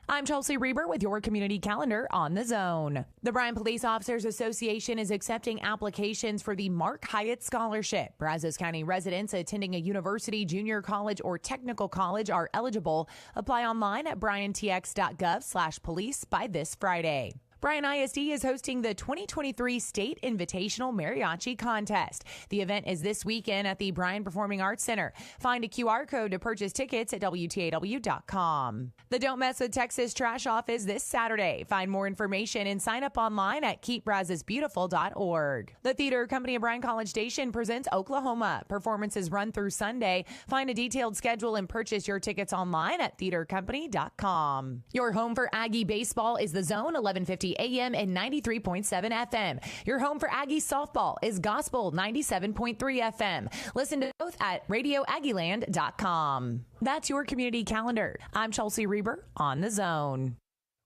I'm Chelsea Reber with your community calendar on The Zone. The Bryan Police Officers Association is accepting applications for the Mark Hyatt Scholarship. Brazos County residents attending a university, junior college, or technical college are eligible. Apply online at bryantx.gov/police by this Friday. Bryan ISD is hosting the 2023 State Invitational Mariachi Contest. The event is this weekend at the Bryan Performing Arts Center. Find a QR code to purchase tickets at WTAW.com. The Don't Mess with Texas Trash Off is this Saturday. Find more information and sign up online at keepbrazosbeautiful.org. The Theater Company of Bryan College Station presents Oklahoma. Performances run through Sunday. Find a detailed schedule and purchase your tickets online at theatercompany.com. Your home for Aggie baseball is The Zone, 1150 AM and 93.7 FM. Your home for Aggie softball is Gospel 97.3 FM. Listen to both at radioaggieland.com. That's your community calendar. I'm Chelsea Reber on The Zone.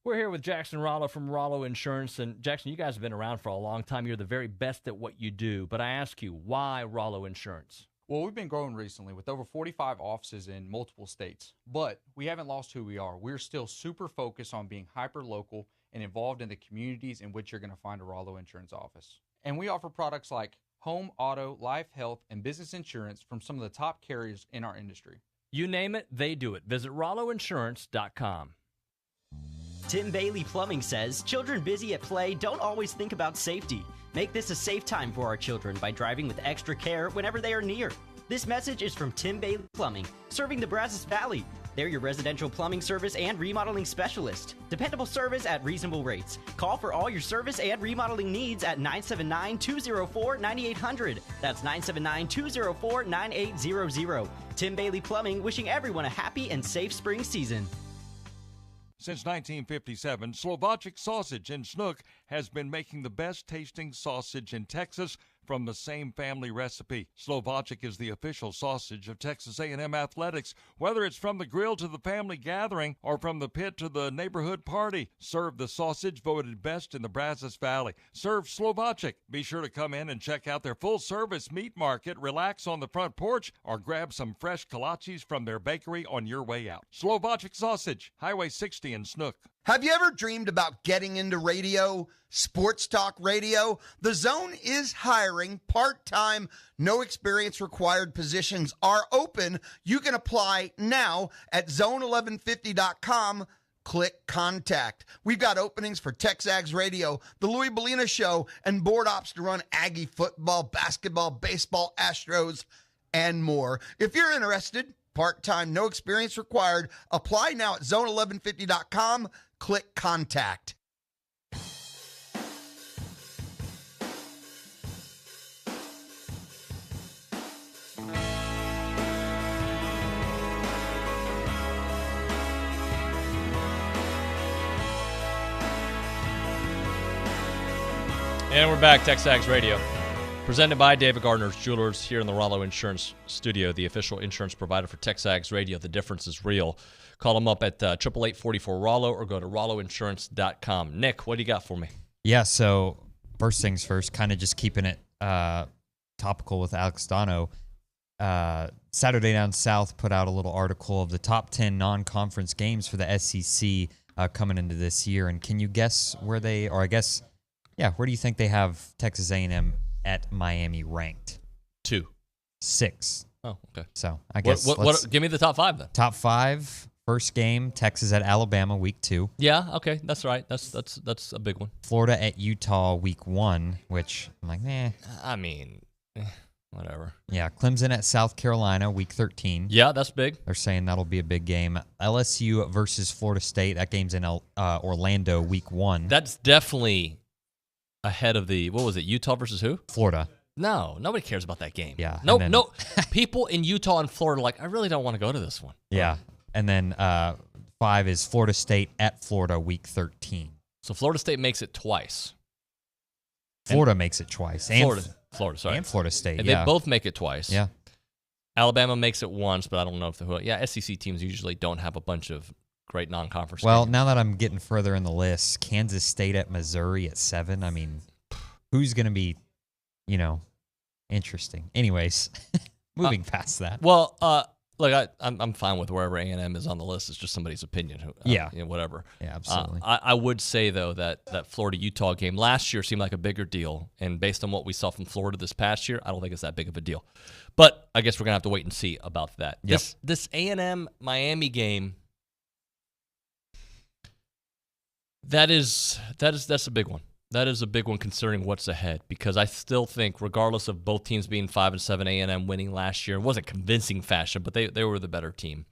We're here with Jackson Rollo from Rollo Insurance. And Jackson, you guys have been around for a long time. You're the very best at what you do. But I ask you, why Rollo Insurance? Well, we've been growing recently with over 45 offices in multiple states. But we haven't lost who we are. We're still super focused on being hyper-local and involved in the communities in which you're going to find a Rollo Insurance office. And we offer products like home, auto, life, health, and business insurance from some of the top carriers in our industry. You name it, they do it. Visit RolloInsurance.com. Tim Bailey Plumbing says, children busy at play don't always think about safety. Make this a safe time for our children by driving with extra care whenever they are near. This message is from Tim Bailey Plumbing, serving the Brazos Valley. They're your residential plumbing service and remodeling specialist. Dependable service at reasonable rates. Call for all your service and remodeling needs at 979-204-9800. That's 979-204-9800. Tim Bailey Plumbing, wishing everyone a happy and safe spring season. Since 1957, Slovakic Sausage in Snook has been making the best tasting sausage in Texas from the same family recipe. Slovakic is the official sausage of Texas A&M Athletics. Whether it's from the grill to the family gathering or from the pit to the neighborhood party, serve the sausage voted best in the Brazos Valley. Serve Slovakic. Be sure to come in and check out their full-service meat market, relax on the front porch, or grab some fresh kolaches from their bakery on your way out. Slovakic Sausage, Highway 60 in Snook. Have you ever dreamed about getting into radio, sports talk radio? The Zone is hiring part-time, no experience required positions are open. You can apply now at zone1150.com. Click contact. We've got openings for TexAgs Radio, the Louis Bellina Show, and board ops to run Aggie football, basketball, baseball, Astros, and more. If you're interested, part-time, no experience required, apply now at zone1150.com. Click contact. And we're back, TexAgs Radio. Presented by David Gardner's Jewelers here in the Rollo Insurance Studio, the official insurance provider for TexAgs Radio. The difference is real. Call them up at 888-44-ROLLO or go to rolloinsurance.com. Nick, what do you got for me? Yeah, so first things first, kind of just keeping it topical with Alex Dono. Saturday Down South put out a little article of the top 10 non-conference games for the SEC coming into this year. And can you guess where they, or I guess, yeah, where do you think they have Texas A&M at Miami ranked? 2. 6. Oh, okay. So I guess what give me the top 5 then. Top 5. First game, Texas at Alabama, week 2. Yeah, okay, that's right. That's a big one. Florida at Utah, week 1, which I'm like, I mean, whatever. Yeah, Clemson at South Carolina, week 13. Yeah, that's big. They're saying that'll be a big game. LSU versus Florida State. That game's in Orlando, week 1. That's definitely ahead of the, what was it, Utah versus who? Florida. No, nobody cares about that game. Yeah. No. People in Utah and Florida are like, I really don't want to go to this one. Yeah. And then 5 is Florida State at Florida, week 13. So Florida State makes it twice. Florida makes it twice. Florida, sorry. And Florida State, and yeah. They both make it twice. Yeah. Alabama makes it once, but I don't know if SEC teams usually don't have a bunch of great non-conference Well, games. now that I'm getting further in the list, Kansas State at Missouri at 7. I mean, who's going to be, interesting? Anyways, moving past that. Well, Look, I'm fine with wherever A&M is on the list. It's just somebody's opinion. Whatever. Yeah, absolutely. I would say, though, that Florida-Utah game last year seemed like a bigger deal. And based on what we saw from Florida this past year, I don't think it's that big of a deal. But I guess we're going to have to wait and see about that. Yep. This A&M-Miami game, that's a big one. That is a big one considering what's ahead, because I still think, regardless of both teams being 5-7, A&M winning last year, it wasn't convincing fashion, but they were the better team.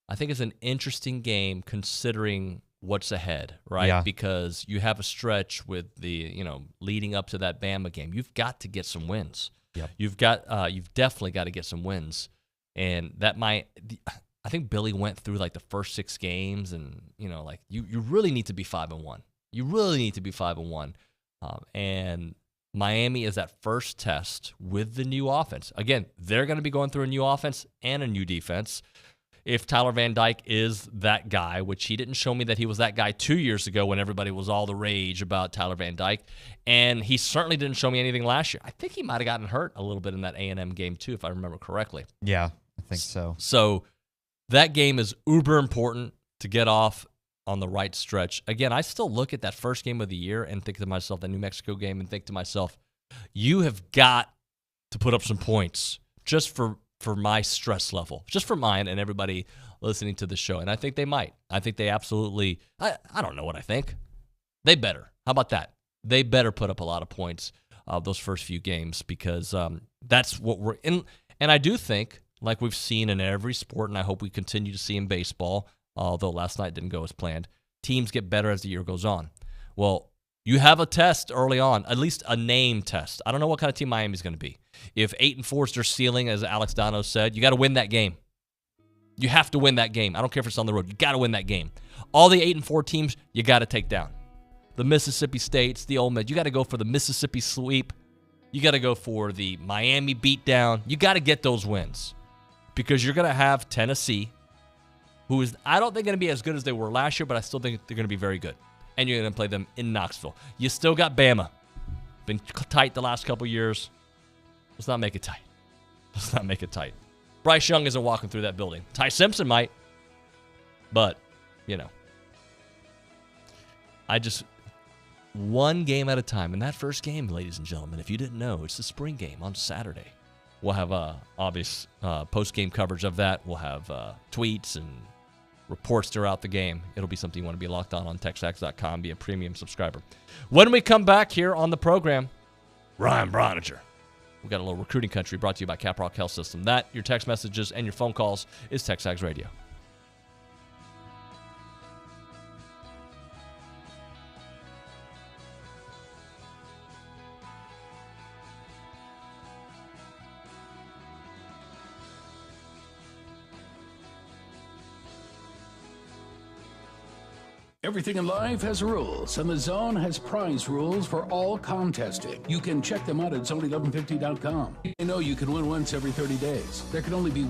I think it's an interesting game considering what's ahead, right? Yeah. Because you have a stretch with the, leading up to that Bama game. You've got to get some wins. Yep. You've definitely got to get some wins, and that might. I think Billy went through like the first 6 games, and you really need to be 5-1. You really need to be 5-1. And Miami is that first test with the new offense. Again, they're going to be going through a new offense and a new defense. If Tyler Van Dyke is that guy, which he didn't show me that he was that guy 2 years ago when everybody was all the rage about Tyler Van Dyke, and he certainly didn't show me anything last year. I think he might have gotten hurt a little bit in that A&M game too, if I remember correctly. Yeah, I think so. So that game is uber important to get off on the right stretch. Again, I still look at that first game of the year and think to myself, the New Mexico game, and think to myself, you have got to put up some points just for my stress level, just for mine and everybody listening to the show. And I think they might. I think they absolutely, I don't know what I think. They better. How about that? They better put up a lot of points those first few games, because that's what we're in. And I do think, like we've seen in every sport, and I hope we continue to see in baseball, although last night didn't go as planned, teams get better as the year goes on. Well, you have a test early on, at least a name test. I don't know what kind of team Miami's going to be. If 8-4 is their ceiling, as Alex Dano said, you got to win that game. You have to win that game. I don't care if it's on the road. You got to win that game. All the 8-4 teams, you got to take down. The Mississippi States, the Ole Miss, you got to go for the Mississippi sweep. You got to go for the Miami beatdown. You got to get those wins, because you're going to have Tennessee, who is, I don't think, going to be as good as they were last year, but I still think they're going to be very good. And you're going to play them in Knoxville. You still got Bama. Been tight the last couple years. Let's not make it tight. Let's not make it tight. Bryce Young isn't walking through that building. Ty Simpson might. But, I just, one game at a time. And that first game, ladies and gentlemen, if you didn't know, it's the spring game on Saturday. We'll have obvious post-game coverage of that. We'll have tweets and reports throughout the game. It'll be something you want to be locked on TexAgs.com, be a premium subscriber. When we come back here on the program, Ryan Broniger. We got a little recruiting country brought to you by Caprock Health System. That, your text messages, and your phone calls is TexAgs Radio. Everything in life has rules, and the Zone has prize rules for all contesting. You can check them out at zone1150.com. You know you can win once every 30 days. There can only be